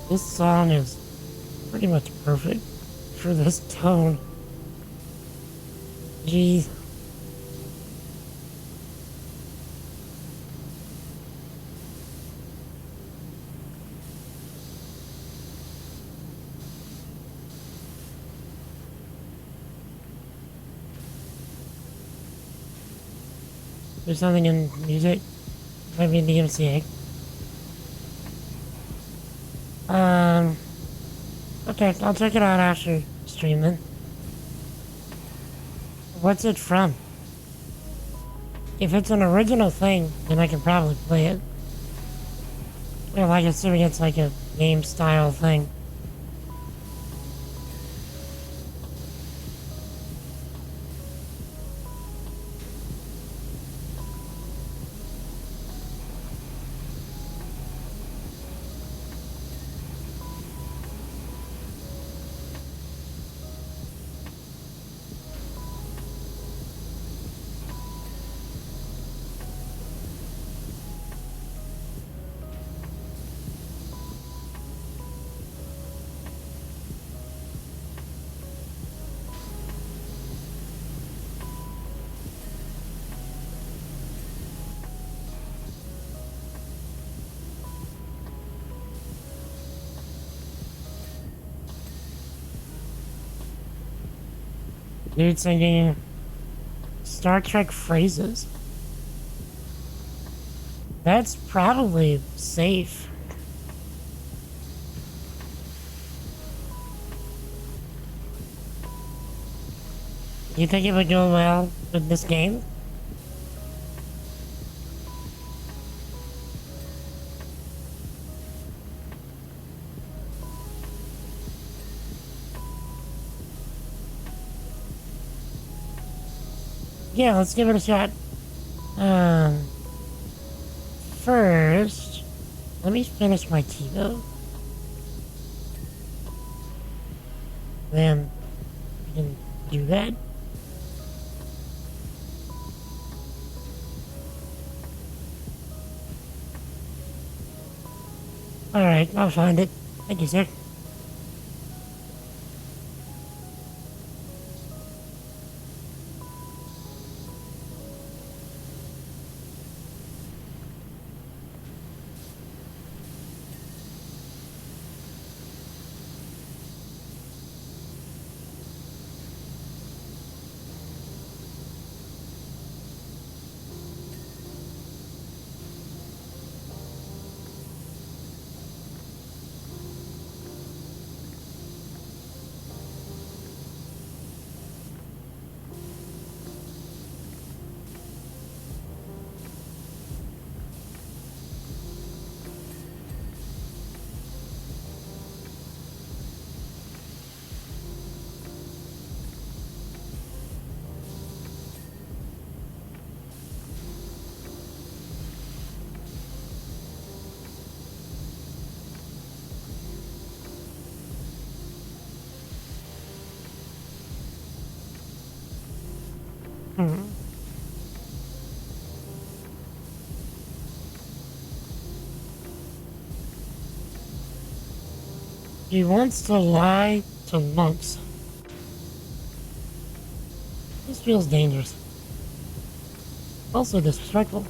This song is pretty much perfect for this tone. Jeez. There's something in music. Might be in the DMCA. Okay, I'll check it out after stream then. What's it from? If it's an original thing, then I can probably play it. Or like assuming it's like a game style thing. Dude singing Star Trek phrases. That's probably safe. You think it would go well with this game? Yeah, let's give it a shot. First, let me finish my tea though. Then, we can do that. Alright, I'll find it. Thank you, sir. He wants to lie to monks. This feels dangerous. Also disrespectful.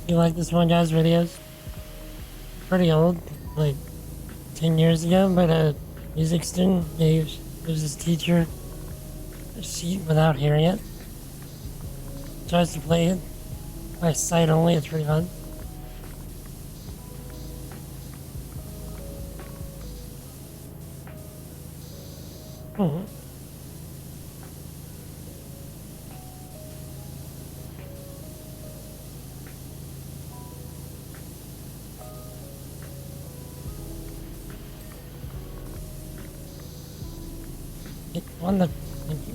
You like this one guy's videos? Pretty old, like 10 years ago, but a music student gives his teacher a sheet without hearing it. Tries to play it by sight only, it's pretty fun. Mm-hmm. On the thank you.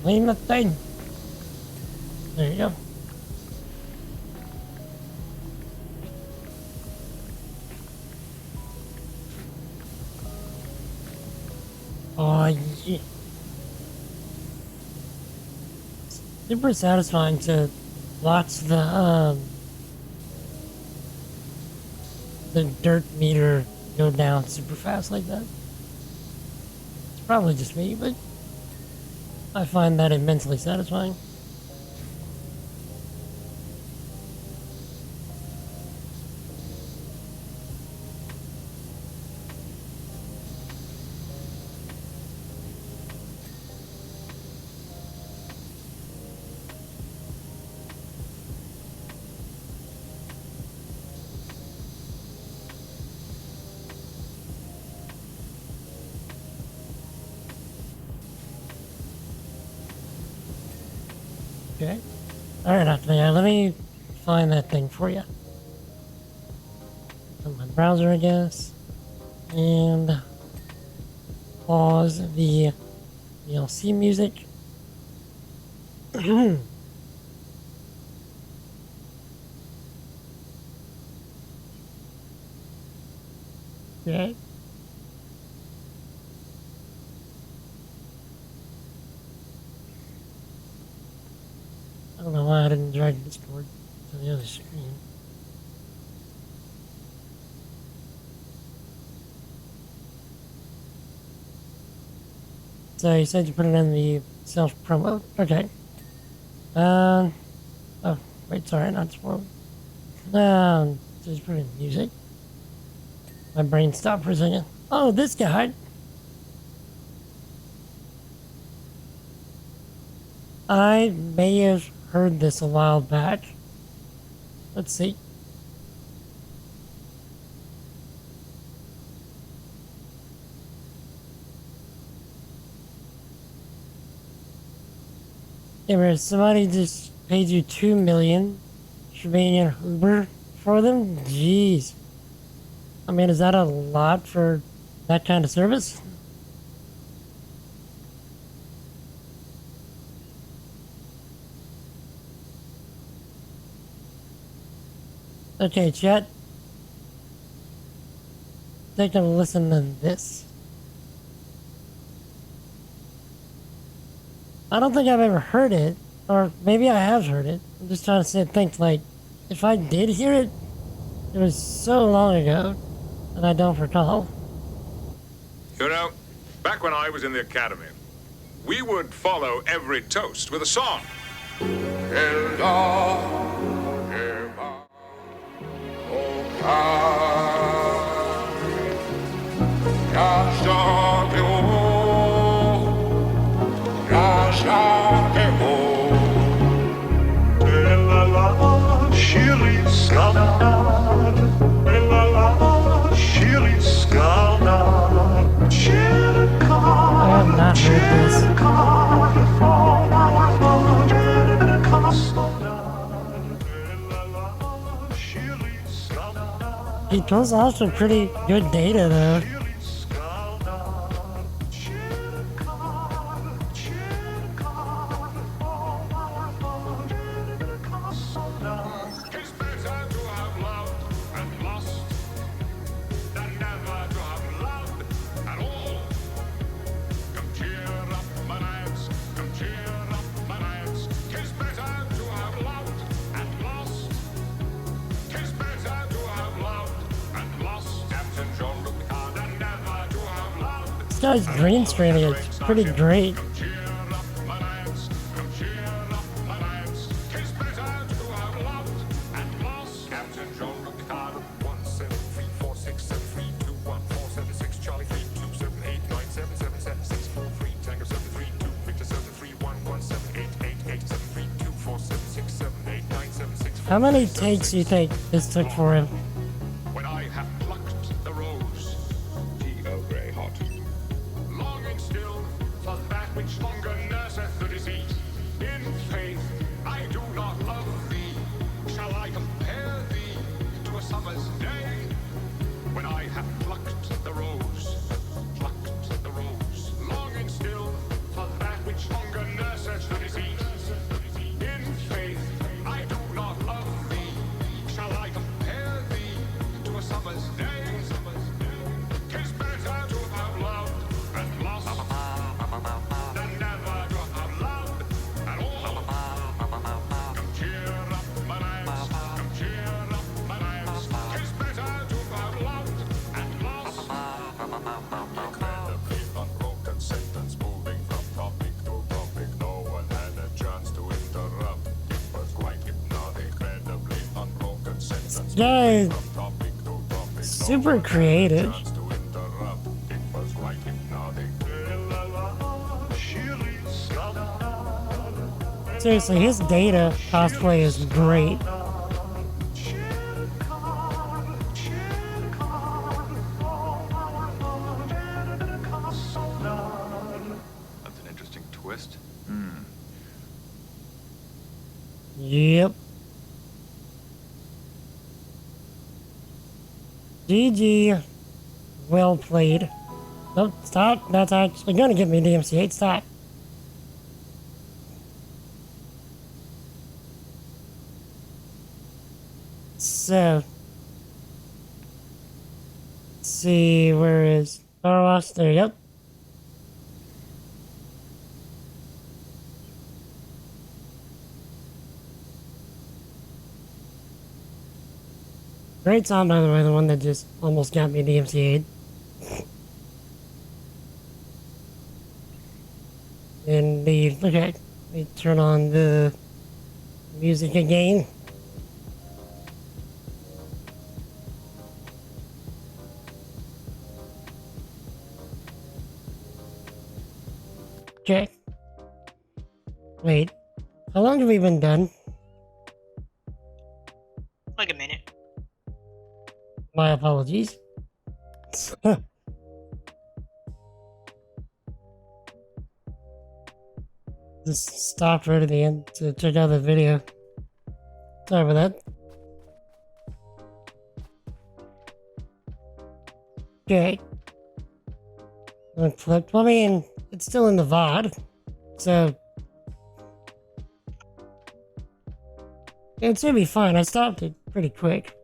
Clean the thing. There you go. Oh yeah. Super satisfying to watch the dirt meter go down super fast like that. It's probably just me, but I find that immensely satisfying. Okay. Alright, Anthony, let me find that thing for you. Open my browser, I guess. And pause the DLC music. Okay. I don't know why I didn't drag Discord to the other screen. So you said you put it in the self-promo? Okay. Oh, wait, sorry, not promo. Just put in music. My brain stopped for a second. Oh, this guy! I may have heard this a while back. Let's see. Yeah, where somebody just paid you $2 million for being an Uber for them? Jeez. I mean, is that a lot for that kind of service? Okay, chat. Take a listen to this. I don't think I've ever heard it, or maybe I have heard it. I'm just trying to think, like, if I did hear it, it was so long ago that I don't recall. You know, back when I was in the academy, we would follow every toast with a song. I have not heard this. It was also pretty good data though. This guy's green screening is pretty great. How many takes do you think this took for him? When I have plucked the rose, T.O. Grey hot, longing still for that which longer nurseth the disease. In faith, I do not love thee. Shall I compare thee to a summer's day? When I have plucked the rose, longing still for that which longer nurseth the disease. In faith, I do not love thee. Shall I compare thee to a summer's day? 'Tis better to have loved and lost than never to have loved at all. Come cheer up, my lads. Come cheer up, my lads. 'Tis better to have loved and lost. Incredibly unbroken sentence moving from topic to topic. No one had a chance to interrupt. It was quite hypnotic. Incredibly unbroken sentence Guy, from topic to topic. super creative. Chance to interrupt. It was quite hypnotic. Seriously, his Data cosplay is great. That's an interesting twist. Yep. GG. Well played. Nope, stop. That's actually gonna give me DMC8. Stop. So. Let's see, where is PowerWash? There you go. Great song, by the way, the one that just almost got me DMCA'd. And the, okay, let me turn on the music again. Okay. Wait, how long have we been done? Like a minute. My apologies. Just stopped right at the end to check out the video. Sorry about that. Okay. Unflipped. Well, I mean, it's still in the VOD, so it should be fine. I stopped it pretty quick.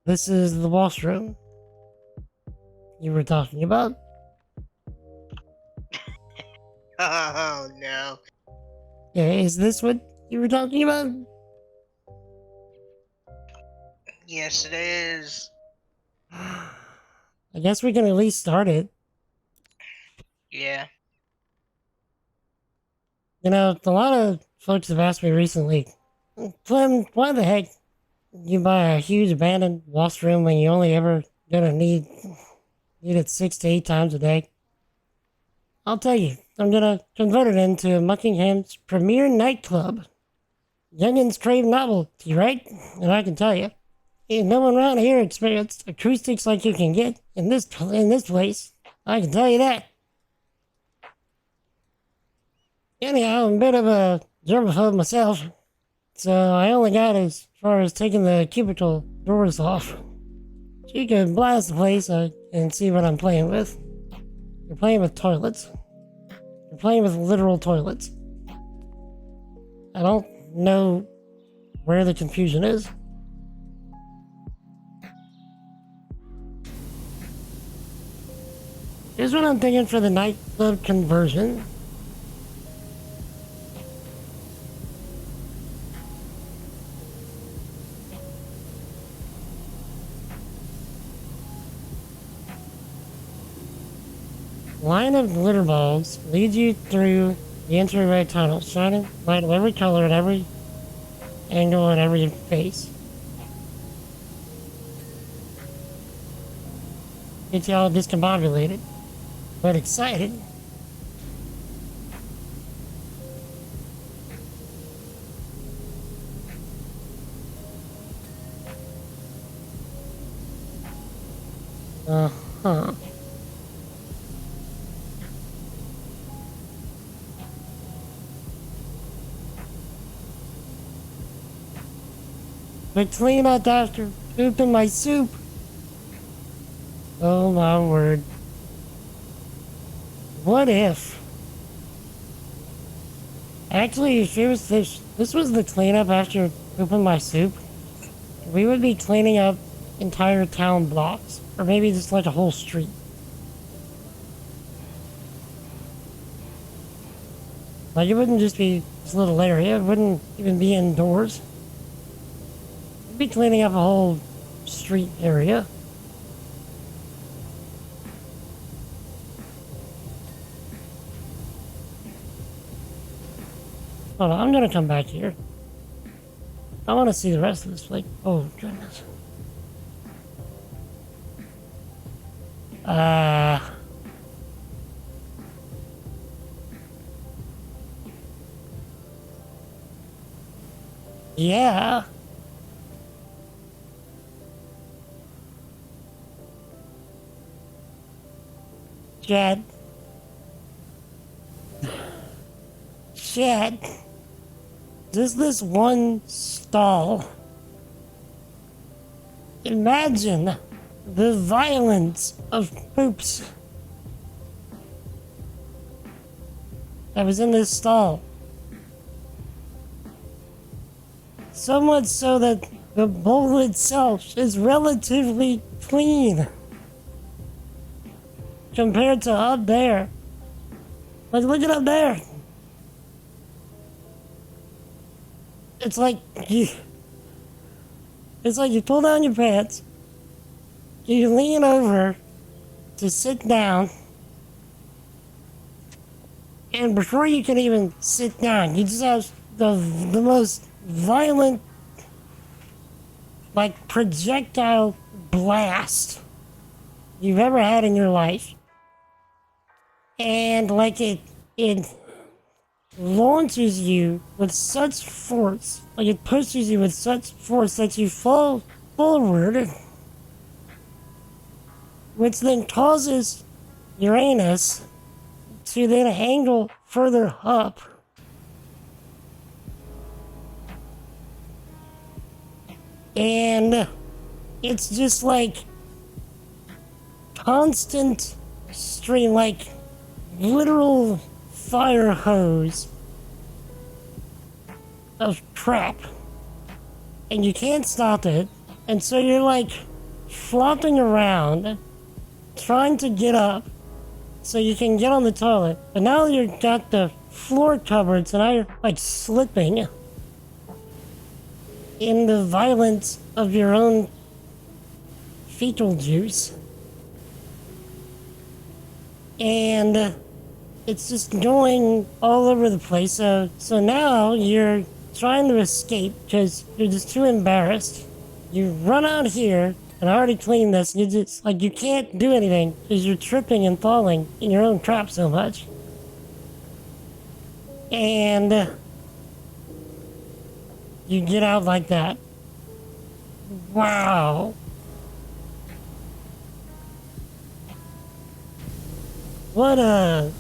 This is the washroom you were talking about. Oh no. Yeah, is this what you were talking about? Yes, it is. I guess we can at least start it. Yeah. You know, a lot of folks have asked me recently, Clem, why the heck you buy a huge abandoned washroom when you only ever gonna need it 6 to 8 times a day? I'll tell you, I'm gonna convert it into Muckingham's premier nightclub. Youngins crave novelty, right? And I can tell you, ain't no one around here experienced acoustics like you can get in this place. I can tell you that. Anyhow, I'm a bit of a germaphobe myself, so I only got as far as taking the cubicle doors off. So you can blast the place and see what I'm playing with. You're playing with toilets. You're playing with literal toilets. I don't know where the confusion is. Here's what I'm thinking for the nightclub conversion. line of glitter balls leads you through the entryway tunnel, shining light of every color at every angle and every face. Gets y'all discombobulated, but excited. Uh-huh. But clean up after pooping my soup. Oh my word. What if? Actually, if it was this was the cleanup after pooping my soup, we would be cleaning up entire town blocks. Or maybe just like a whole street. Like, it wouldn't just be this little area, it wouldn't even be indoors. We'd be cleaning up a whole street area. Hold on, I'm gonna come back here. I wanna see the rest of this place. Oh, goodness. Yeah. Chad. Chad. Just this one stall. Imagine the violence of poops that was in this stall. So much so that the bowl itself is relatively clean compared to up there. Like, look at up there. It's like you pull down your pants, you lean over to sit down, and before you can even sit down, you just have the most violent, like, projectile blast you've ever had in your life. And like it launches you with such force, like it pushes you with such force that you fall forward, which then causes your anus to then angle further up. And it's just like constant stream, like literal fire hose of crap. And you can't stop it. And so you're like flopping around, trying to get up so you can get on the toilet. But now you've got the floor covered, so now you're like slipping in the violence of your own fecal juice. And it's just going all over the place. So now you're trying to escape because you're just too embarrassed. You run out here, and I already cleaned this, and you just, like, you can't do anything because you're tripping and falling in your own crap so much. And you get out like that. Wow. What a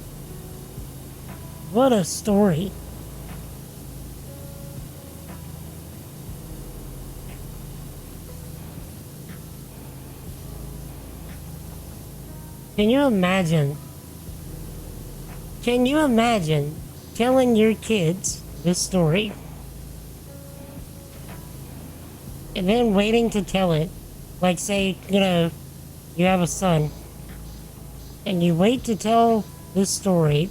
story. Can you imagine telling your kids this story and then waiting to tell it? Like, say, you have a son and you wait to tell this story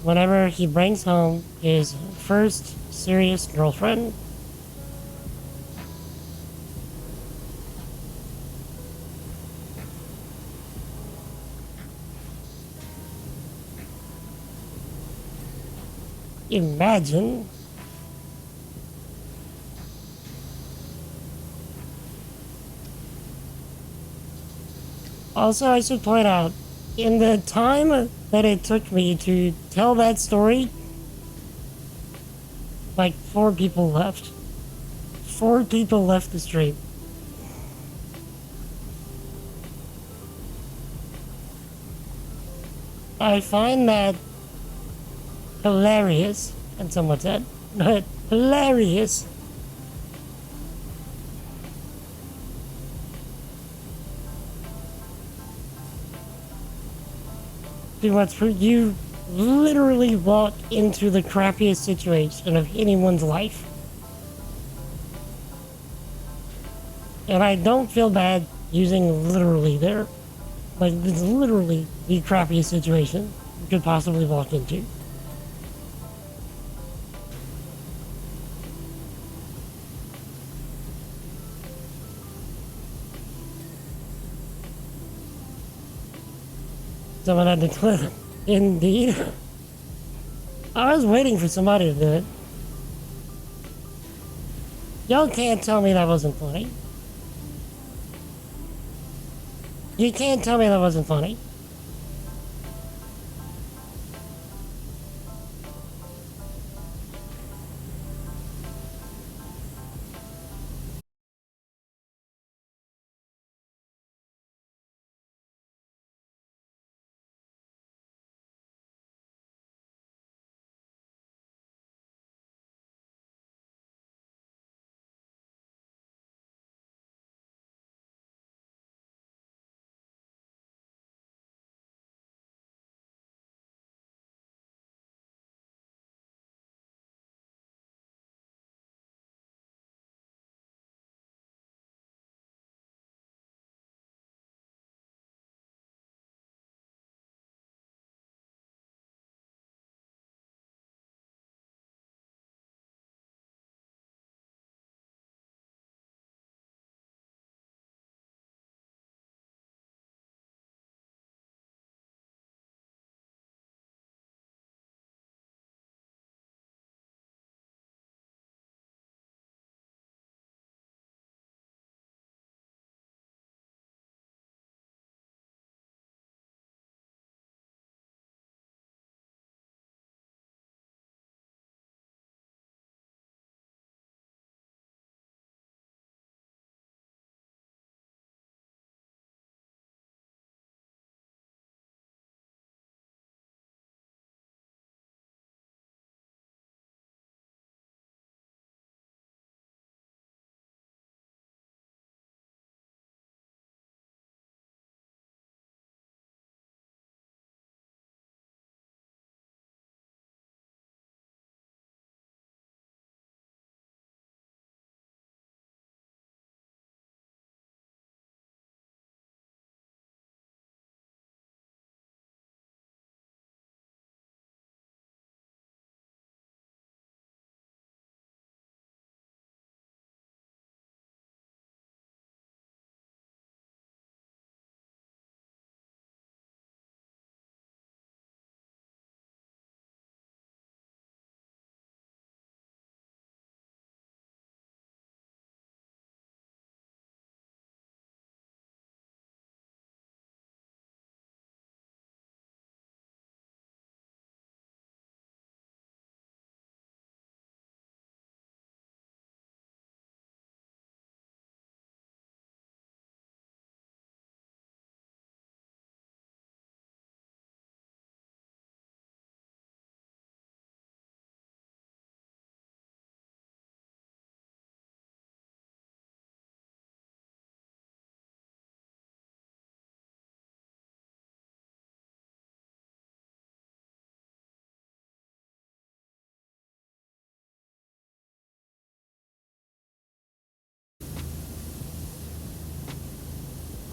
whenever he brings home his first serious girlfriend. imagine. Also, I should point out, in the time that it took me to tell that story, like 4 people left. 4 people left the stream. I find that hilarious, and someone said, but hilarious. Too much for you literally walk into the crappiest situation of anyone's life. And I don't feel bad using literally there. Like, it's literally the crappiest situation you could possibly walk into. Someone had to clip. Indeed. I was waiting for somebody to do it. Y'all can't tell me that wasn't funny. You can't tell me that wasn't funny.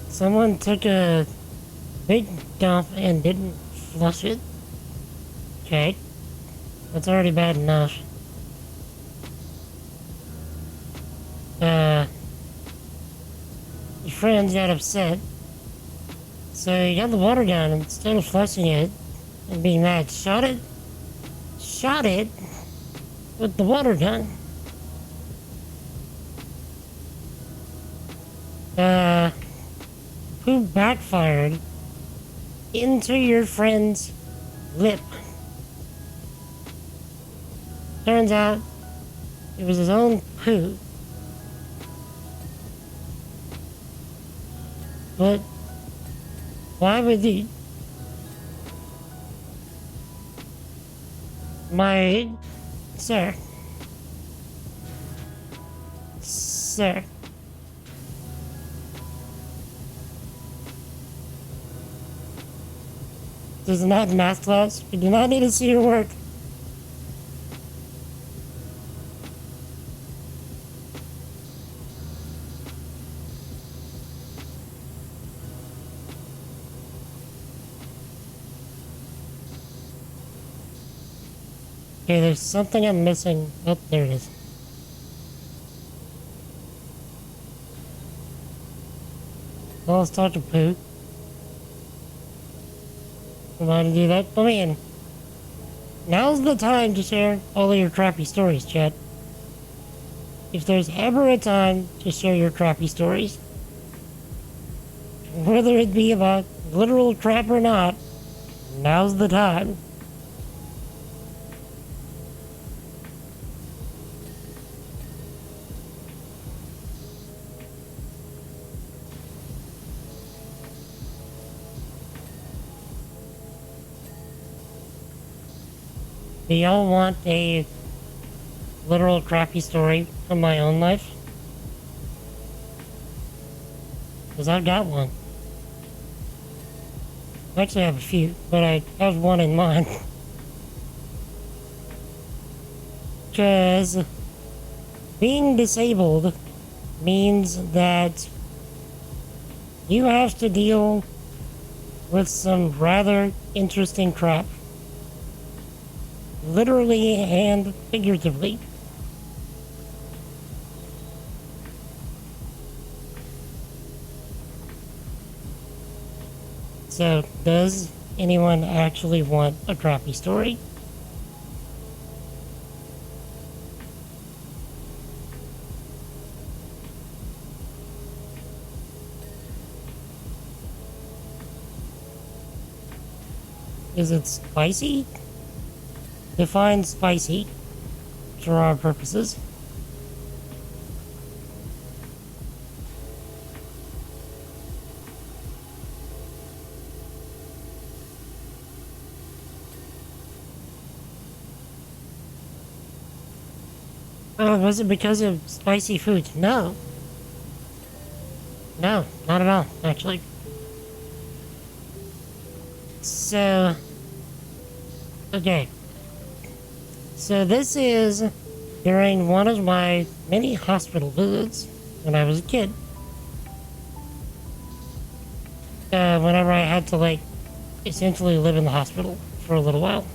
Someone took a big dump and didn't flush it. Okay. That's already bad enough. Your friends got upset. So you got the water gun, and instead of flushing it and being mad, shot it. Shot it. with the water gun. Who backfired into your friend's lip. Turns out it was his own poo. But why would he? Sir. This is not math class. We do not need to see your work. Okay, there's something I'm missing. Oh, there it is. Well, let's talk to Pooh. You want to do that? I mean, now's the time to share all of your crappy stories, Chad. If there's ever a time to share your crappy stories, whether it be about literal crap or not, now's the time. Do y'all want a literal crappy story from my own life? Because I've got one. I actually have a few, but I have one in mind. Because being disabled means that you have to deal with some rather interesting crap. Literally and figuratively. So, does anyone actually want a crappy story? Is it spicy? Define spicy for our purposes. Oh, was it because of spicy food? No. No, not at all, actually. So, okay. So this is during one of my many hospital visits when I was a kid. Whenever I had to, like, essentially live in the hospital for a little while.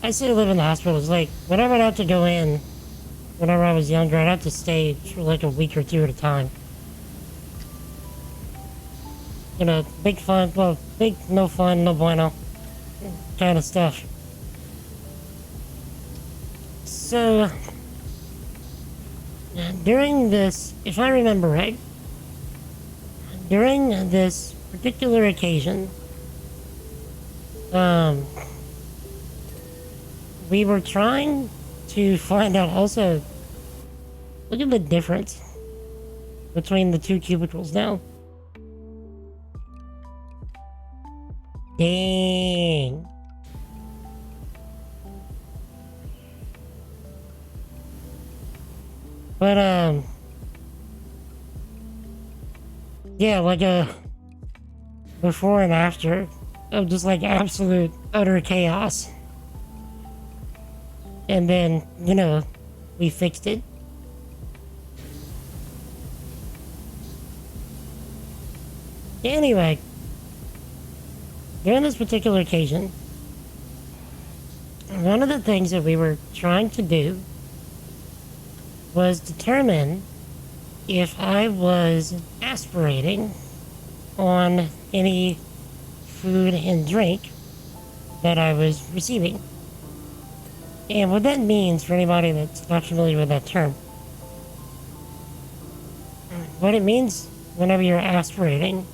I say live in the hospital, it's like, whenever I'd have to go in, whenever I was younger, I'd have to stay for like a week or two at a time. You know, big fun, well, big no fun, no bueno kind of stuff. So, during this, if I remember right, during this particular occasion, we were trying to find out also, look at the difference between the two cubicles now. Dang. But, yeah, like, before and after of just, like, absolute, utter chaos. And then, you know, we fixed it. Anyway, during this particular occasion, one of the things that we were trying to do was determine if I was aspirating on any food and drink that I was receiving. And what that means for anybody that's not familiar with that term, what it means whenever you're aspirating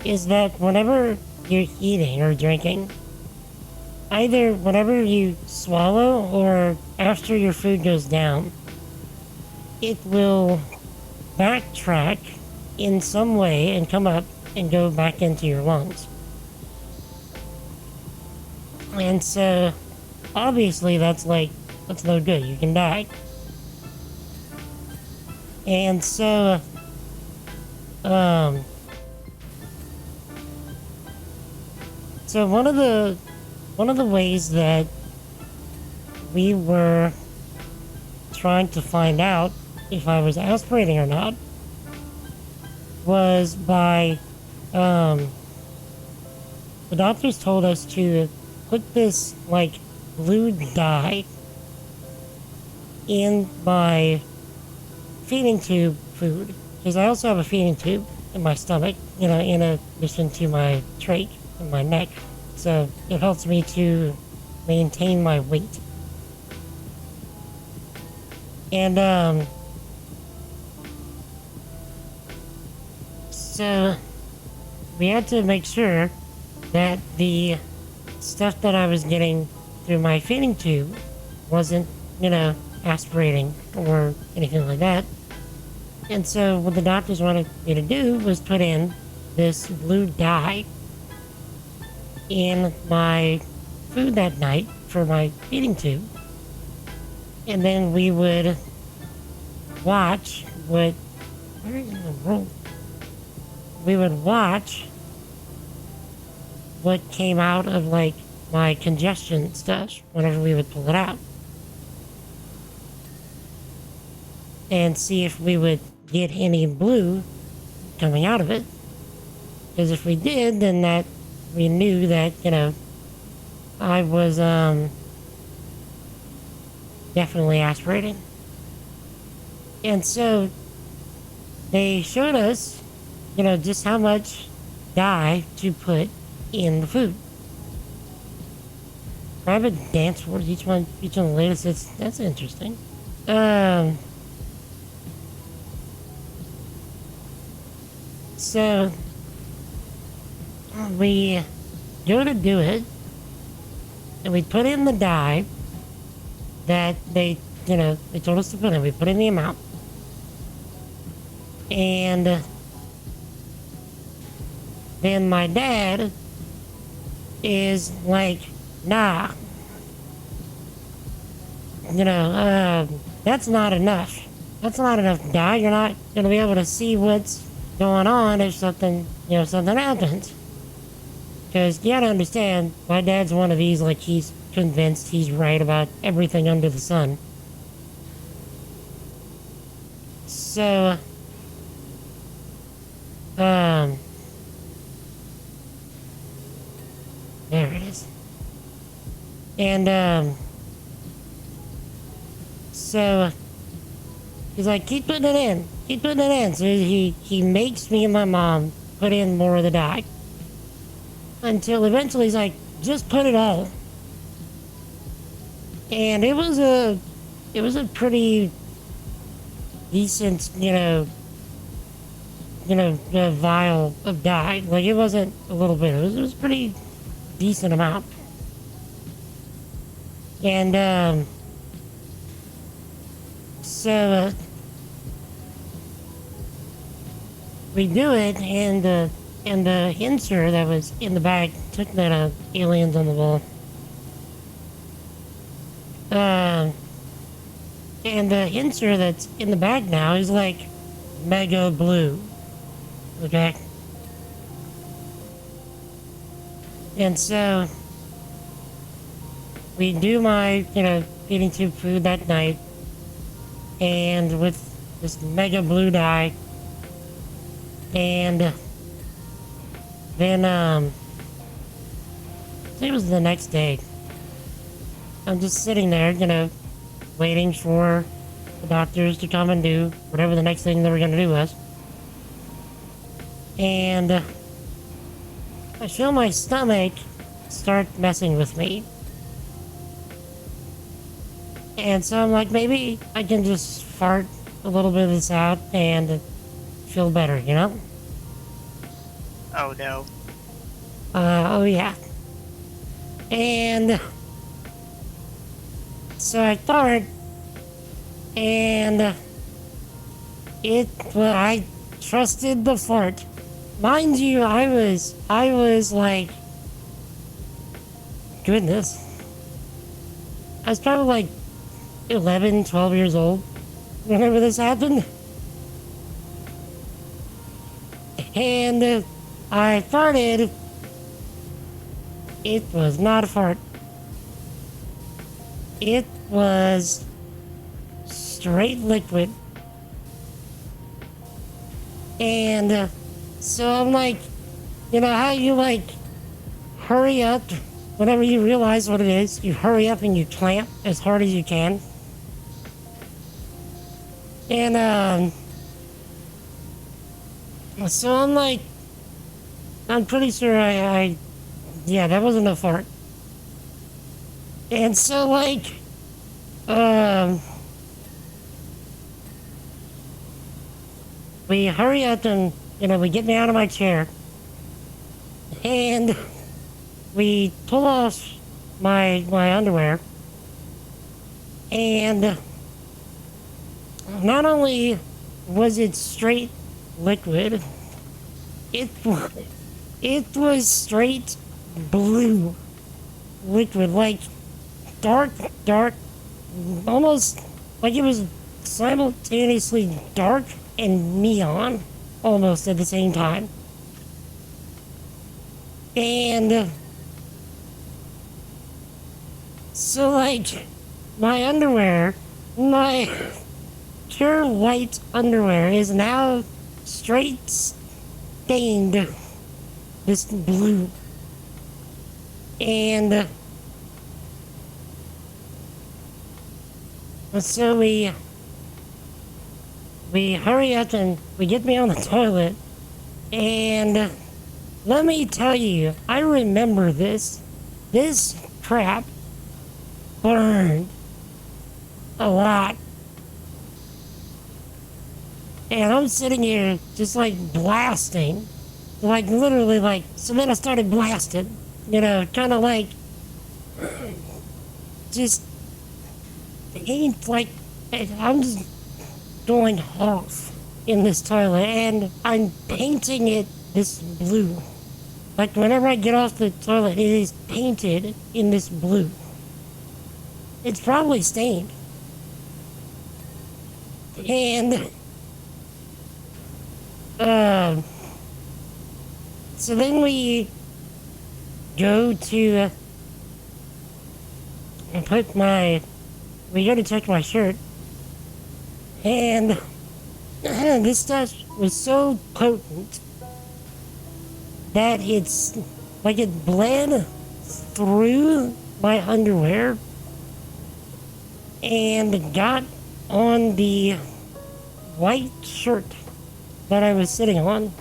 is that whenever you're eating or drinking, either whenever you swallow or after your food goes down, it will backtrack in some way and come up and go back into your lungs. And so, obviously that's no good. You can die. And so, so one of the ways that we were trying to find out if I was aspirating or not was by, the doctors told us to put this, blue dye in my feeding tube food. Because I also have a feeding tube in my stomach, in addition to my trach and my neck. So it helps me to maintain my weight. And, so we had to make sure that the stuff that I was getting through my feeding tube wasn't, aspirating or anything like that. And so what the doctors wanted me to do was put in this blue dye in my food that night for my feeding tube. And then we would watch what... Where in the world? We would watch what came out of, my congestion stuff whenever we would pull it out. And see if we would get any blue coming out of it. Because if we did, then that we knew that, I was definitely aspirating. And so they showed us, just how much dye to put in the food. Private dance floors, each one of the latest. That's interesting. So we go to do it, and we put in the dye that they told us to put in. We put in the amount. And then my dad is like, nah, that's not enough. That's not enough dye. You're not going to be able to see what's going on if something happens. Because you gotta understand, my dad's one of these, he's convinced he's right about everything under the sun. So, there it is. And, so, he's like, keep putting it in. Keep putting it in. So he makes me and my mom put in more of the dye. Until eventually he's like, just put it all. And it was a pretty decent, vial of dye. It wasn't a little bit. It was a pretty decent amount. And, so, we do it, and the insert that was in the bag took that aliens on the wall. And the insert that's in the bag now is mega blue. Okay? And so we do my, feeding tube food that night, and with this mega blue dye. And then, I think it was the next day. I'm just sitting there, waiting for the doctors to come and do whatever the next thing they were going to do was. And I feel my stomach start messing with me. And so I'm like, maybe I can just fart a little bit of this out and feel better, you know? Oh no. Oh yeah. And so I fart, and I trusted the fart. Mind you, I was like, goodness. I was probably like 11, 12 years old whenever this happened. And I farted. It was not a fart. It was straight liquid. And so I'm like, you know how you like hurry up whenever you realize what it is? You hurry up and you clamp as hard as you can. And so I'm like, I'm pretty sure yeah, that wasn't a fart. And so like, we hurry up and, you know, we get me out of my chair. And we pull off my underwear. And not only was it straight liquid, it was straight blue liquid, like dark, almost like it was simultaneously dark and neon almost at the same time. And so like my underwear, my pure white underwear is now straight stained this blue. And so we hurry up and we get me on the toilet. And let me tell you, I remember this. This crap burned a lot. And I'm sitting here just like blasting. Like literally like, so then I started blasting. You know, kind of like, just, ain't like, I'm just going off in this toilet, and I'm painting it this blue. Like whenever I get off the toilet, it is painted in this blue. It's probably stained. And, so then we go to we go to check my shirt, and this stuff was so potent that it's like it bled through my underwear and got on the white shirt that I was sitting on,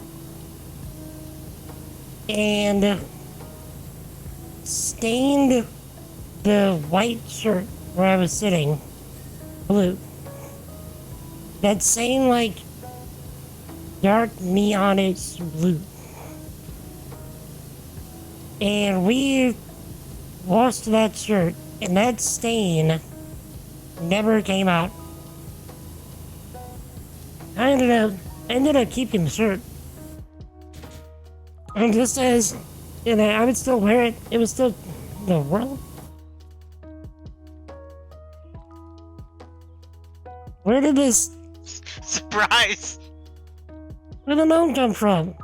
and stained the white shirt where I was sitting blue. That same like dark neonish blue. And we washed that shirt, and that stain never came out. I ended up keeping the shirt. And just as, you know, I would still wear it, it was still the world. Where did this Surprise! where did the gnome come from?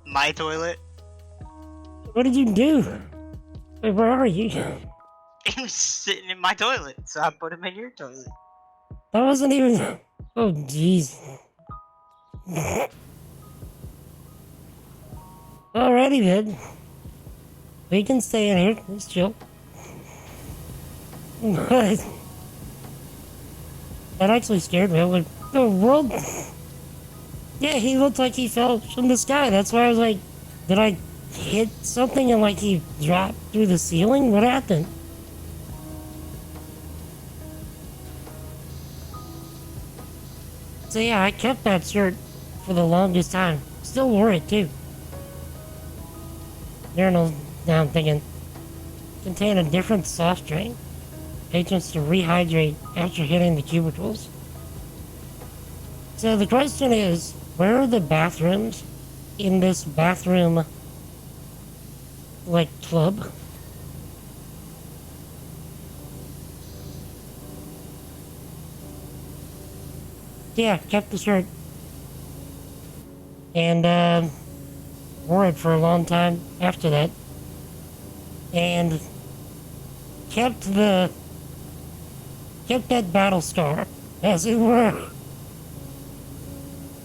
My toilet? What did you do? Wait, where are you? He was sitting in my toilet, so I put him in your toilet. That wasn't even. Oh, jeez. Alrighty then. We can stay in here. It's chill. But that actually scared me. I was like, the world. Yeah, he looked like he fell from the sky. That's why I was like, did I hit something and like he dropped through the ceiling? What happened? So yeah, I kept that shirt for the longest time. Still wore it too. Urinals, now I'm thinking, contain a different soft drink. Agents to rehydrate after hitting the cubicles. So the question is, where are the bathrooms in this bathroom, like, club? Yeah, kept the shirt. And, wore it for a long time after that. And kept that battle scar, as it were.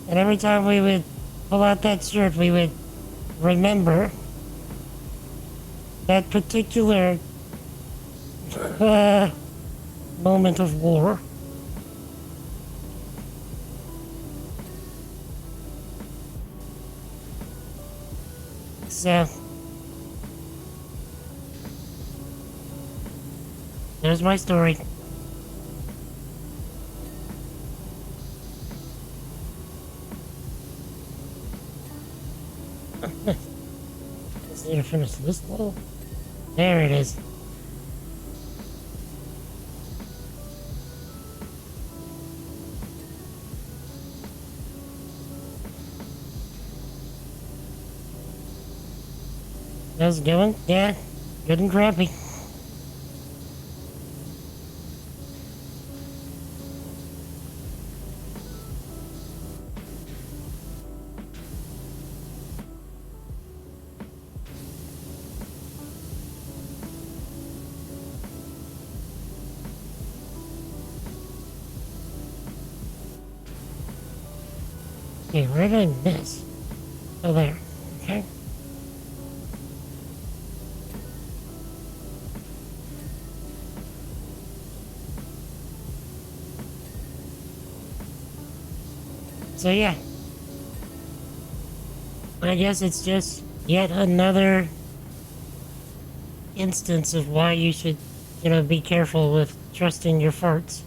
And every time we would pull out that shirt, we would remember that particular moment of war. So, there's my story. Just need to finish this level. There it is. How's it going? Yeah, good and crappy. Okay, where did I miss? Oh, there. Okay. So yeah, I guess it's just yet another instance of why you should, be careful with trusting your farts.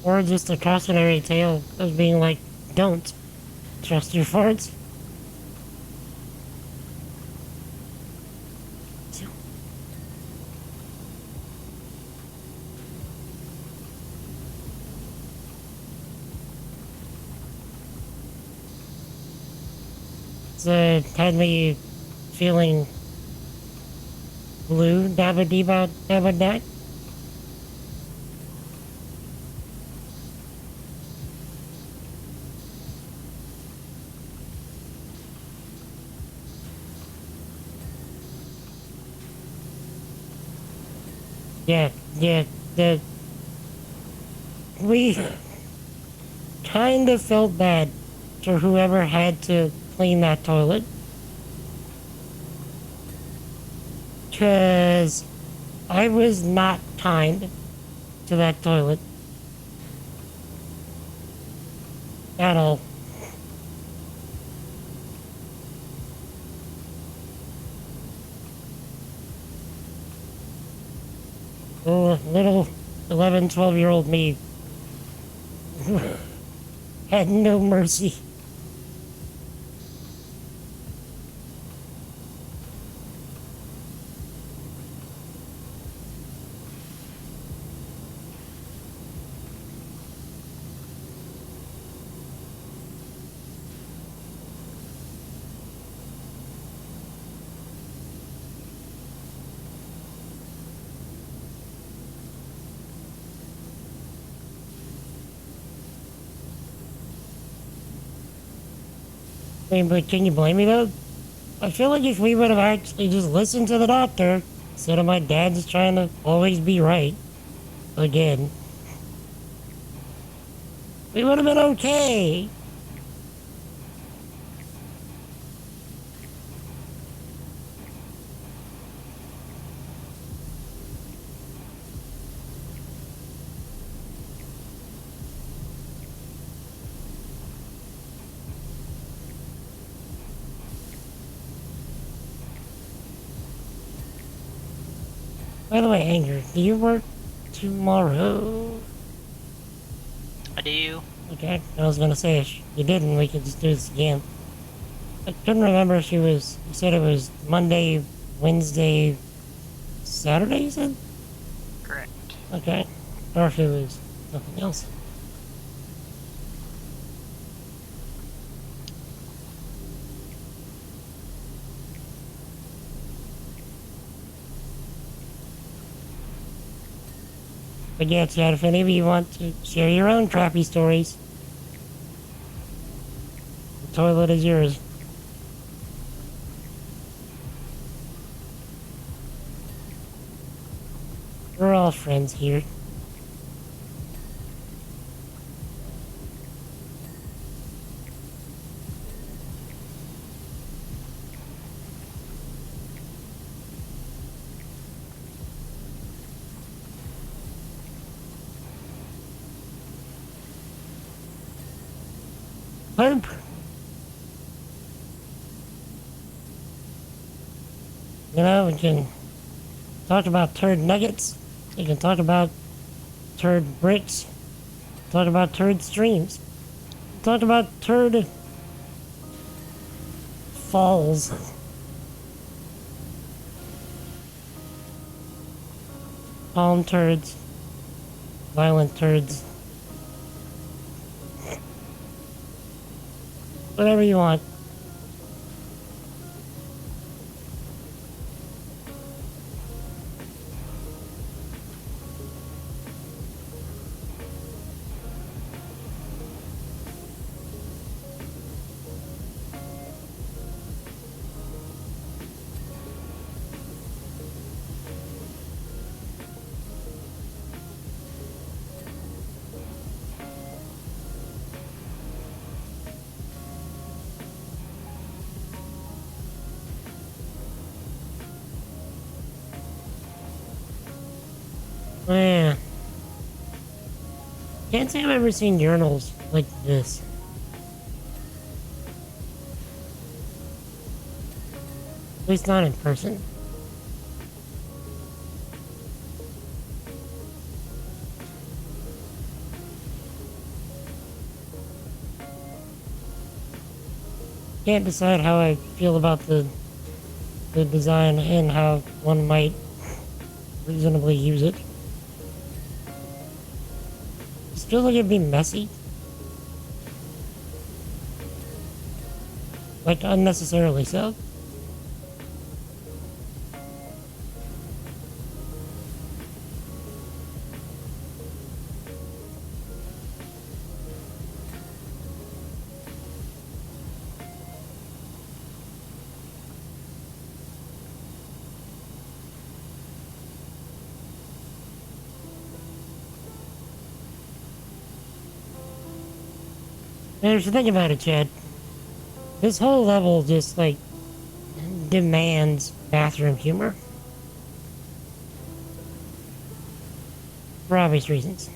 Or just a cautionary tale of being like, don't trust your farts. So it had me feeling blue, dabba dee-ba, dabba da. Yeah, we kind of felt bad for whoever had to clean that toilet. 'Cause I was not kind to that toilet. At all. Oh, little 11, 12-year-old me had no mercy. I mean, but can you blame me though? I feel like if we would have actually just listened to the doctor, instead of my dad just trying to always be right, again, we would have been okay. By the way, Anger, do you work tomorrow? I do. Okay, I was gonna say if you didn't, we could just do this again. I couldn't remember if you said it was Monday, Wednesday, Saturday, you said? Correct. Okay. Or if it was something else. But yeah, Chad, if any of you want to share your own trappy stories, the toilet is yours. We're all friends here. Poop. You know, we can talk about turd nuggets. You can talk about turd bricks. Talk about turd streams. Talk about turd falls. Palm turds. Violent turds. Whatever you want. Yeah. Can't say I've ever seen urinals like this. At least not in person. Can't decide how I feel about the design and how one might reasonably use it. Feels like it'd be messy. Like, unnecessarily so. There's the thing about it, Chad. This whole level just, like, demands bathroom humor. For obvious reasons.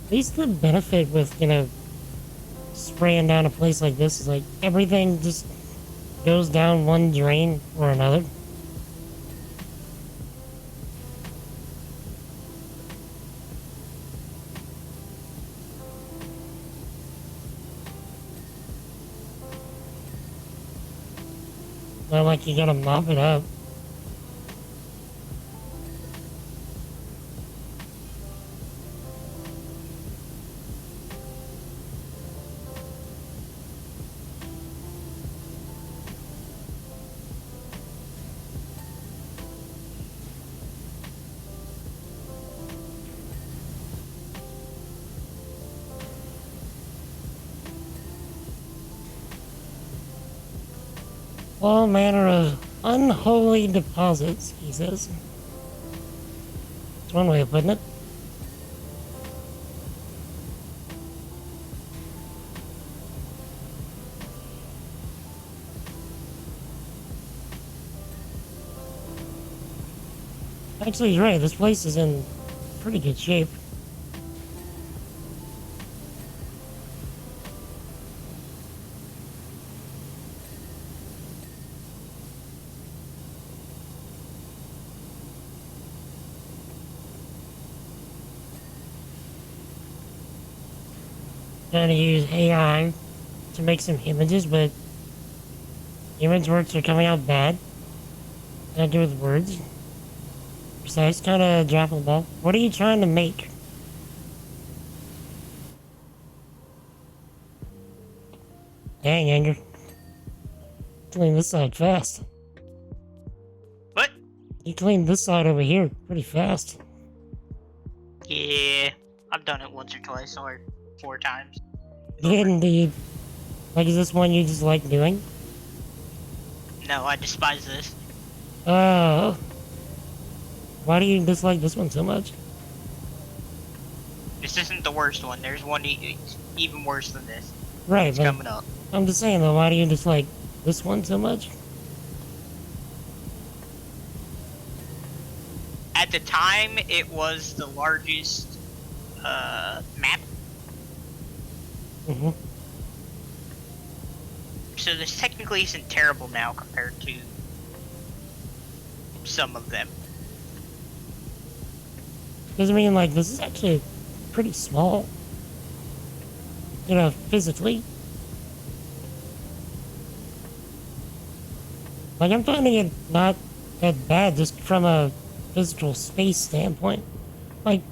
At least the benefit with, you know, spraying down a place like this is like everything just goes down one drain or another. Not like you gotta mop it up. All manner of unholy deposits, he says. That's one way of putting it. Actually, he's right. This place is in pretty good shape. Trying to use AI to make some images, but image works are coming out bad. Gotta do with words. Precise, kind of dropping the ball. What are you trying to make? Dang, Anger. Clean this side fast. What? You cleaned this side over here pretty fast. Yeah, I've done it once or twice or 4 times. Yeah, indeed. Like, is this one you just like doing? No, I despise this. Oh. Why do you dislike this one so much? This isn't the worst one. There's one even worse than this. Right, It's but coming up. I'm just saying though, why do you dislike this one so much? At the time, it was the largest map. Mm-hmm. So this technically isn't terrible now compared to some of them. Because I mean, like, this is actually pretty small. You know, physically. Like, I'm finding it not that bad just from a physical space standpoint. Like,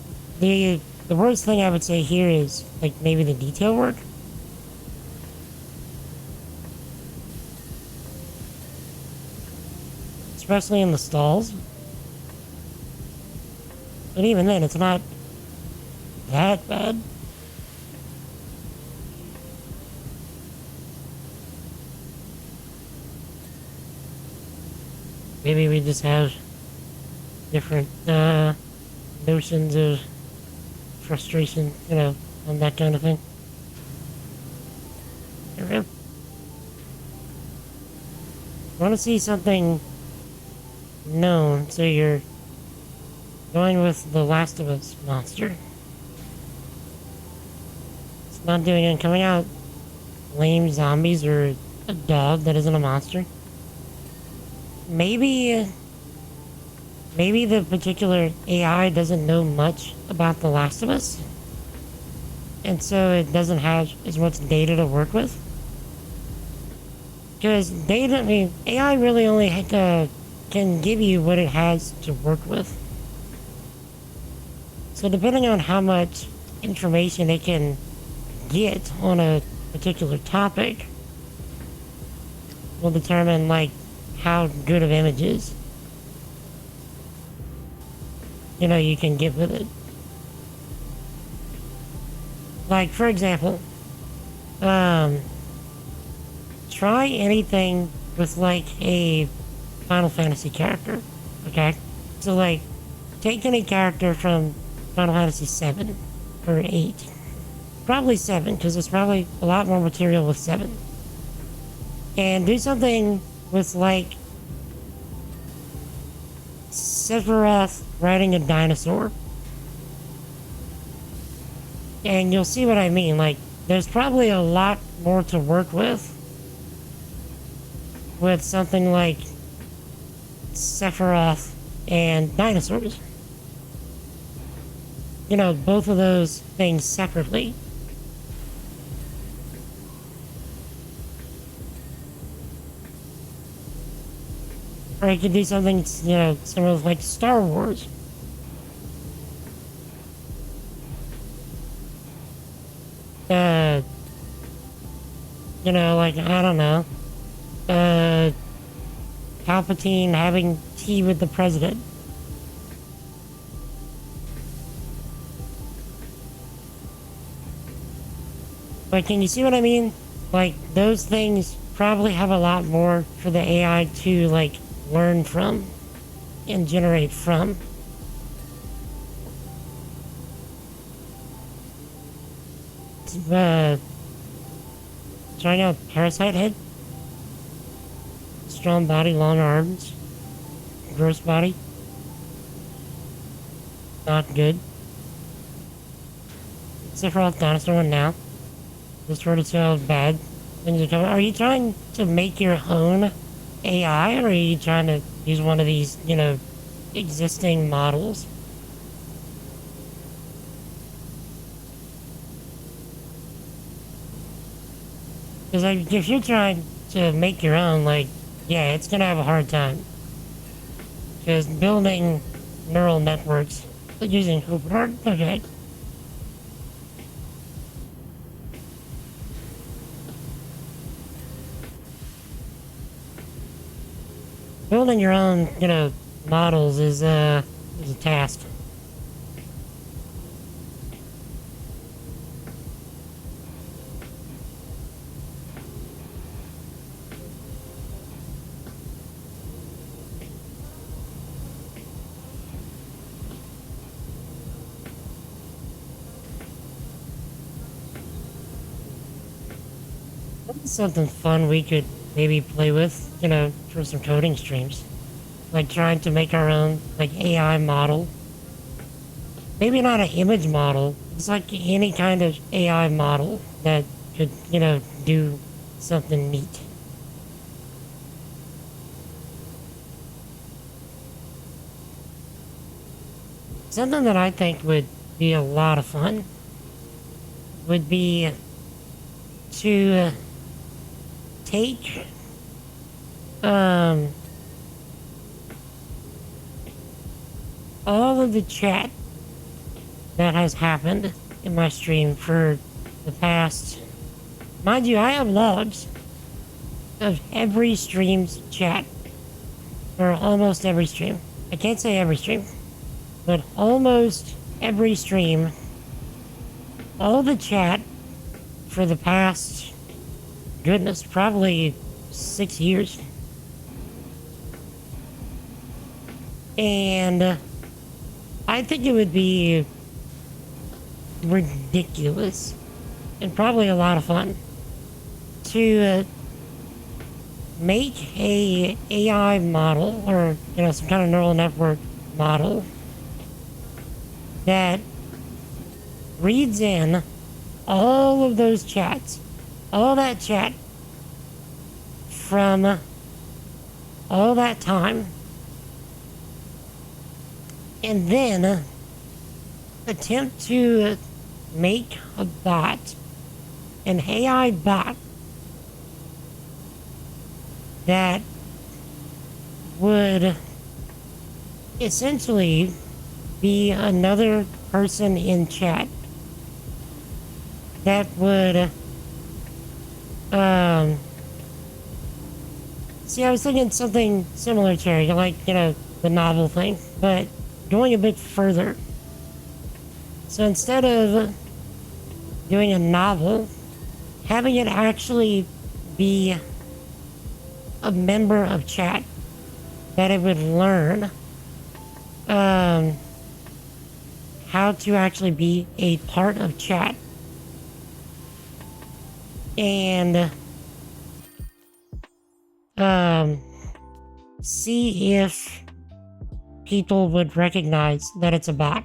the worst thing I would say here is, like, maybe the detail work. Especially in the stalls. But even then, it's not that bad. Maybe we just have different notions of frustration, you know, on that kind of thing. Want to see something known, so you're going with the Last of Us monster. It's not doing it. Coming out lame zombies or a dog that isn't a monster. Maybe the particular AI doesn't know much about The Last of Us, and so it doesn't have as much data to work with. Because data, I mean, AI really only can give you what it has to work with. So depending on how much information it can get on a particular topic will determine, like, how good of images, you know, you can get with it. Like, for example, try anything with, like, a Final Fantasy character, okay? So, like, take any character from Final Fantasy 7 or 8. Probably 7, because there's probably a lot more material with 7. And do something with, like, Sephiroth riding a dinosaur. And you'll see what I mean. Like, there's probably a lot more to work with something like Sephiroth and dinosaurs. You know, both of those things separately. Or you could do something, you know, similar like Star Wars. You know, like, I don't know. Palpatine having tea with the president. But can you see what I mean? Like, those things probably have a lot more for the AI to, like, learn from and generate from. Trying out Parasite Head. Strong body, long arms. Gross body. not good. Except for the dinosaur one now. This sort of sounds bad. Are you trying to make your own AI, or are you trying to use one of these, you know, existing models? Because like, if you're trying to make your own, like, yeah, it's gonna have a hard time. Because building neural networks using Hooper, okay. Building your own, you know, models is a task. Something fun we could maybe play with, you know, for some coding streams. Like trying to make our own, like, AI model. Maybe not an image model. It's like any kind of AI model that could, you know, do something neat. Something that I think would be a lot of fun would be to take all of the chat that has happened in my stream for the past, mind you, I have logs of every stream's chat, or almost every stream. I can't say every stream, but almost every stream, all the chat for the past, goodness, probably 6 years. And I think it would be ridiculous and probably a lot of fun to make a AI model, or, you know, some kind of neural network model that reads in all of those chats, all that chat from all that time, and then attempt to make a bot, an AI bot, that would essentially be another person in chat that would, see, I was thinking something similar, Cherry, like, you know, the novel thing, but going a bit further. So instead of doing a novel, having it actually be a member of chat, that it would learn how to actually be a part of chat, and see if people would recognize that it's a bot.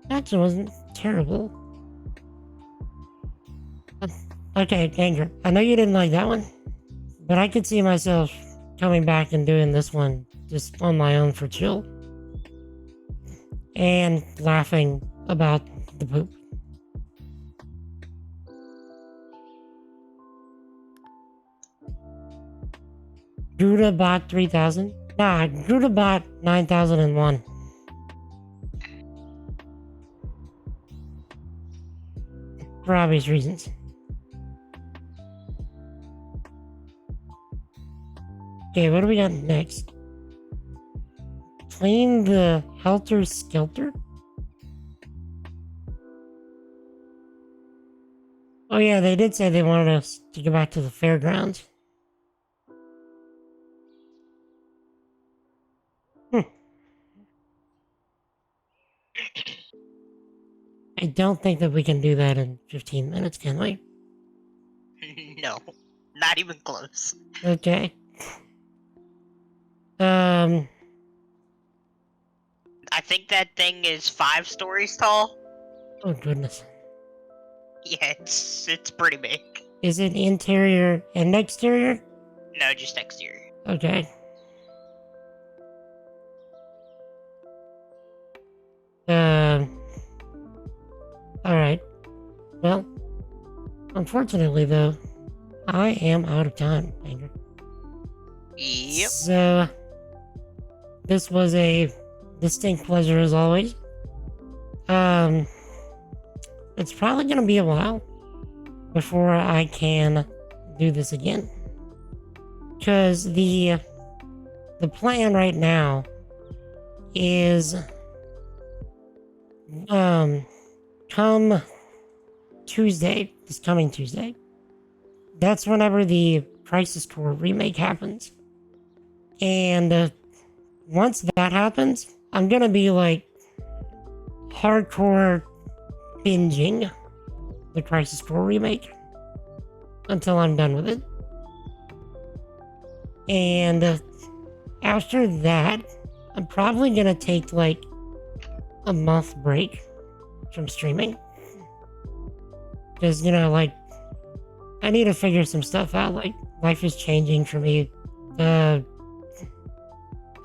Actually, wasn't terrible. Okay, Anger, I know you didn't like that one, but I could see myself coming back and doing this one just on my own for chill. And laughing about the poop. GoudaBot 3000? Nah, GoudaBot 9001. For obvious reasons. Okay, what do we got next? Clean the Helter Skelter? Oh yeah, they did say they wanted us to go back to the fairgrounds. I don't think that we can do that in 15 minutes, can we? No, not even close. Okay. I think that thing is 5 stories tall. Oh goodness. Yeah, it's pretty big. Is it interior and exterior? No, just exterior. Okay. Alright. Well, unfortunately though, I am out of time, Anger. Yep. So, this was a distinct pleasure as always. It's probably gonna be a while before I can do this again. Because the plan right now is come Tuesday, this coming Tuesday, that's whenever the Crisis Core remake happens. And once that happens, I'm gonna be like hardcore binging the Crisis Core remake until I'm done with it. And after that, I'm probably gonna take like a month break from streaming. Because, you know, like, I need to figure some stuff out. Like, life is changing for me. Like,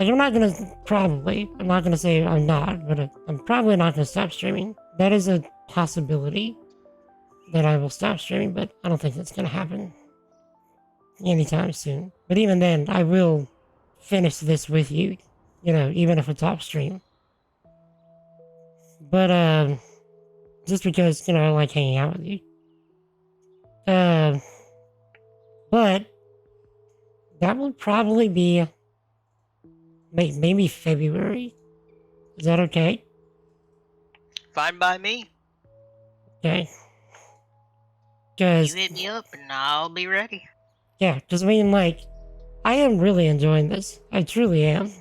I'm not gonna say I'm not, but I'm probably not gonna stop streaming. That is a possibility that I will stop streaming, but I don't think that's gonna happen anytime soon. But even then, I will finish this with you, you know, even if it's off stream. But, just because, you know, I like hanging out with you. But that will probably be maybe February. Is that okay? Fine by me. Okay. Because You hit me up and I'll be ready. yeah, because I mean, like, I am really enjoying this. I truly am.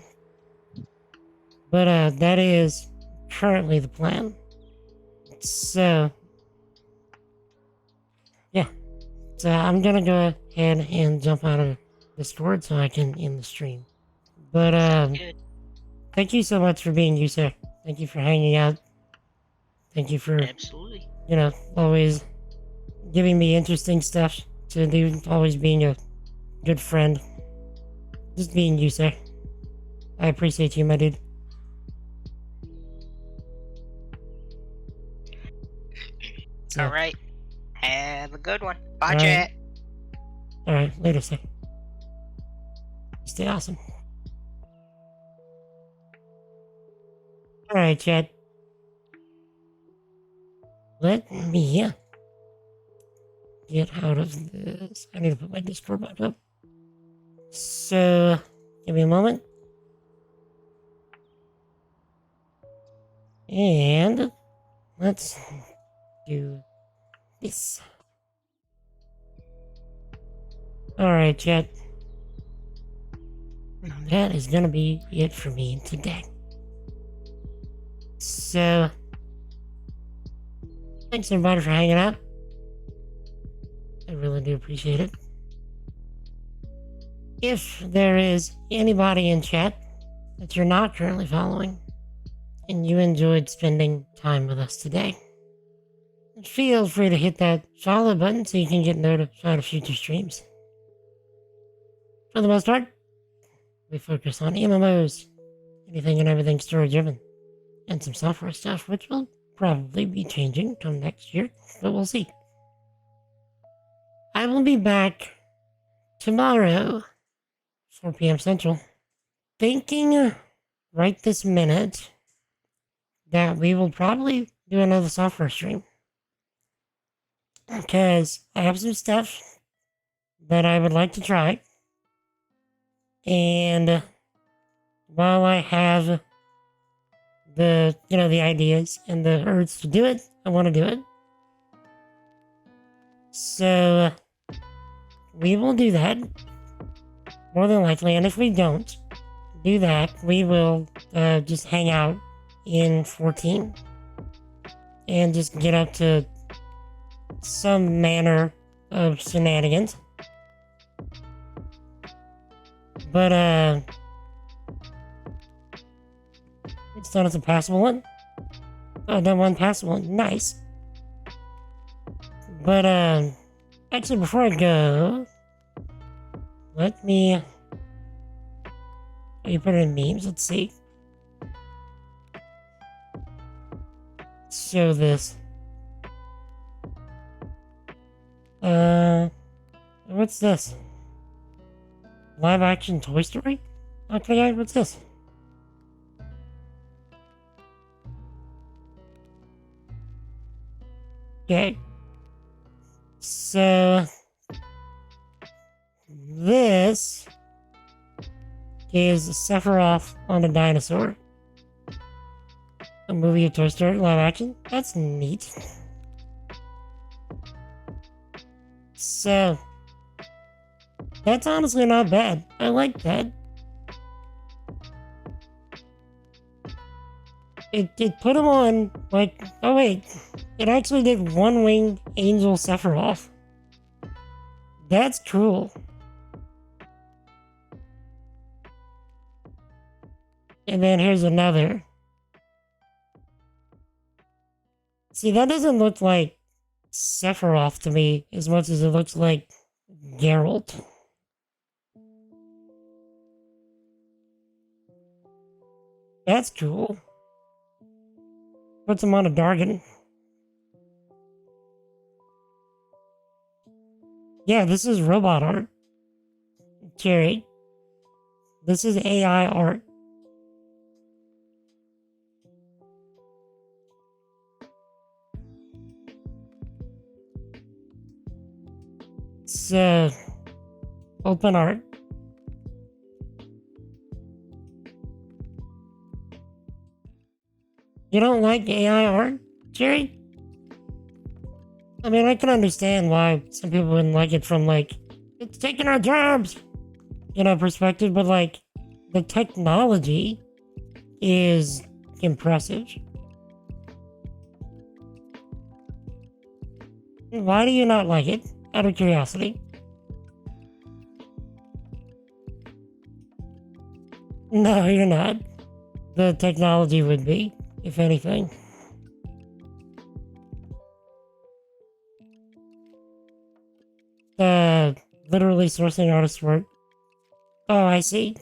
But that is currently the plan. So yeah. So I'm gonna go ahead and jump out of Discord so I can end the stream. But Good. thank you so much for being you, sir. Thank you for hanging out. Thank you for, Absolutely. you know, always giving me interesting stuff to do, always being a good friend. Just being you, sir. I appreciate you, my dude. So, Alright. Have a good one. Bye, All right. chat. Alright, later, sir. Stay awesome. Alright, chat. Let me get out of this. I need to put my Discord back up. So, give me a moment. And let's do this. Alright, chat. That is gonna be it for me today. So, thanks everybody for hanging out. I really do appreciate it. If there is anybody in chat that you're not currently following, and you enjoyed spending time with us today, feel free to hit that follow button so you can get notified of future streams. For the most part, we focus on MMOs, anything and everything story driven, and some software stuff, which will probably be changing come next year, but we'll see. I will be back tomorrow, 4 p.m. Central, thinking right this minute that we will probably do another software stream. Because I have some stuff that I would like to try. And while I have the, you know, the ideas and the urge to do it, I want to do it. So we will do that, more than likely. And if we don't do that, we will just hang out in 14 and just get up to some manner of shenanigans. But It's done as a passable one. Oh, that one passable one. Nice. But, actually, before I go, let me... you put it in memes, let's see. Show this. What's this? Live action Toy Story? Okay, what's this? Okay. So... this... is Sephiroth on a dinosaur. A movie of Toy Story live action? That's neat. So... that's honestly not bad. I like that. It put him on, like... oh wait. It actually did one-winged Angel Sephiroth. That's cool. And then here's another. See, that doesn't look like Sephiroth to me as much as it looks like Geralt. That's cool. Puts him on a Dargan. Yeah, this is robot art. Cherry. This is AI art. So, open art. You don't like AI art, Jerry? I mean, I can understand why some people wouldn't like it from, like, it's taking our jobs, perspective, but, like, the technology is impressive. Why do you not like it? Out of curiosity. No, you're not. The technology would be, if anything. Literally sourcing artist work. Oh, I see.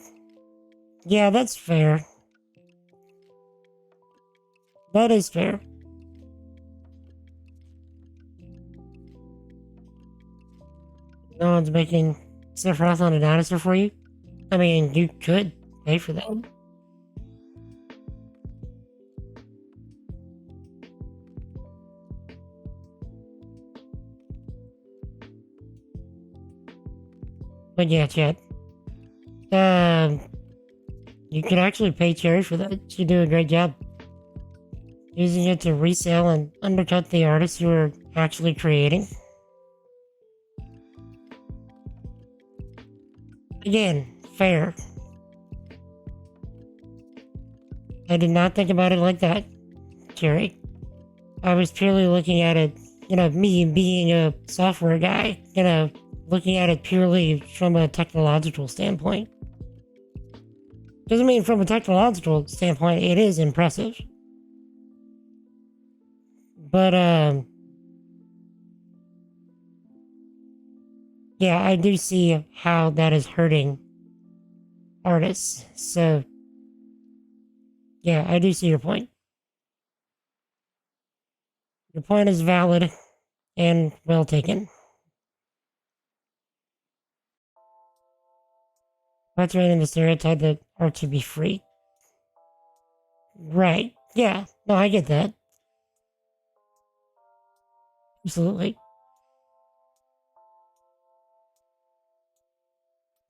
Yeah, that's fair. That is fair. No one's making Sephiroth on a dinosaur for you? I mean, you could pay for that. But yeah, chat. You could actually pay Cherry for that. She do a great job. Using it to resell and undercut the artists you are actually creating. Again, fair. I did not think about it like that, Cherry. I was purely looking at it, me being a software guy, looking at it purely from a technological standpoint. Doesn't mean from a technological standpoint, it is impressive. But, yeah, I do see how that is hurting artists. So, yeah, I do see your point. Your point is valid and well taken. Perpetuating the stereotype that art should be free. Right. Yeah. No, I get that. Absolutely.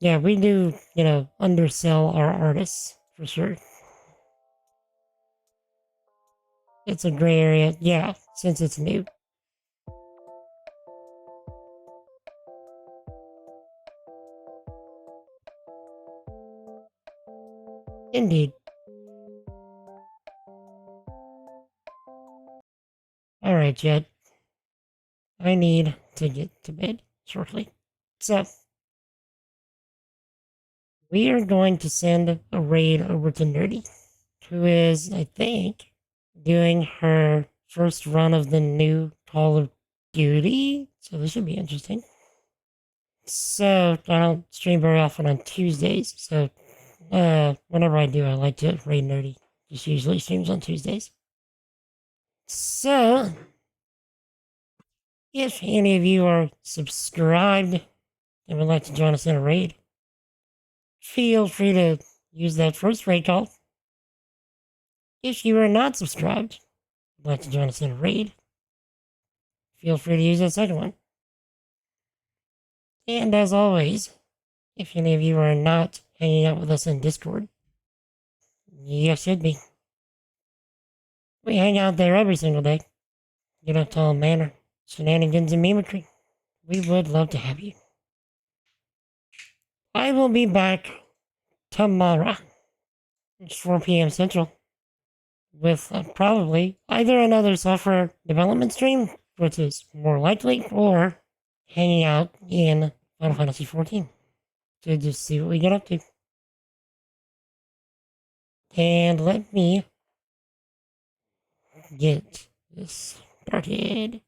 Yeah, we do, undersell our artists, for sure. It's a gray area, yeah, since it's new. Indeed. Alright, Jed. I need to get to bed shortly. So, we are going to send a raid over to Nerdy. who is, I think, doing her first run of the new Call of Duty. So this should be interesting. So I don't stream very often on Tuesdays. So whenever I do, I like to raid nerdy. Just usually streams on Tuesdays. So if any of you are subscribed and would like to join us in a raid, feel free to use that first raid call. If you are not subscribed and would like to join us in a raid, feel free to use that second one. And as always, if any of you are not hanging out with us in Discord, you should be. We hang out there every single day. Get up to all manner shenanigans and mimicry. We would love to have you. I will be back tomorrow. It's 4 p.m. Central. With probably either another software development stream, which is more likely, or hanging out in Final Fantasy XIV to just see what we get up to. And let me get this started.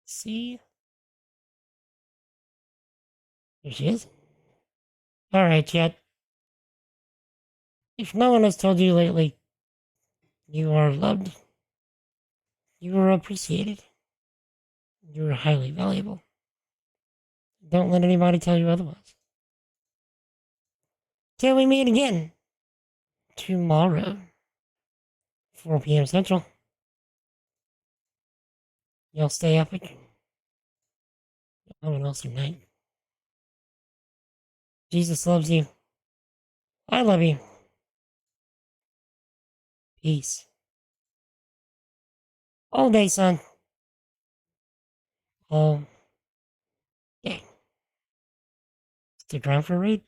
See? There she is. Alright, chat. If no one has told you lately, you are loved. You are appreciated. You are highly valuable. Don't let anybody tell you otherwise. Till we meet again tomorrow, 4 p.m. Central. Y'all stay epic. Have an awesome night. Jesus loves you. I love you. Peace. All day, son. All day. Stick around for a raid.